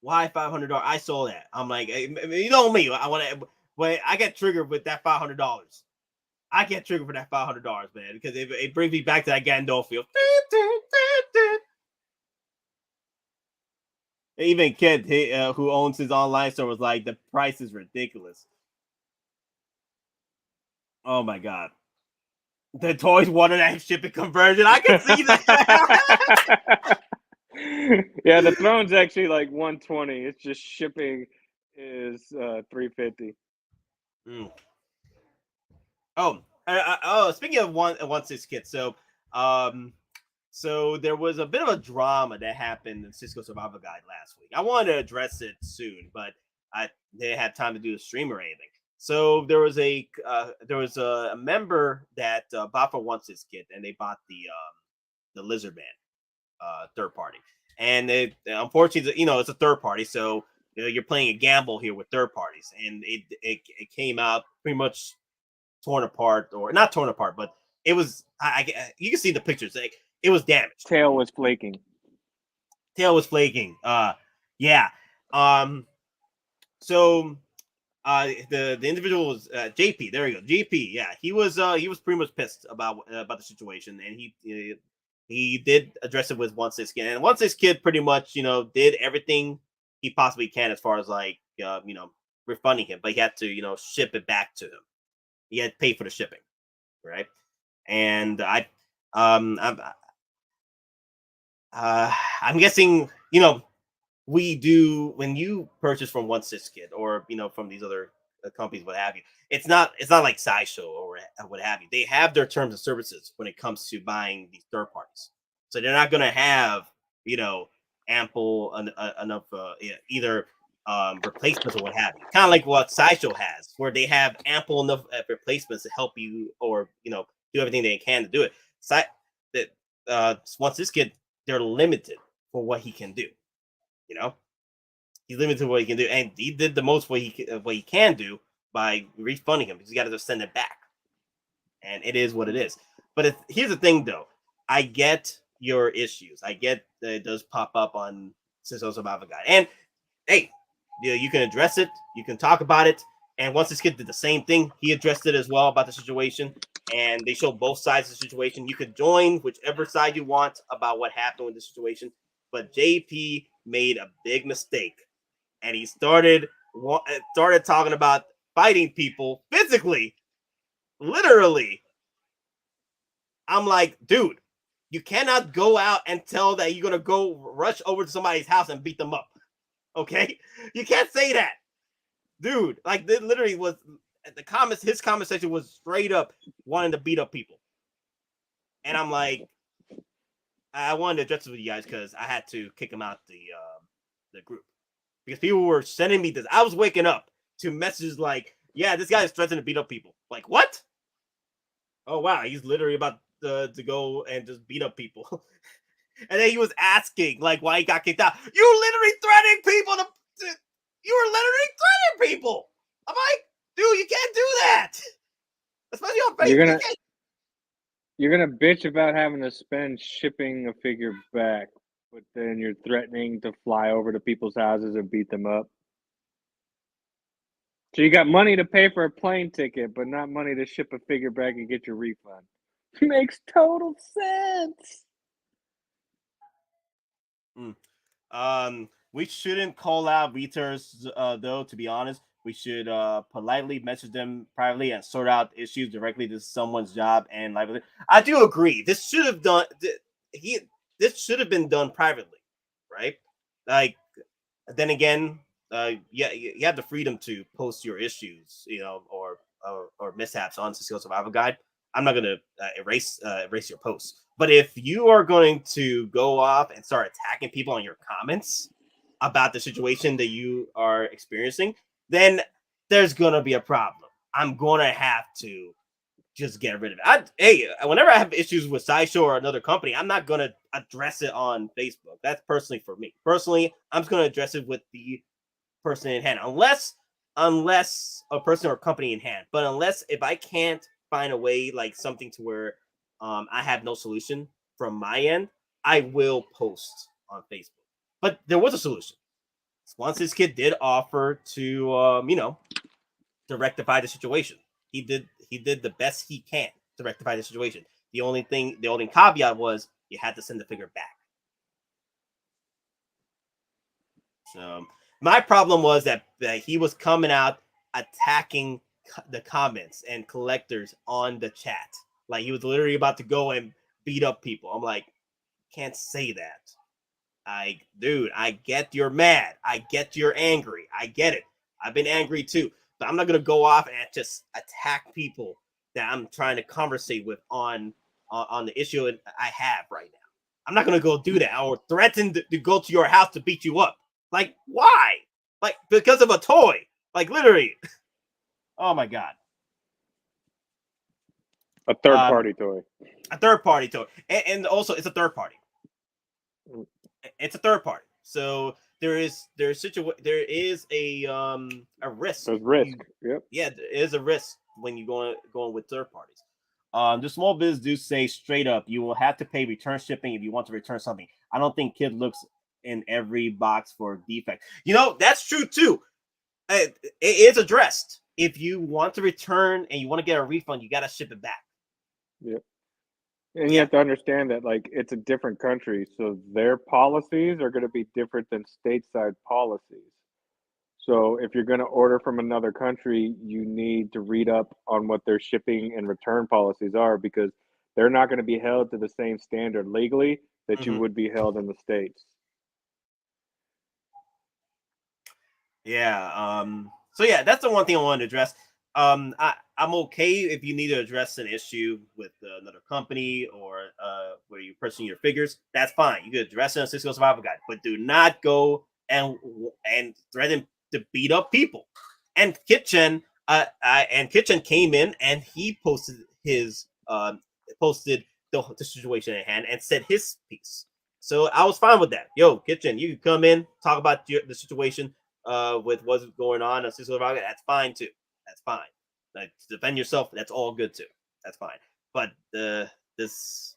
Why $500? I saw that. I'm like, you know me. I want to. When I get triggered with that $500. I get triggered for that $500, man, because it brings me back to that Gandolfo. Even Kent, who owns his online store, was like, the price is ridiculous. Oh my god. The toys wanted that shipping conversion. I can see that. Yeah, the throne's actually like 120. It's just shipping is $350. Speaking of 1/6 kits, so there was a bit of a drama that happened in Cisco Survival Guide last week. I wanted to address it soon, but I didn't have time to do the stream or anything. So there was a member that bought for 1/6 kit, and they bought the Lizard Man third party, and unfortunately, it's a third party, so you're playing a gamble here with third parties, and it came out pretty much torn apart, or not torn apart, but it was you can see the pictures, like it was damaged. Tail was flaking. Yeah. So the individual was JP. There we go. JP. Yeah, he was pretty much pissed about the situation, and he did address it with 1/6 kid, and 1/6 kid pretty much did everything he possibly can as far as like refunding him, but he had to ship it back to him. He had to pay for the shipping, right? And I'm guessing we do when you purchase from 1/6 kid or from these other companies, what have you. It's not like Sideshow or what have you. They have their terms and services when it comes to buying these third parties, so they're not going to have ample enough either replacements or what have you. Kind of like what Sideshow has, where they have ample enough replacements to help you or do everything they can to do it. Once this kid, they're limited for what he can do. He's limited to what he can do, and he did the most what he can do by refunding him. He's got to just send it back, and it is what it is. But here's the thing, though. I get your issues. I get that it does pop up on Cisco Survival Guide, and hey, you can address it. You can talk about it. And once this kid did the same thing, he addressed it as well about the situation. And they show both sides of the situation. You could join whichever side you want about what happened with the situation. But JP made a big mistake. And he started talking about fighting people physically, literally. I'm like, dude, you cannot go out and tell that you're going to go rush over to somebody's house and beat them up. Okay? You can't say that. Dude, like, it literally was the comments. His comment section was straight up wanting to beat up people. And I'm like, I wanted to address it with you guys because I had to kick him out the group. Because people were sending me this. I was waking up to messages like, yeah, this guy is threatening to beat up people. Like, what? Oh, wow. He's literally about to go and just beat up people. And then he was asking, like, why he got kicked out. You literally threatening people you were literally threatening people. I'm like, dude, you can't do that. Especially on Facebook. You're gonna bitch about having to spend shipping a figure back, but then you're threatening to fly over to people's houses and beat them up. So you got money to pay for a plane ticket, but not money to ship a figure back and get your refund. Makes total sense. We shouldn't call out retailers, though, to be honest. We should politely message them privately and sort out issues directly. This is someone's job and livelihood. I do agree. This should have been done privately, right? Like, then again, you have the freedom to post your issues, or mishaps on Cisco Survival Guide. I'm not gonna erase your post. But if you are going to go off and start attacking people on your comments about the situation that you are experiencing, then there's gonna be a problem. I'm gonna have to just get rid of it. Whenever I have issues with Sideshow or another company, I'm not gonna address it on Facebook. That's personally for me. Personally, I'm just gonna address it with the person in hand, unless a person or company in hand. But if I can't find a way, like something to where I have no solution from my end, I will post on Facebook. But there was a solution. Once this kid did offer to to rectify the situation. He did the best he can to rectify the situation. The only caveat was you had to send the figure back. So my problem was that he was coming out attacking the comments and collectors on the chat. Like he was literally about to go and beat up people. I'm like, can't say that. I get you're mad. I get you're angry. I get it. I've been angry too. But I'm not going to go off and just attack people that I'm trying to conversate with on the issue I have right now. I'm not going to go do that or threaten to go to your house to beat you up. Like, why? Like, because of a toy. Like, literally. Oh, my God. A third-party toy. A third-party toy. And also, it's a third party. It's a third party. So there is a risk. There's risk. Yep. Yeah, there is a risk when you going with third parties. The small biz do say straight up, you will have to pay return shipping if you want to return something. I don't think kid looks in every box for defect. That's true too. It is addressed. If you want to return and you want to get a refund, you got to ship it back. Yep. And you have to understand that, like, it's a different country, so their policies are going to be different than stateside policies. So if you're going to order from another country, you need to read up on what their shipping and return policies are, because they're not going to be held to the same standard legally that you would be held in the States. Yeah. So yeah, that's the one thing I wanted to address. I'm okay if you need to address an issue with another company or where you purchasing your figures. That's fine. You can address it on Cisco Survival Guide, but do not go and threaten to beat up people. And Kitchen came in and he posted his the situation at hand and said his piece. So I was fine with that. Yo, Kitchen, you can come in, talk about the situation with what's going on Cisco Survival Guide. That's fine too. That's fine. Like, defend yourself. That's all good too. That's fine. But this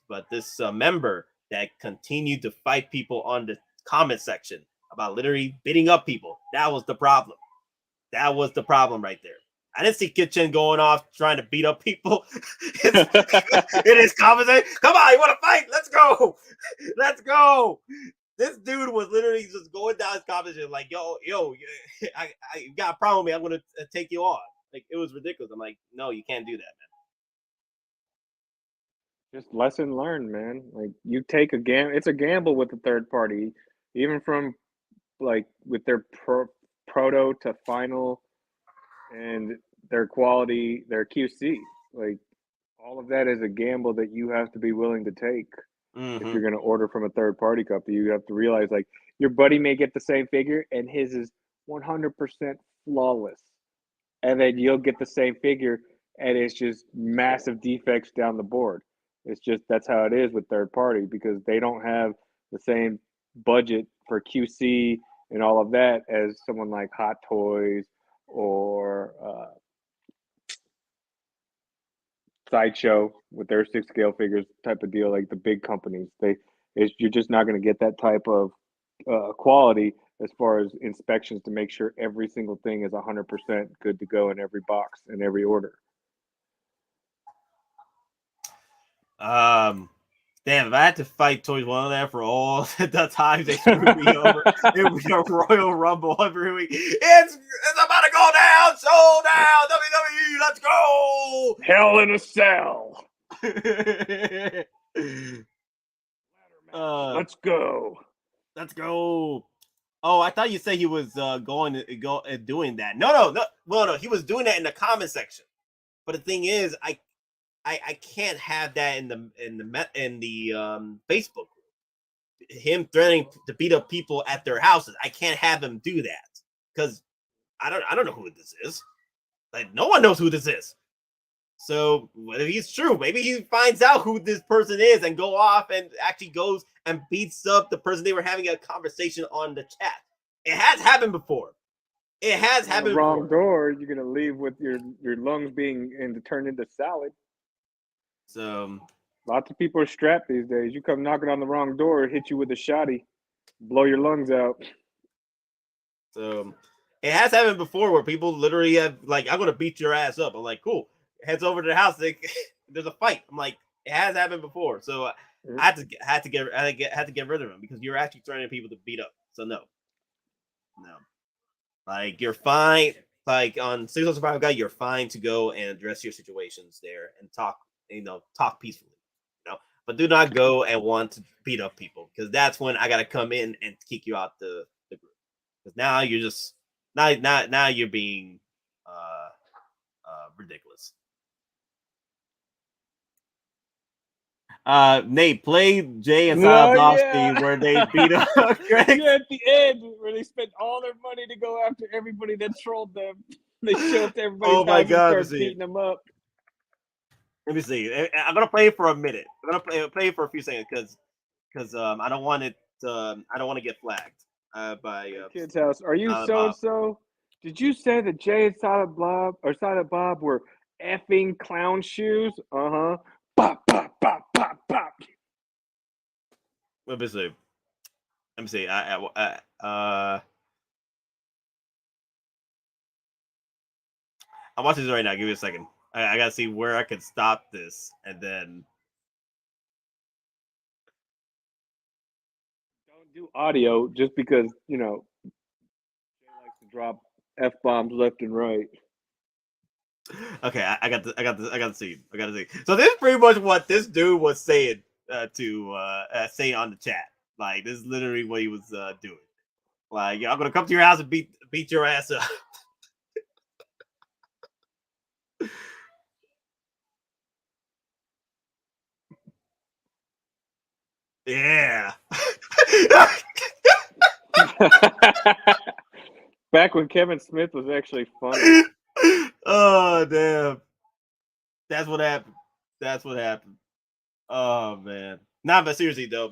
member that continued to fight people on the comment section about literally beating up people, that was the problem. That was the problem right there. I didn't see Kitchen going off trying to beat up people in his comment section. Come on, you want to fight? Let's go. Let's go. This dude was literally just going down his comment section like, yo, I got a problem with me. I'm going to take you on. Like, it was ridiculous. I'm like, no, you can't do that, man. Just lesson learned, man. Like, you take a gamble. It's a gamble with the third party, even from like with their proto to final and their quality, their QC. Like, all of that is a gamble that you have to be willing to take. If you're going to order from a third party company. You have to realize, like, your buddy may get the same figure and his is 100% flawless. And then you'll get the same figure and it's just massive defects down the board. It's just, that's how it is with third party, because they don't have the same budget for QC and all of that as someone like Hot Toys or Sideshow with their 6-scale figures type of deal. Like the big companies, you're just not going to get that type of quality as far as inspections to make sure every single thing is 100% good to go in every box and every order. Damn, if I had to fight Toys One there for all the times they screwed me over, it would be a Royal Rumble every week. It's about to go down, so down, WWE, let's go! Hell in a Cell. Let's go. Let's go. Oh, I thought you said he was going to go doing that. No. He was doing that in the comment section. But the thing is, I can't have that in the Facebook group. Him threatening to beat up people at their houses. I can't have him do that because I don't know who this is. Like no one knows who this is. So if he's true, maybe he finds out who this person is and go off and actually goes and beats up the person they were having a conversation on the chat. It has happened before. It has happened the wrong before. door, you're gonna leave with your lungs being turned into salad. So lots of people are strapped these days. You come knocking on the wrong door, hit you with a shotty, blow your lungs out. So it has happened before where people literally have like, I'm gonna beat your ass up. I'm like, cool. Heads over to the house. There's a fight. I'm like, it has happened before. So I had to get rid of him because you're actually threatening people to beat up. So no. Like you're fine. Like on Single Survival Guide, you're fine to go and address your situations there and talk peacefully. But do not go and want to beat up people because that's when I gotta come in and kick you out the group. Because now you're just now you're being ridiculous. Nate, play Jay and Silent Bob Speed where they beat up Greg. Yeah, at the end where they spent all their money to go after everybody that trolled them. They show up to everybody's house and start beating them up. Let me see. I'm gonna play for a minute. I'm gonna play for a few seconds because I don't want it. I don't want to get flagged by kid's house. Are you so and so? Did you say that Jay and Silent Bob were effing clown shoes? Pop, pop, pop, pop, pop. Let me see. I'm watching this right now. Give me a second. I gotta see where I can stop this, and then don't do audio just because Jay likes to drop F-bombs left and right. Okay, I got to see. So this is pretty much what this dude was saying say on the chat. Like this is literally what he was doing. Like I'm gonna come to your house and beat your ass up. Yeah. Back when Kevin Smith was actually funny. Oh damn. That's what happened. Oh man. Nah, but seriously though,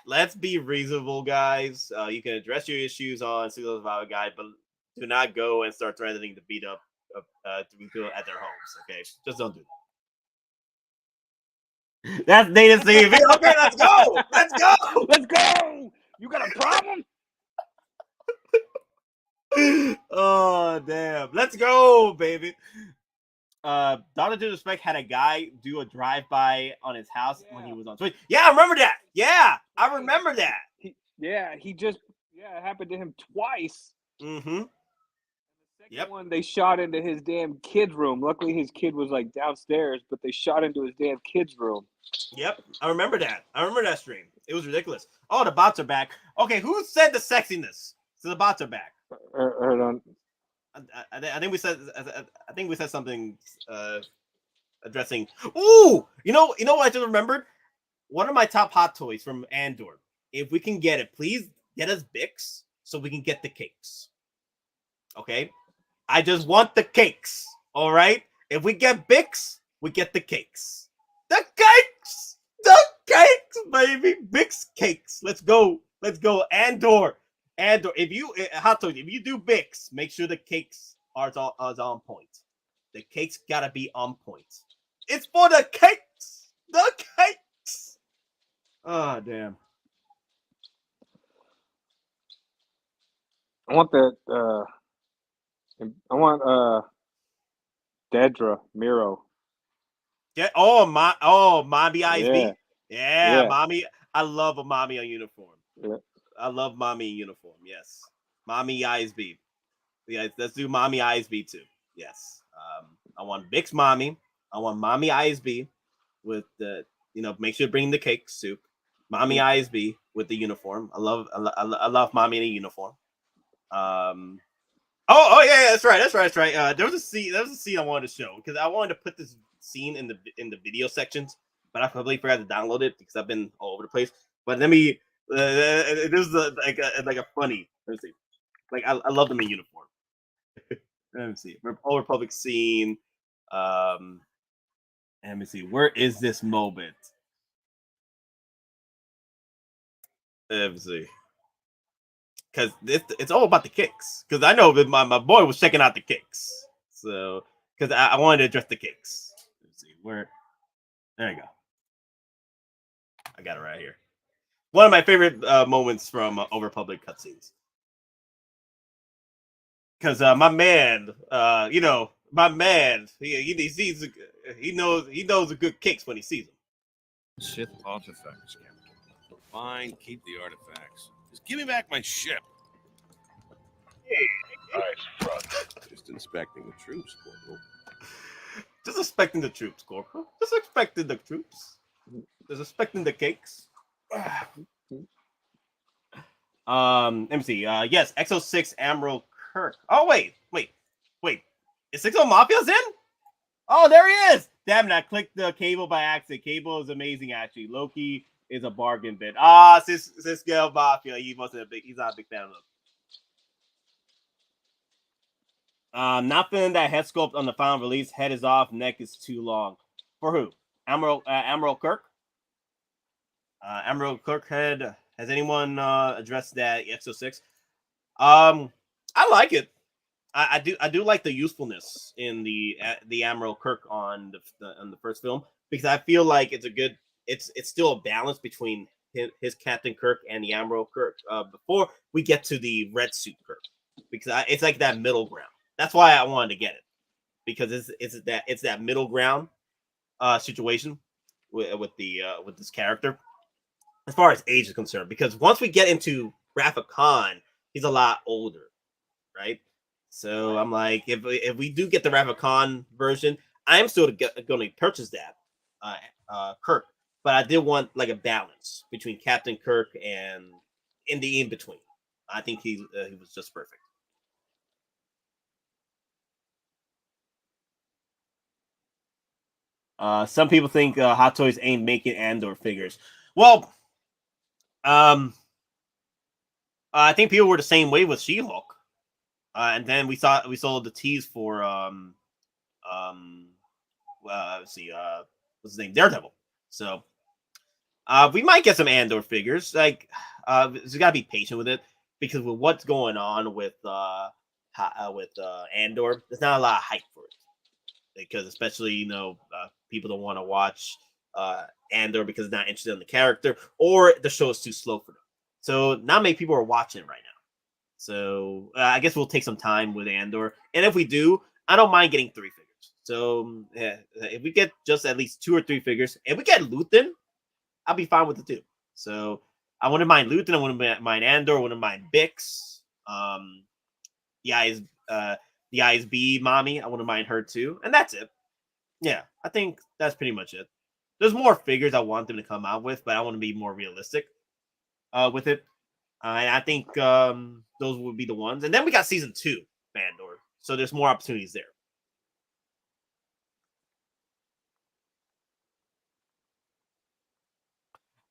let's be reasonable, guys. You can address your issues on Single Survival Guide, but do not go and start threatening to beat up people at their homes. Okay, just don't do that. That's Native CV. Okay, let's go. Let's go. You got a problem? Oh damn. Let's go, baby. Dr. Disrespect had a guy do a drive-by on his house when he was on Twitch. Yeah, I remember that. Yeah, I remember that. It happened to him twice. Mm-hmm. The second one, they shot into his damn kid's room. Luckily, his kid was like downstairs, but they shot into his damn kid's room. Yep, I remember that. I remember that stream. It was ridiculous. Oh, the bots are back. Okay, who said the sexiness? So the bots are back. Hold on. I think we said something addressing. Ooh, you know what I just remembered? One of my top hot toys from Andor. If we can get it, please get us Bix so we can get the cakes. Okay, I just want the cakes. All right, if we get Bix, we get the cakes. The cakes, baby, Bix cakes. Let's go. Andor. If you do Bix, make sure the cakes are on point. The cakes gotta be on point. It's for the cakes. The cakes. Oh damn. I want that. I want Dedra Miro. Yeah. Mommy ISB. Yeah, mommy. I love a mommy on uniform. Yeah. I love mommy in uniform. Yes, mommy ISB. Yeah, let's do mommy ISB too. Yes. I want Bix mommy. I want mommy ISB with the make sure to bring the cake soup. Mommy ISB with the uniform. I love mommy in a uniform. Oh yeah, that's right. There was a scene I wanted to show because I wanted to put this seen in the video sections, but I probably forgot to download it because I've been all over the place. But let me. This is like a funny. Let's see. Like I love them in uniform. Let me see. Old Republic scene. Let me see. Where is this moment? Let me see. Because it's all about the kicks. Because I know that my boy was checking out the kicks. So, because I wanted to address the kicks. Let's see. Where? There you go. I got it right here. One of my favorite moments from Old Republic cutscenes. Because my man, my man, he sees, he knows the good kicks when he sees them. Sith artifacts, Captain. Fine, keep the artifacts. Just give me back my ship. Nice front. Just inspecting the troops, Corporal. Just expecting the troops, Corporal. Just expecting the troops. Just expecting the cakes. Let me see. Yes, Exo6 Admiral Kirk. Oh, wait. Is 60 Mafia's in? Oh, there he is. Damn it, I clicked the cable by accident. Cable is amazing, actually. Loki is a bargain bin. Cisco Mafia. He's not a big fan of them. Not feeling that head sculpt on the final release. Head is off, neck is too long. For who? Admiral Kirk? Admiral Kirk head. Has anyone addressed that Exo6? I like it. I do like the usefulness in the Admiral Kirk on the first film, because I feel like it's still a balance between his Captain Kirk and the Admiral Kirk before we get to the red suit Kirk, because it's like that middle ground. That's why I wanted to get it, because it's that middle ground situation with this character as far as age is concerned. Because once we get into Rafikon, he's a lot older, right? So I'm like, if we do get the Rafikon version, I'm still going to purchase that Kirk, but I did want like a balance between Captain Kirk and in the in between. I think he was just perfect. Some people think Hot Toys ain't making Andor figures. Well, I think people were the same way with She-Hulk. And then we saw the tease for let's see, what's his name, Daredevil. So we might get some Andor figures. Like, you gotta be patient with it, because with what's going on with Andor, there's not a lot of hype for it. Because especially people don't want to watch Andor because they're not interested in the character, or the show is too slow for them. So not many people are watching it right now. So I guess we'll take some time with Andor, and if we do, I don't mind getting 3 figures. So if we get just at least 2 or 3 figures, and we get Luthen, I'll be fine with it too. So I wouldn't mind Luthen, I wouldn't mind Andor, I wouldn't mind Bix, the ISB mommy, I wouldn't mind her too, and that's it. Yeah, I think that's pretty much it. There's more figures I want them to come out with, but I want to be more realistic with it. And I think those would be the ones. And then we got season 2, Andor. So there's more opportunities there.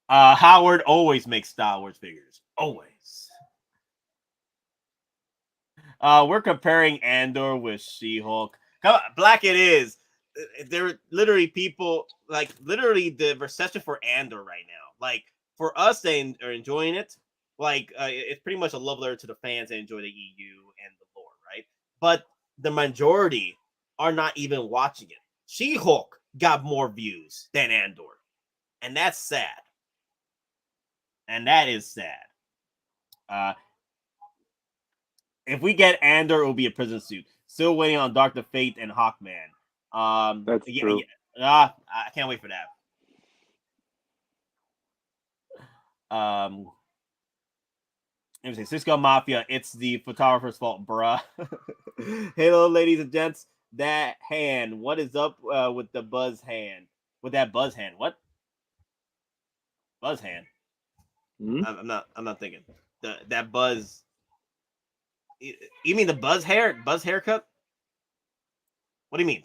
Howard always makes Star Wars figures. Always. We're comparing Andor with She-Hulk. Come on, Black it is. There are literally people, like, literally the reception for Andor right now. Like, for us, they are enjoying it. Like, it's pretty much a love letter to the fans that enjoy the EU and the lore, right? But the majority are not even watching it. She-Hulk got more views than Andor. And that's sad. And that is sad. If we get Andor, it will be a prison suit. Still waiting on Dr. Fate and Hawkman. That's true. I can't wait for that. Let me say, Cisco Mafia, it's the photographer's fault, bruh. Hello, ladies and gents. That hand. What is up with the buzz hand? With that buzz hand. What? Buzz hand. I'm not thinking. That buzz. You mean the buzz hair? Buzz haircut? What do you mean?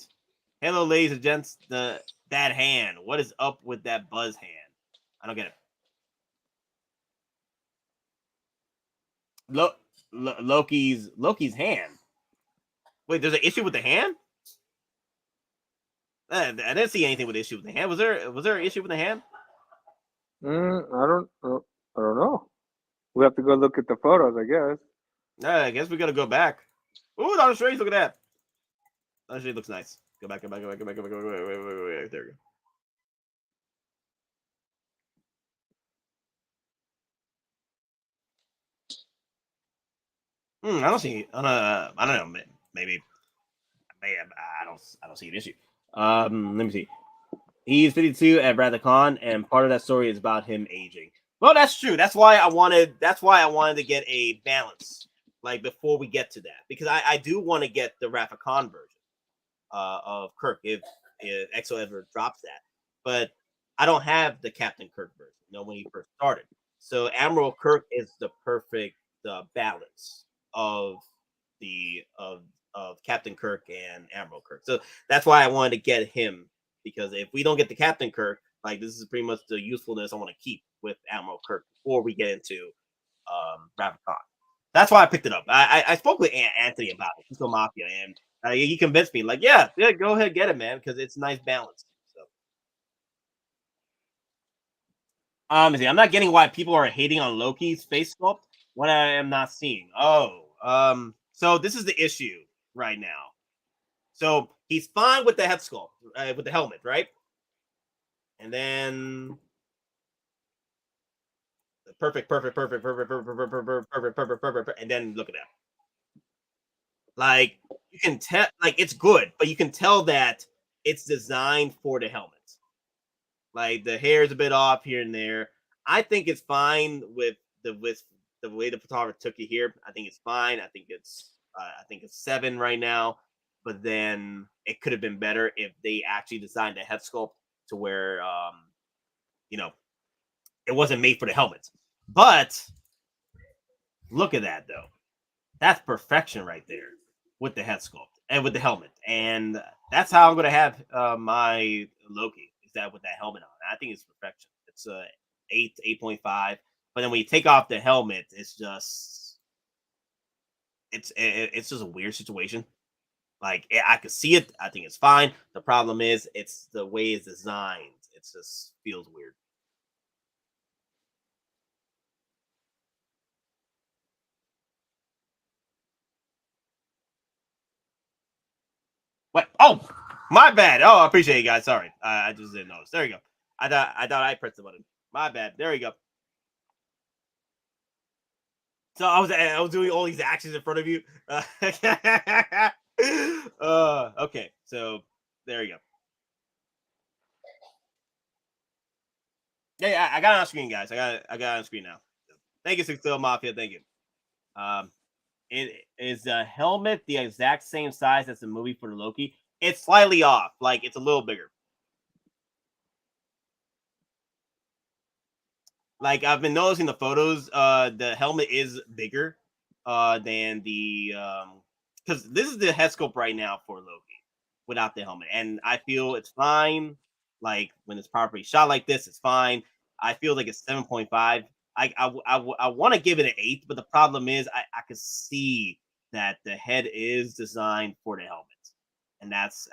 Hello, ladies and gents. That hand. What is up with that Buzz hand? I don't get it. Loki's hand. Wait, there's an issue with the hand? I didn't see anything with the issue with the hand. Was there an issue with the hand? I don't know. We have to go look at the photos, I guess. I guess we gotta go back. Ooh, Doctor Strange, look at that. Doctor Strange looks nice. Go back. There we go. I don't see. I don't know. Maybe. I don't see an issue. Let me see. He's 52 at BradleyCon, and part of that story is about him aging. Well, that's true. That's why I wanted to get a balance, like before we get to that, because I do want to get the Rafa-Khan version of Kirk if EXO ever drops that, but I don't have the Captain Kirk version. When he first started, so Admiral Kirk is the perfect balance of Captain Kirk and Admiral Kirk. So that's why I wanted to get him, because if we don't get the Captain Kirk, like this is pretty much the usefulness I want to keep with Admiral Kirk before we get into Rafa-Khan. That's why I picked it up. I spoke with Anthony about it, Cisco Mafia, and he convinced me, like, yeah, go ahead, get it, man, because it's a nice balance. So, I'm not getting why people are hating on Loki's face sculpt when I am not seeing. So this is the issue right now. So he's fine with the head sculpt, with the helmet, right? And then perfect. And then look at that. Like, you can tell, like, it's good, but you can tell that it's designed for the helmet. Like, the hair is a bit off here and there. I think it's fine with the way the photographer took it here. I think it's fine. I think it's 7 right now. But then it could have been better if they actually designed a head sculpt to where it wasn't made for the helmet. But look at that, though. That's perfection right there with the head sculpt and with the helmet. And that's how I'm going to have my Loki, is that with that helmet on. I think it's perfection. It's 8.5. But then when you take off the helmet, it's just a weird situation. Like, I could see it. I think it's fine. The problem is it's the way it's designed. It just feels weird. What? Oh, my bad. Oh, I appreciate you guys. Sorry. I just didn't notice. There you go. I thought I pressed the button. My bad. There you go. So I was doing all these actions in front of you. Okay. So there you go. Yeah, I got it on screen, guys. I got it on screen now. Thank you, Sixto Mafia. Thank you. Is the helmet the exact same size as the movie for the Loki? It's slightly off. Like, it's a little bigger. Like, I've been noticing the photos. The helmet is bigger than the because this is the head sculpt right now for Loki without the helmet, and I feel it's fine. Like, when it's properly shot like this, it's fine. I feel like it's 7.5. I want to give it an 8, but the problem is I can see that the head is designed for the helmet, and that's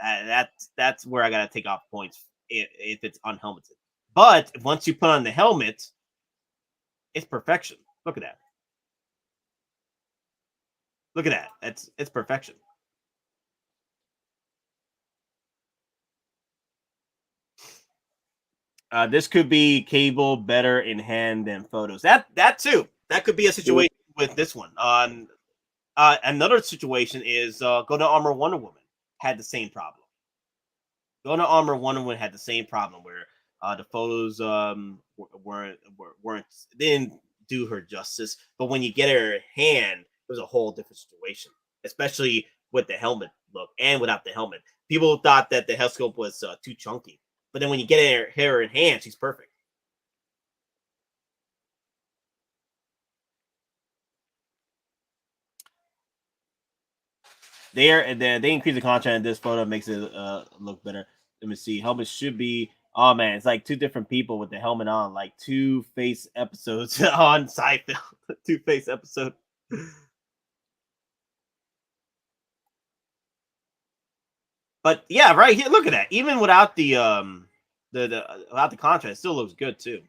where I gotta take off points if it's unhelmeted. But once you put on the helmet, it's perfection. Look at that. Look at that. It's perfection. This could be Cable better in hand than photos. That too. That could be a situation with this one. Another situation is Go to Armor Wonder Woman had the same problem. Go to Armor Wonder Woman had the same problem where the photos didn't do her justice. But when you get her hand, it was a whole different situation, especially with the helmet look and without the helmet. People thought that the head sculpt was too chunky. But then when you get her in hand, she's perfect. they increase the contrast in this photo, makes it look better. Let me see. Helmet should be. Oh man, it's like two different people with the helmet on, like Two-Face episodes on Seinfeld. Two-Face episode. But yeah, right here, look at that. Even without the without the contrast, it still looks good too.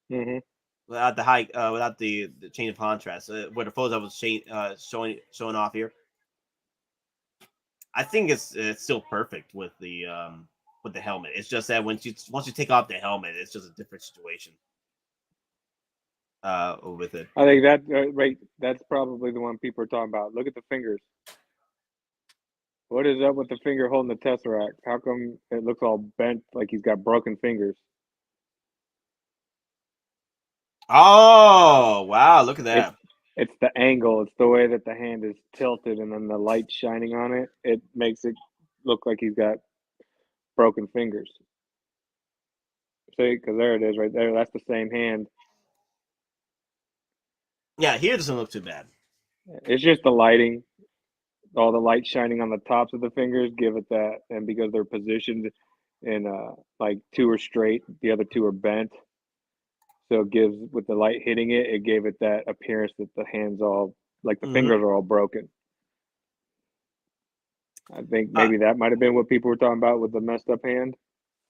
Mm-hmm. Without the high, without the change of contrast, where the photos I was showing off here. I think it's still perfect with the helmet. It's just that once you take off the helmet, it's just a different situation. With it, I think that right. That's probably the one people are talking about. Look at the fingers. What is up with the finger holding the Tesseract? How come it looks all bent like he's got broken fingers? oh wow, look at that. It's the angle. It's the way that the hand is tilted and then the light shining on it. It makes it look like he's got broken fingers. See, because there it is right there. That's the same hand. Yeah, here doesn't look too bad. It's just the lighting. All the light shining on the tops of the fingers give it that, and because they're positioned in like two are straight, the other two are bent, so it gives, with the light hitting it, it gave it that appearance that the hands all like the fingers are all broken. I think maybe that might have been what people were talking about with the messed up hand.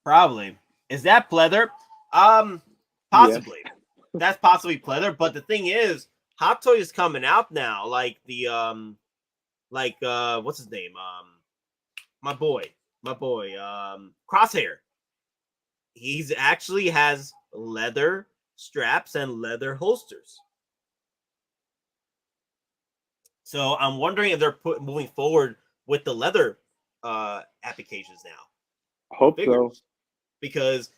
Probably. Is that pleather? Possibly. Yes. That's possibly pleather, but the thing is, Hot Toys is coming out now, like the what's his name? My boy, Crosshair. He's actually has leather straps and leather holsters. So I'm wondering if they're moving forward with the leather applications now. Hope so. Because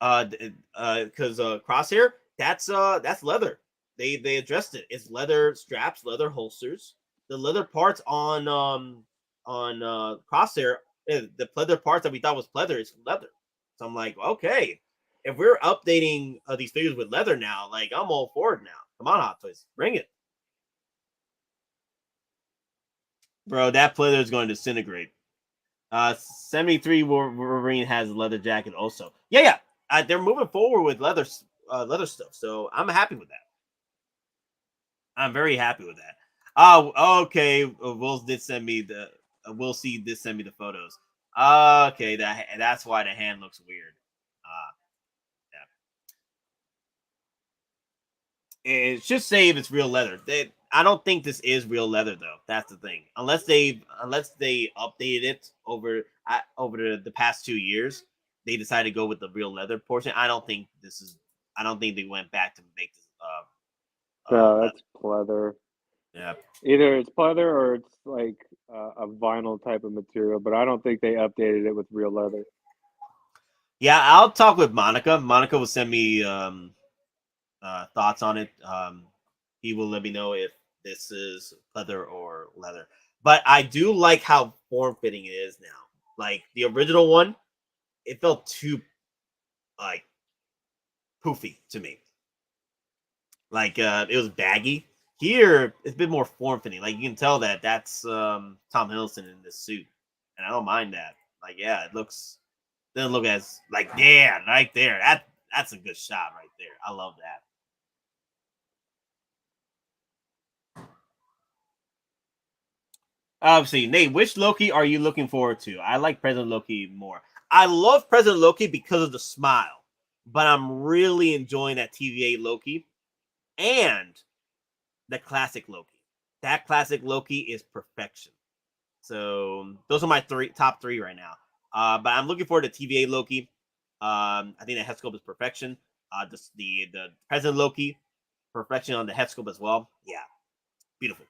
Crosshair, that's leather. They addressed it. It's leather straps, leather holsters. The leather parts on Crosshair, the leather parts that we thought was leather, is leather. So I'm like, okay, if we're updating these figures with leather now, like I'm all for it now. Come on, Hot Toys, bring it, bro. That pleather is going to disintegrate. 73 Wolverine has a leather jacket also. Yeah. They're moving forward with leather stuff, so I'm happy with that. I'm very happy with that. Oh, okay. Will did send me the. Will C did send me the photos. Okay, that's why the hand looks weird. Yeah. It should say if it's real leather. I don't think this is real leather though. That's the thing. Unless they updated it over the past 2 years, they decided to go with the real leather portion. I don't think they went back to make this. That's pleather. Yeah. Either it's pleather or it's like a vinyl type of material, but I don't think they updated it with real leather. Yeah, I'll talk with Monica. Monica will send me thoughts on it. He will let me know if this is pleather or leather. But I do like how form-fitting it is now. Like the original one, it felt too like poofy to me. Like it was baggy. Here, it's a bit more form-fitting. Like you can tell that that's Tom Hiddleston in this suit, and I don't mind that. Like, yeah, it doesn't look as like right there. That's a good shot right there. I love that. Obviously, Nate, which Loki are you looking forward to? I like President Loki more. I love President Loki because of the smile, but I'm really enjoying that TVA Loki and the classic Loki. That classic Loki is perfection. So those are my top three right now. But I'm looking forward to TVA Loki. I think the head sculpt is perfection. The President Loki, perfection on the head sculpt as well. Yeah, beautiful.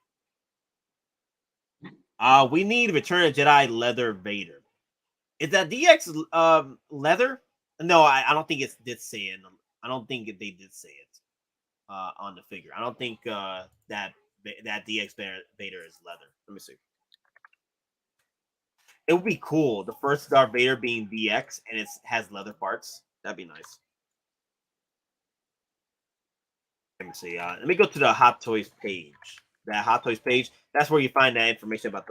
We need Return of Jedi leather Vader. Is that DX leather? No, I don't think it did say it. I don't think they did say it on the figure. I don't think that DX Vader is leather. Let me see. It would be cool. The first Darth Vader being DX and it has leather parts. That'd be nice. Let me see. Let me go to the Hot Toys page. That Hot Toys page. That's where you find that information about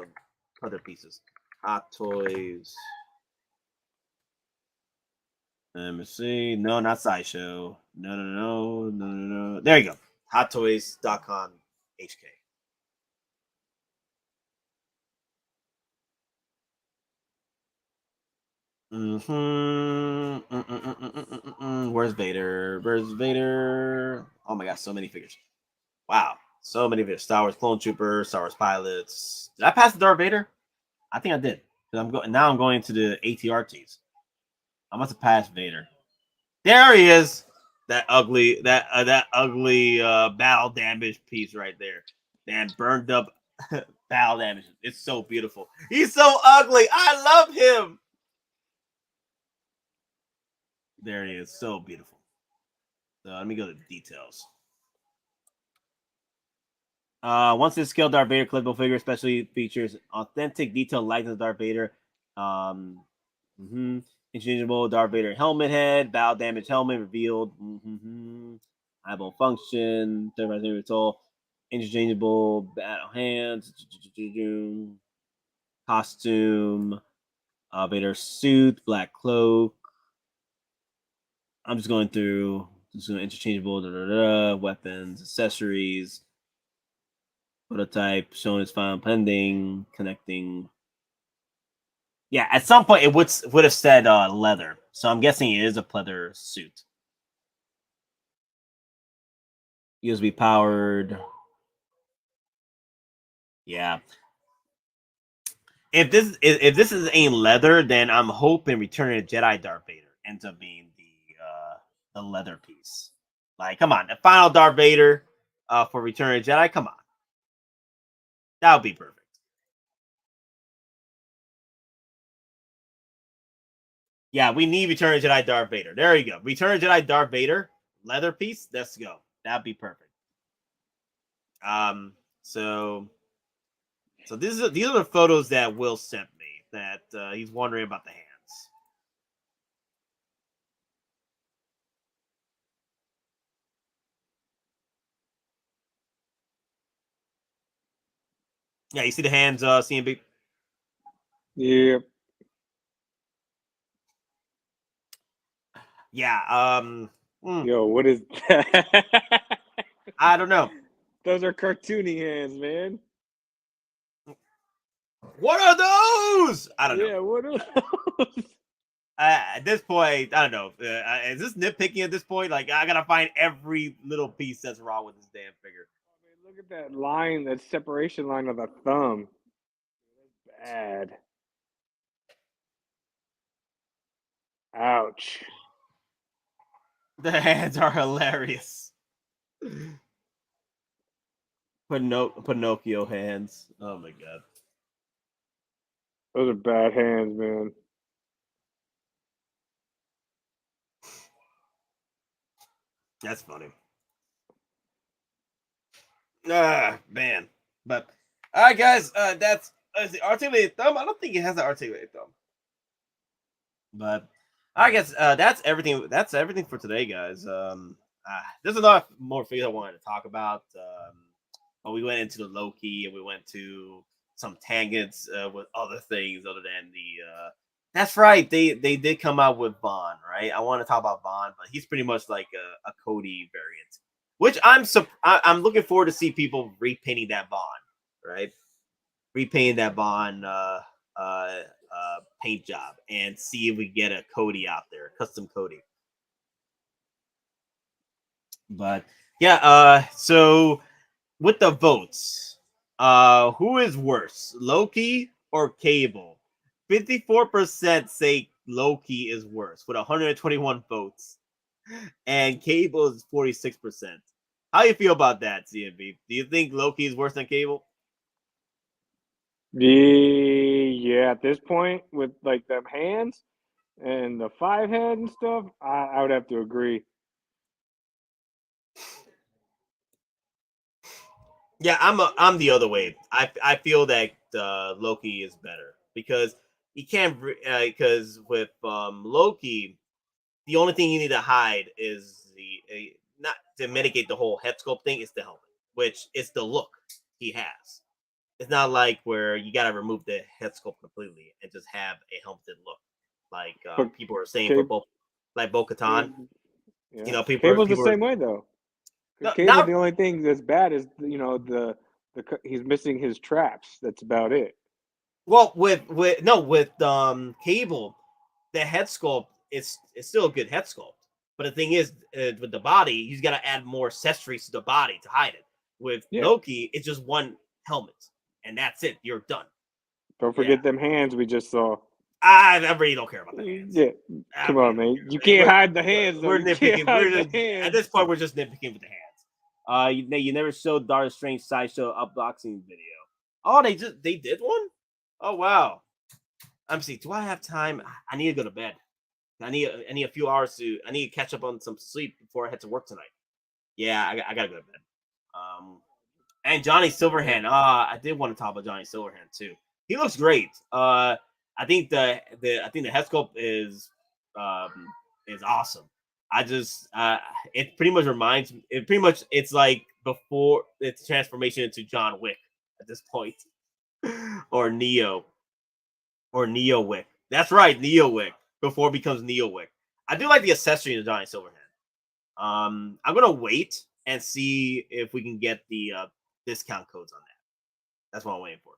other pieces. Hot Toys. Let me see. No, not Sideshow. No. There you go. HotToys.com HK. Where's Vader? Where's Vader? Oh my gosh, so many figures. Wow, so many figures. Star Wars Clone Trooper, Star Wars Pilots. Did I pass the Darth Vader? I think I did. I'm going now. I'm going to the ATRTs. I must have passed Vader. There he is. That ugly battle damage piece right there. Man, burned up battle damage. It's so beautiful. He's so ugly. I love him. There he is. So beautiful. So let me go to the details. Once this scale Darth Vader collectible figure especially features authentic detailed likeness of Darth Vader. Interchangeable Darth Vader helmet head, battle damage helmet revealed. Eyeball function, 35 tall, interchangeable battle hands, costume, Vader suit, black cloak. I'm just going through interchangeable weapons, accessories, prototype shown as final pending, connecting. Yeah, at some point it would have said leather, so I'm guessing it is a leather suit. USB powered. Yeah. If this ain't leather, then I'm hoping Return of the Jedi Darth Vader ends up being the leather piece. Like, come on, the final Darth Vader for Return of the Jedi. Come on, that would be perfect. Yeah, we need Return of the Jedi Darth Vader. There you go. Return of the Jedi Darth Vader leather piece. Let's go. That'd be perfect. So these are the photos that Will sent me that he's wondering about the hands. Yeah, you see the hands, CMB? Yep. Yeah. Yo, what is that? I don't know. Those are cartoony hands, man. What are those? I don't know. Yeah, what are those? At this point, I don't know. Is this nitpicking at this point? Like, I gotta find every little piece that's wrong with this damn figure. I mean, look at that line, that separation line of the thumb. That's bad. Ouch. The hands are hilarious. Pinocchio hands. Oh my god. Those are bad hands, man. That's funny. Man. But all right, guys. That's the articulated thumb. I don't think it has an articulated thumb. But I guess that's everything. That's everything for today, guys. There's a lot more things I wanted to talk about. But we went into the Loki and we went to some tangents with other things other than the. That's right. They did come out with Vaughn, right? I want to talk about Vaughn, but he's pretty much like a Cody variant, which I'm looking forward to see people repainting that Vaughn, right? Repainting that Vaughn paint job and see if we get a Cody out there, custom Cody. But yeah, so with the votes, who is worse, Loki or Cable? 54% say Loki is worse with 121 votes, and Cable is 46%. How do you feel about that, CMB? Do you think Loki is worse than Cable? Yeah, at this point, with like them hands and the 5 head and stuff, I would have to agree. Yeah, I'm the other way. I feel that Loki is better because he can't because with Loki, the only thing you need to hide is not to mitigate the whole head sculpt thing is the helmet, which is the look he has. It's not like where you gotta remove the head sculpt completely and just have a helmeted look, like people are saying for both, like Bo-Katan. Yeah. You know, Cable's the people same way though. No, Cable, not the only thing that's bad is he's missing his traps. That's about it. well with Cable, the head sculpt it's still a good head sculpt. But the thing is, with the body, he's got to add more accessories to the body to hide it. With Loki, it's just one helmet, and that's it. You're done. Don't forget them hands we just saw. I really don't care about the hands. Yeah, come on, man. You can't hide the hands. We're nitpicking. At this point, we're just nitpicking with the hands. You never showed Doctor Strange Sideshow unboxing video. Oh, they did one. Oh wow. I'm see. Do I have time? I need to go to bed. I need a few hours I need to catch up on some sleep before I head to work tonight. Yeah, I gotta go to bed. And Johnny Silverhand. I did want to talk about Johnny Silverhand too. He looks great. I think the head sculpt is awesome. I just it pretty much reminds me. It's like before its transformation into John Wick at this point, or Neo Wick. That's right, Neo Wick. Before it becomes Neo Wick. I do like the accessory of Johnny Silverhand. I'm gonna wait and see if we can get the discount codes on that. That's what I'm waiting for.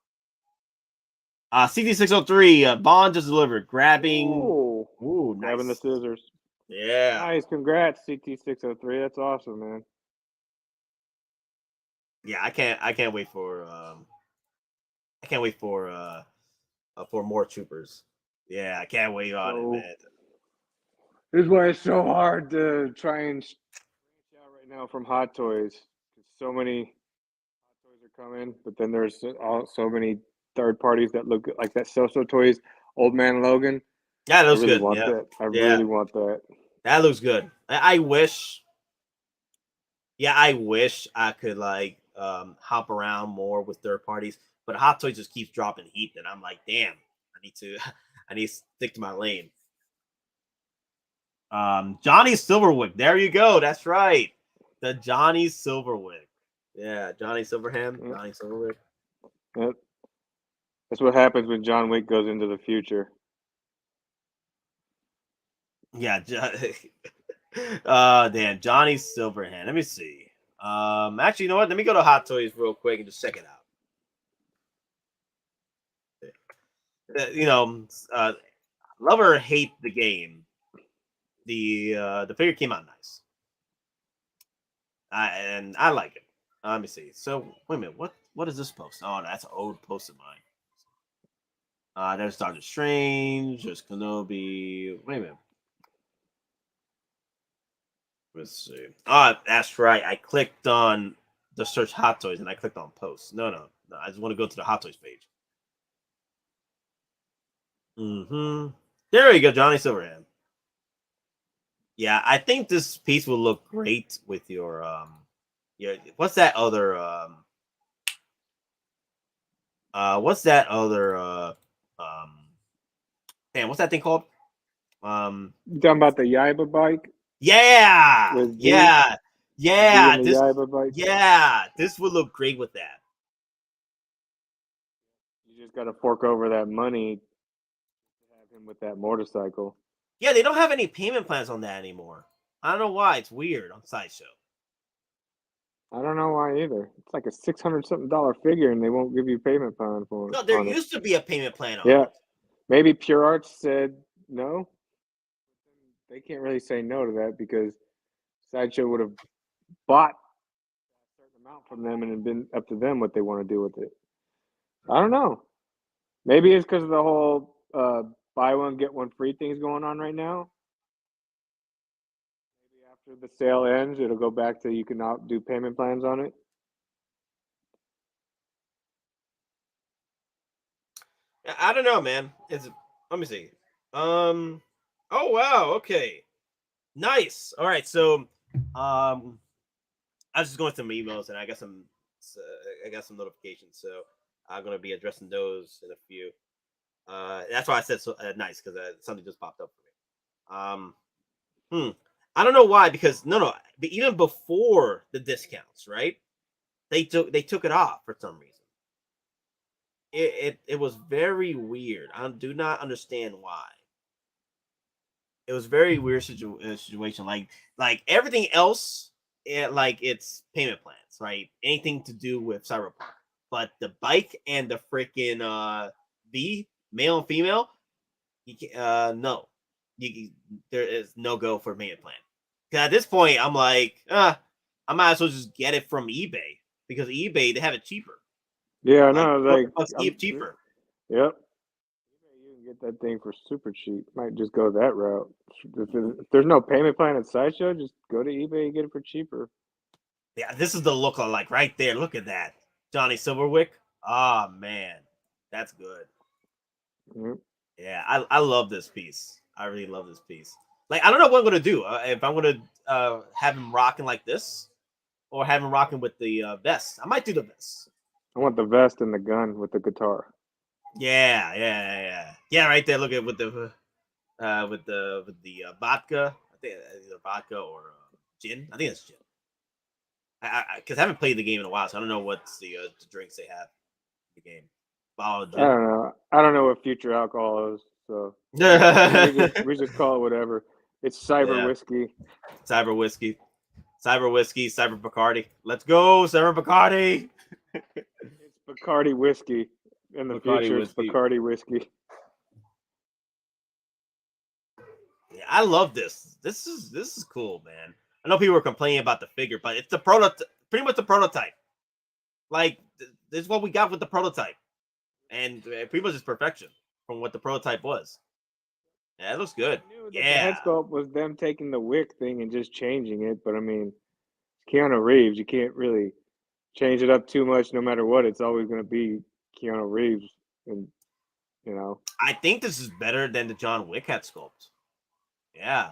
CT603 Bond just delivered. Grabbing grabbing nice. the scissors. Yeah. Nice, congrats, CT603. That's awesome, man. Yeah, I can't wait for more troopers. Yeah, I can't wait on it, man. This is why it's so hard to try and branch out right now from Hot Toys. So many Hot Toys are coming, but then there's so many third parties that look like that. So Toys, Old Man Logan. Yeah, that looks good. I really want that. That looks good. I wish. Yeah, I wish I could like hop around more with third parties, but Hot Toys just keeps dropping heat, and I'm like, damn, I need to stick to my lane. Johnny Silverwick. There you go. That's right. The Johnny Silverwick. Yeah, Johnny Silverhand. Yep. Johnny Silverwick. Yep. That's what happens when John Wick goes into the future. Yeah. Damn, Johnny Silverhand. Let me see. Actually, you know what? Let me go to Hot Toys real quick and just check it out. Love or hate the game. The figure came out nice. And I like it. Let me see. So wait a minute. What is this post? Oh, that's an old post of mine. There's Doctor Strange. There's Kenobi. Wait a minute. Let's see. That's right. I clicked on the search Hot Toys and I clicked on posts. No. I just want to go to the Hot Toys page. There you go, Johnny Silverhand. Yeah, I think this piece will look great with your what's that other what's that thing called? You talking about the Yaiba bike? Yeah. This Yaiba bike? Yeah, this would look great with that. You just gotta fork over that money to have him with that motorcycle. Yeah, they don't have any payment plans on that anymore. I don't know why. It's weird on Sideshow. I don't know why either. It's like a $600-something figure, and they won't give you payment plan for it. No, there used to be a payment plan on it. Maybe Pure Arts said no. They can't really say no to that because Sideshow would have bought a certain amount from them and it'd been up to them what they want to do with it. I don't know. Maybe it's because of the whole buy one, get one free things going on right now. Maybe after the sale ends, it'll go back to you can now do payment plans on it. I don't know, man. Let me see. Oh wow, okay. Nice. All right, so I was just going through my emails and I got some notifications, so I'm gonna be addressing those in a few. That's why I said so nice, because something just popped up for me. I don't know why, because no, even before the discounts, right? They took it off for some reason. it was very weird. I do not understand why. It was very weird situation. Like everything else, like it's payment plans, right? Anything to do with Cyberpunk, but the bike and the freaking V, male and female, no, there is no go for payment plan. Because at this point, I'm like, I might as well just get it from eBay because eBay they have it cheaper. Yeah, Like, no, cheaper. Yep. You can get that thing for super cheap. Might just go that route. If there's no payment plan at Sideshow, just go to eBay and get it for cheaper. Yeah, this is the look like right there. Look at that, Johnny Silverwick. Oh man, that's good. Yep. Yeah, I love this piece. I really love this piece. Like I don't know what I'm gonna do. If I'm gonna have him rocking like this, or have him rocking with the vest. I might do the vest. I want the vest and the gun with the guitar. Yeah. Right there. Look at with the vodka. I think either vodka or gin. I think it's gin. Because I haven't played the game in a while, so I don't know what's the drinks they have in the game. I don't know. I don't know what future alcohol is, so we just call it whatever. It's cyber whiskey. Cyber whiskey. Cyber Bacardi. Let's go, Cyber Bacardi. It's Bacardi whiskey. In the Bacardi future, whiskey. it's Bacardi whiskey. Yeah, I love this. This is cool, man. I know people were complaining about the figure, but it's the prototype, pretty much the prototype. Like this is what we got with the prototype, and pretty much it's perfection from what the prototype was. Yeah, it looks good. The head sculpt was them taking the wick thing and just changing it, but I mean, Keanu Reeves, you can't really change it up too much. No matter what, it's always going to be Keanu Reeves, and you know. I think this is better than the John Wick head sculpt. Yeah,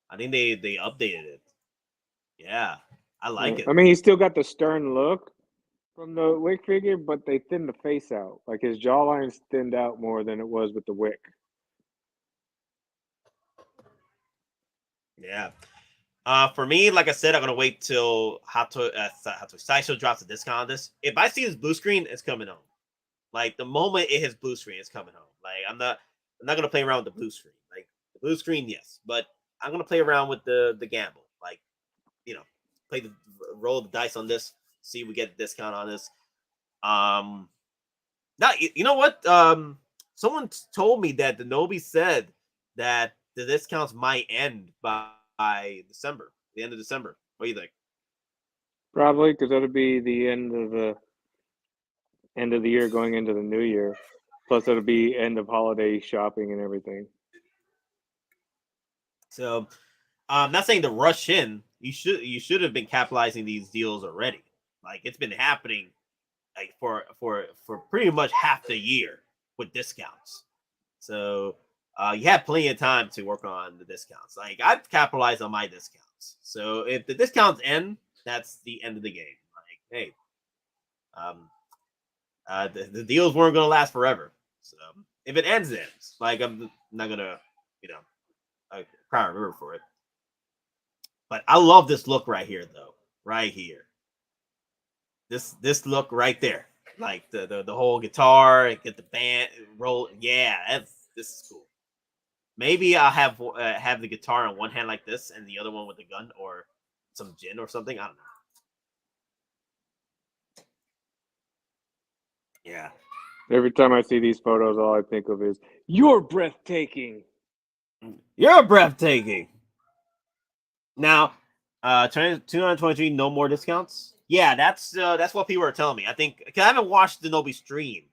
I think they updated it. Yeah, I like it. I mean, he's still got the stern look from the Wick figure, but they thinned the face out. Like his jawline's thinned out more than it was with the Wick. Yeah. For me, like I said, I'm gonna wait till Sideshow drops a discount on this. If I see this blue screen, it's coming home. Like the moment it hits blue screen, it's coming home. Like I'm not gonna play around with the blue screen. Like the blue screen, yes, but I'm gonna play around with the gamble. Like, you know, roll the dice on this, see if we get a discount on this. Now you know what? Someone told me that the Nobi said that the discounts might end by December, the end of December. What do you think? Probably, because that'll be the end of the year going into the new year. Plus, it'll be end of holiday shopping and everything. So, I'm not saying to rush in. You should have been capitalizing these deals already. Like it's been happening, like for pretty much half the year with discounts. So, you have plenty of time to work on the discounts. Like I've capitalized on my discounts. So if the discounts end, that's the end of the game. Like, hey, the deals weren't going to last forever. So if it ends, it ends. Like I'm not gonna, cry a river for it. But I love this look right here, though. Right here. This look right there. Like the whole guitar, get the band roll. Yeah, this is cool. Maybe I'll have the guitar on one hand like this and the other one with the gun or some gin or something. I don't know. Yeah. Every time I see these photos, all I think of is, you're breathtaking. You're breathtaking. Now, 223, no more discounts. Yeah, that's what people are telling me. I think because I haven't watched the Nobi stream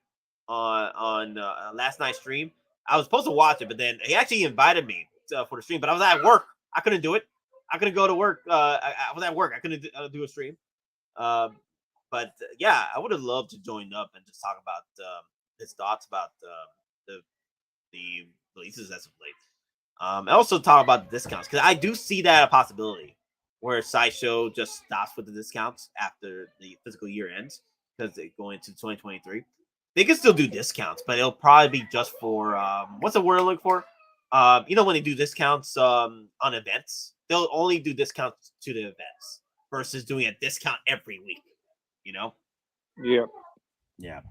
on last night's stream. I was supposed to watch it, but then he actually invited me for the stream, but I was at work. I couldn't do it. I couldn't go to work. I was at work. I couldn't do a stream. But yeah, I would have loved to join up and just talk about his thoughts about the releases as of late. I also talk about the discounts because I do see that a possibility where Sideshow just stops with the discounts after the fiscal year ends because they go into 2023. They can still do discounts, but it'll probably be just for what's the word I'm looking for? When they do discounts on events, they'll only do discounts to the events versus doing a discount every week. Yep. Yeah.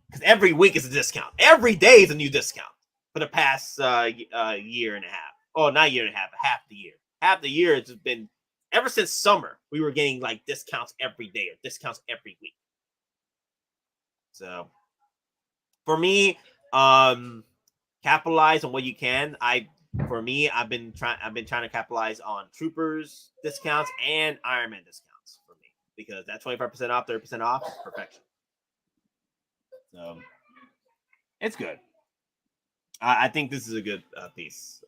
because every week is a discount. Every day is a new discount for the past year and a half. Oh, not year and a half, half the year. Half the year it's been ever since summer. We were getting like discounts every day or discounts every week. So for me, capitalize on what you can. I've been trying to capitalize on Troopers discounts and Iron Man discounts for me because that 25% off, 30% off is perfection. So it's good. I think this is a good piece.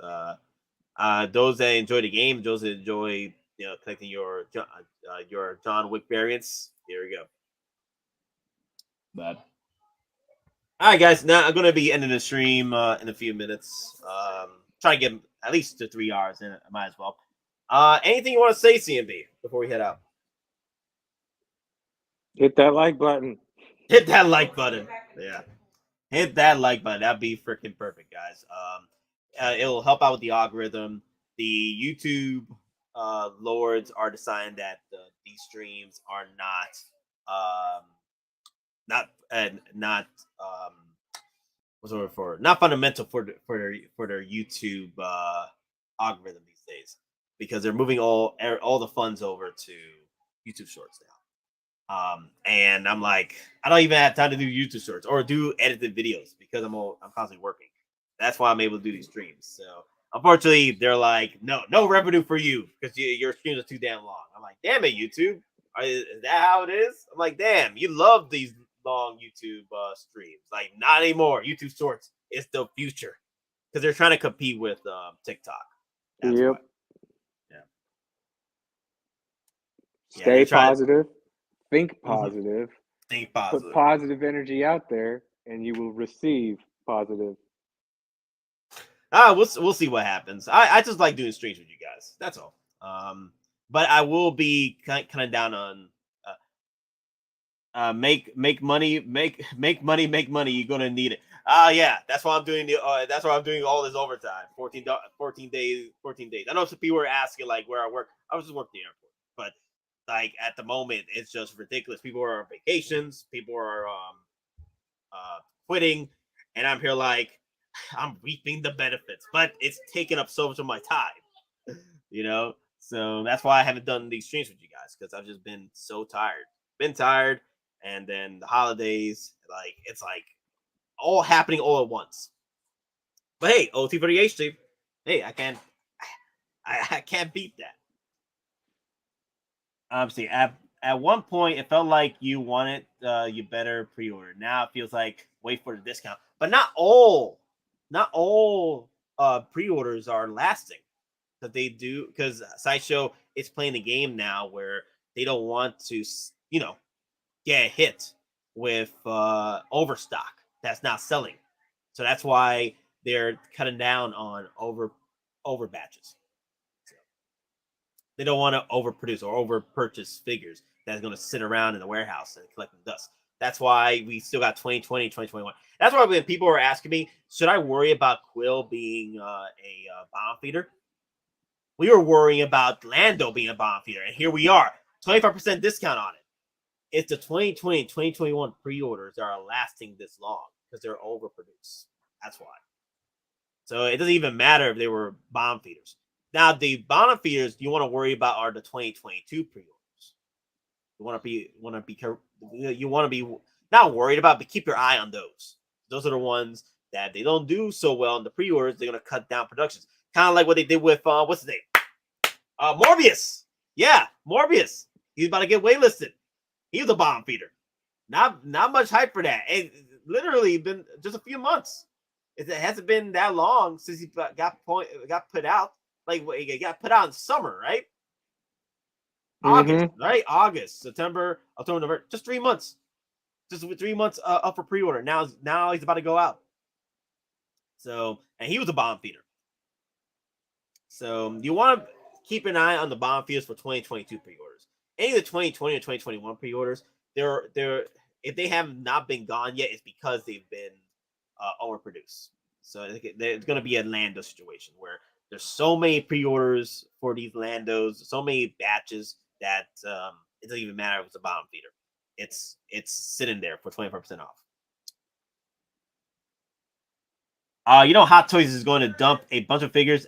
Those that enjoy the game, those that enjoy collecting your John Wick variants, here we go. But all right, guys. Now I'm gonna be ending the stream in a few minutes. Try to get at least to 3 hours in it. I might as well. Anything you want to say, CMB, before we head out? Hit that like button. Hit that like button. Yeah, hit that like button. That'd be freaking perfect, guys. It'll help out with the algorithm. The YouTube lords are deciding that these streams are not fundamental for their YouTube algorithm these days because they're moving all the funds over to YouTube Shorts now. And I'm like, I don't even have time to do YouTube Shorts or do edited videos because I'm constantly working. That's why I'm able to do these streams. So unfortunately, they're like, no revenue for you because your streams are too damn long. I'm like, damn it, YouTube. Is that how it is? I'm like, damn, you love these long YouTube streams. Like, not anymore. YouTube Shorts is the future because they're trying to compete with TikTok. That's Yep. why. Yeah. Stay positive. Think positive. Think positive. Put positive energy out there, and you will receive positive. We'll see what happens. I just like doing streams with you guys. That's all. But I will be kind of down on make money. You're gonna need it. Yeah, that's why I'm doing that's why I'm doing all this overtime. 14 days. I know some people were asking like where I work. I was just working the airport, but like at the moment it's just ridiculous. People are on vacations. People are quitting, and I'm here like I'm reaping the benefits, but it's taking up so much of my time. So that's why I haven't done these streams with you guys because I've just been so tired. And then the holidays, like it's like all happening all at once. But hey, OT for the H-Stream. Hey, I can't beat that. Obviously, at one point it felt like you wanted you better pre-order. Now it feels like wait for the discount. But not all pre-orders are lasting. That they do because Sideshow is playing the game now where they don't want to, get hit with overstock that's not selling. So that's why they're cutting down on over batches. So they don't want to overproduce or over purchase figures that's going to sit around in the warehouse and collecting dust. That's why we still got 2020, 2021. That's why when people are asking me, should I worry about Quill being a bomb feeder? We were worrying about Lando being a bomb feeder, and here we are, 25% discount on it. It's the 2020, 2021 pre-orders that are lasting this long because they're overproduced. That's why. So it doesn't even matter if they were bomb feeders. Now, the bomb feeders you want to worry about are the 2022 pre-orders. You want to be not worried about, but keep your eye on those. Those are the ones that they don't do so well in the pre-orders. They're going to cut down productions. Kind of like what they did with, what's his name? Morbius. Yeah, Morbius. He's about to get waitlisted. He was a bomb feeder. Not much hype for that. It's literally been just a few months. It hasn't been that long since he got put out. Like he got put out in summer, right? August, right? August, September, October, November. Just 3 months. Just 3 months up for pre-order. Now he's about to go out. So, and he was a bomb feeder. So you want to keep an eye on the bomb feeders for 2022 pre-orders. Any of the 2020 or 2021 pre-orders, they're if they have not been gone yet, it's because they've been overproduced. So it's going to be a Lando situation where there's so many pre-orders for these Landos, so many batches that it doesn't even matter if it's a bomb feeder. It's sitting there for 25% off. You know, Hot Toys is going to dump a bunch of figures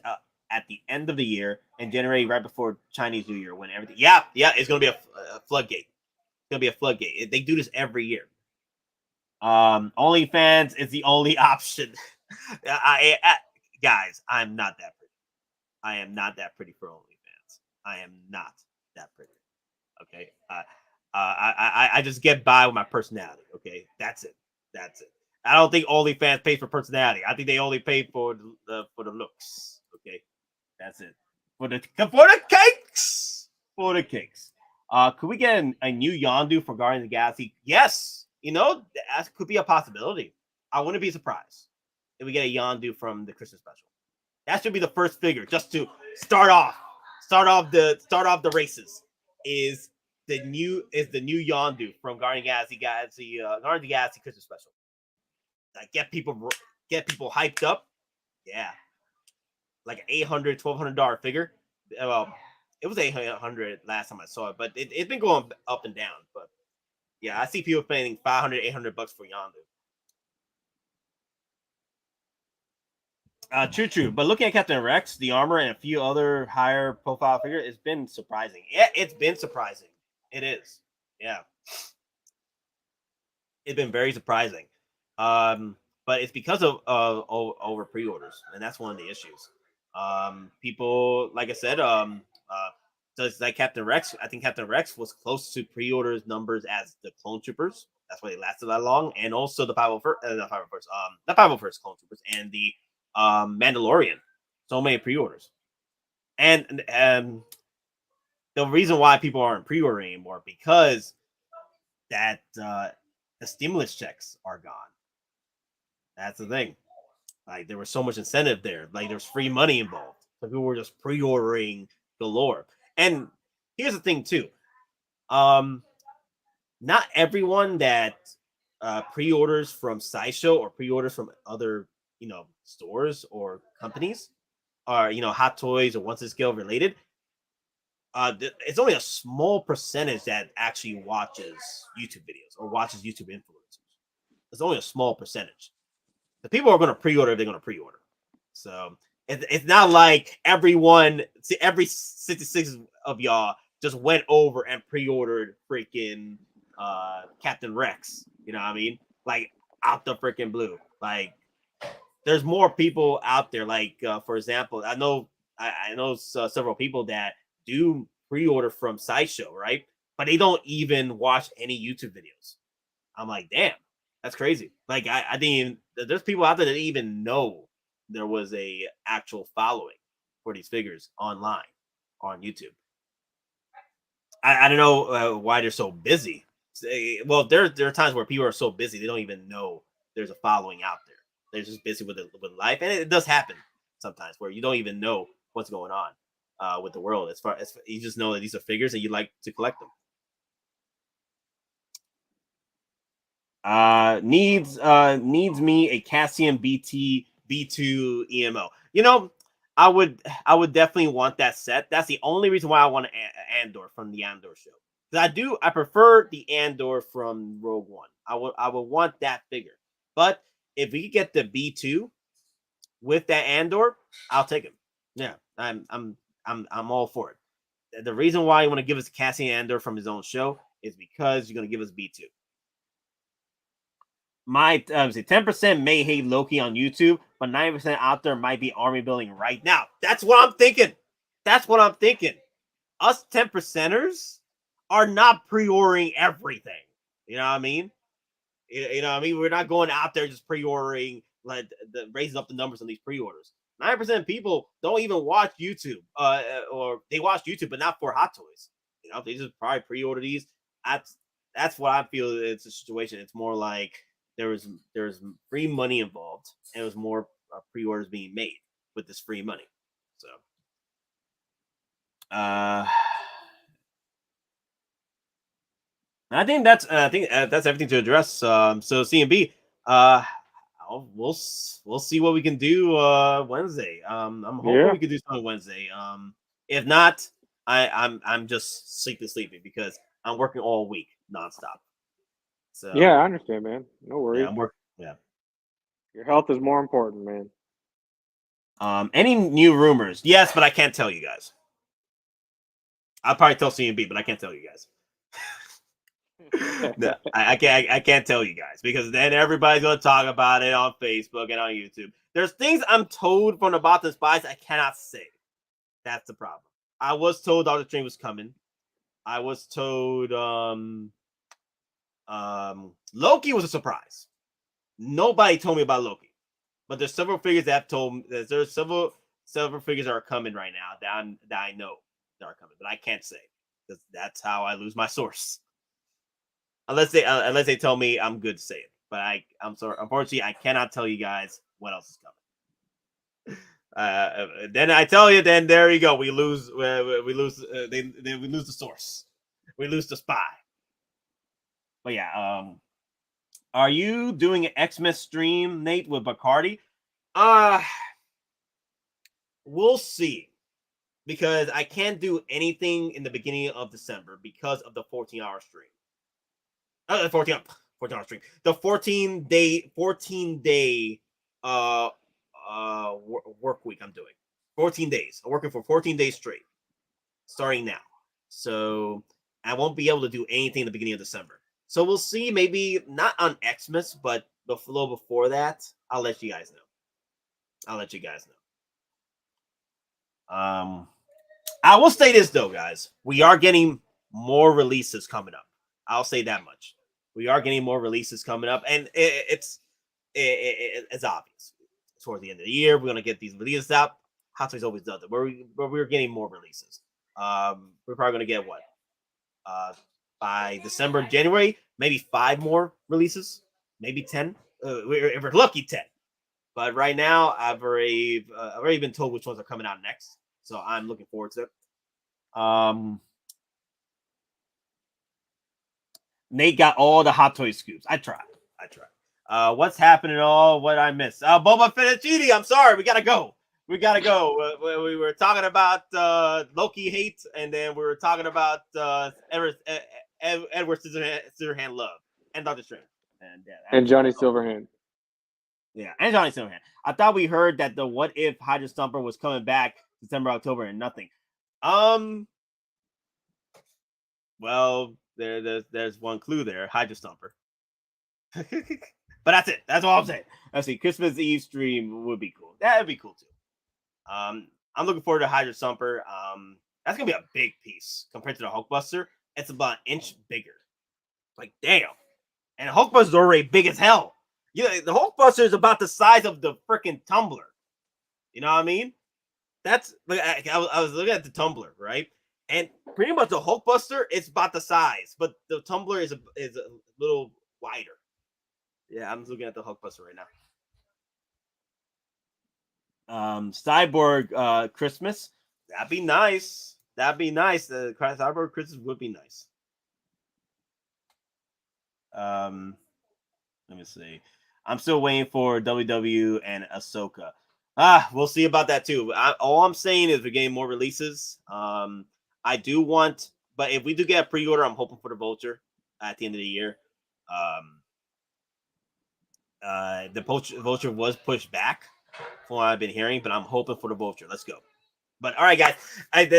at the end of the year and generate right before Chinese New Year when everything. Yeah, it's going to be a floodgate. It's going to be a floodgate. They do this every year. OnlyFans is the only option. Guys, I'm not that pretty. I am not that pretty for OnlyFans. I am not that pretty. Okay. I just get by with my personality. Okay, that's it. I don't think OnlyFans pays for personality. I think they only pay for the looks. Okay, that's it. For the cakes. For the cakes. Could we get a new Yondu for Guardians of the Galaxy? Yes. You know, that could be a possibility. I wouldn't be surprised if we get a Yondu from the Christmas special. That should be the first figure, just to start off the races. Is the new Yondu from Guardians of the Galaxy Christmas special. Like get people hyped up. Yeah. Like an $800, $1,200 figure. Well, it was $800 last time I saw it, but it's been going up and down. But yeah, I see people paying $500, $800 for Yondu. True. But looking at Captain Rex, the armor, and a few other higher profile figures, it's been surprising. Yeah, it's been surprising. It is. Yeah. It's been very surprising. But it's because of over pre-orders, and that's one of the issues. People, like I said, just like Captain Rex, I think Captain Rex was close to pre-orders numbers as the Clone Troopers. That's why they lasted that long, and also the 501st Clone Troopers and the Mandalorian. So many pre-orders, and the reason why people aren't pre-ordering anymore because that the stimulus checks are gone. That's the thing. Like there was so much incentive there. Like there's free money involved. So people were just pre-ordering galore. And here's the thing too. Not everyone that pre-orders from Sideshow or pre-orders from other, stores or companies are, Hot Toys or Once a Scale related. It's only a small percentage that actually watches YouTube videos or watches YouTube influencers. It's only a small percentage. The people are going to pre-order, they're going to pre-order. So it's not like every 66 of y'all just went over and pre-ordered freaking Captain Rex. You know what I mean? Like out the freaking blue. Like there's more people out there. Like for example, I know several people that do pre-order from Sideshow, right? But they don't even watch any YouTube videos. I'm like, damn. That's crazy. Like I didn't even. There's people out there that didn't even know there was a actual following for these figures online on YouTube. I don't know why they're so busy. Well, there are times where people are so busy they don't even know there's a following out there. They're just busy with life, and it does happen sometimes where you don't even know what's going on with the world. As far as you just know that these are figures and you like to collect them. Needs me a Cassian B2 EMO. I would definitely want that set. That's the only reason why I want an Andor from the Andor show. Because I prefer the Andor from Rogue One. I would want that figure. But if we could get the B2 with that Andor, I'll take him. Yeah, I'm all for it. The reason why you want to give us Cassian Andor from his own show is because you're going to give us B2. My 10% may hate Loki on YouTube, but 90% out there might be army building right now. That's what I'm thinking. Us 10%ers are not pre-ordering everything. You know what I mean? We're not going out there just pre-ordering, like raising up the numbers on these pre-orders. 9% of people don't even watch YouTube, or they watch YouTube, but not for Hot Toys. They just probably pre-order these. That's what I feel. It's a situation. It's more like there was free money involved, and it was more pre-orders being made with this free money. So, I think that's everything to address. So CMB, we'll see what we can do Wednesday. I'm hoping we can do something Wednesday. If not, I'm just sleeping because I'm working all week nonstop. So yeah, I understand, man. No worries. Yeah, I'm working. Yeah. Your health is more important, man. Any new rumors? Yes, but I can't tell you guys. I'll probably tell CMB, but I can't tell you guys. No, I can't tell you guys because then everybody's gonna talk about it on Facebook and on YouTube. There's things I'm told from the Boston Spies I cannot say. That's the problem. I was told Doctor Strange was coming. I was told Loki was a surprise. Nobody told me about Loki, but there's several figures that have told me there's several figures that are coming right now that I know that are coming, but I can't say because that's how I lose my source. Unless they tell me I'm good to say it, but I'm sorry. Unfortunately, I cannot tell you guys what else is coming. Then I tell you, then there you go. We lose the source. We lose the spy. But yeah, are you doing an Xmas stream, Nate, with Bacardi? We'll see. Because I can't do anything in the beginning of December because of the 14-hour stream. 14-hour stream. The 14-day work week I'm doing. 14 days. I'm working for 14 days straight. Starting now. So I won't be able to do anything in the beginning of December. So we'll see. Maybe not on Xmas, but the flow before that. I'll let you guys know. I will say this though, guys. We are getting more releases coming up. I'll say that much. We are getting more releases coming up, and it's obvious. Toward the end of the year, we're gonna get these releases out. Hot Toys always does it. We're getting more releases. We're probably gonna get what? By December, January, maybe 5 more releases, maybe 10. If we're lucky, 10. But right now, I've already been told which ones are coming out next, so I'm looking forward to it. Nate got all the Hot Toys scoops. I tried. What's happening? What I missed? Boba Fett and I'm sorry. We gotta go. We were talking about Loki hate, and then we were talking about Edward Scissorhand love, and Doctor Strange, and Johnny Silverhand. Yeah, and Johnny Silverhand. I thought we heard that the What If Hydra Stomper was coming back September, October, and nothing. Well, there's one clue there, Hydra Stomper. But that's it. That's all I'm saying. Let's see. Christmas Eve stream would be cool. That would be cool too. I'm looking forward to Hydra Stomper. That's gonna be a big piece compared to the Hulkbuster. It's about an inch bigger. Like damn. And the Hulkbuster is already big as hell. Yeah, the Hulkbuster is about the size of the freaking tumbler. You know what I mean? That's like I was looking at the tumbler, right? And pretty much the Hulkbuster is about the size, but the tumbler is a little wider. Yeah, I'm looking at the Hulkbuster right now. Cyborg Christmas. That'd be nice. Cyborg Christmas would be nice. Let me see. I'm still waiting for WW and Ahsoka. We'll see about that too. All I'm saying is we're getting more releases. I do want, but if we do get a pre-order, I'm hoping for the Vulture at the end of the year. The Vulture was pushed back from what I've been hearing, but I'm hoping for the Vulture. Let's go. But all right, guys.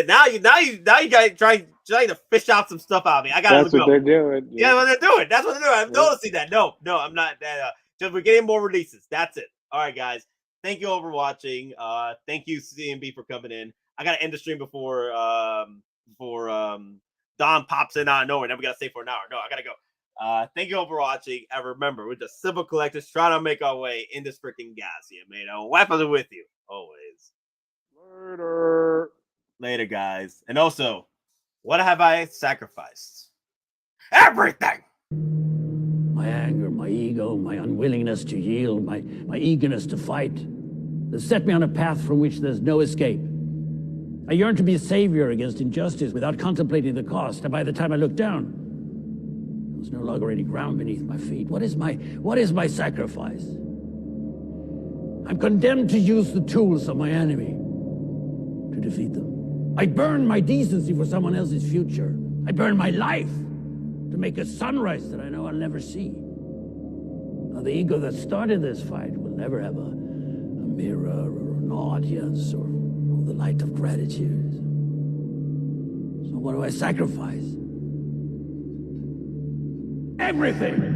Now you guys trying to fish out some stuff out of me. I gotta go. That's what they're doing. Yeah, what they're doing. That's what they're doing. I'm noticing that. No, I'm not. Just we're getting more releases. That's it. All right, guys. Thank you all for watching. Thank you, CMB, for coming in. I gotta end the stream before Don pops in out of nowhere. Then we gotta stay for an hour. No, I gotta go. Thank you all for watching. And remember, we're the Civil Collectors trying to make our way in this freaking galaxy. Man, weapons are with you always. Later, guys. And also, what have I sacrificed? Everything! My anger, my ego, my unwillingness to yield, my eagerness to fight. They set me on a path from which there's no escape. I yearn to be a savior against injustice without contemplating the cost. And by the time I looked down, there was no longer any ground beneath my feet. What is my sacrifice? I'm condemned to use the tools of my enemy to defeat them. I burn my decency for someone else's future. I burn my life to make a sunrise that I know I'll never see. Now, the ego that started this fight will never have a mirror or an audience or the light of gratitude. So what do I sacrifice? Everything!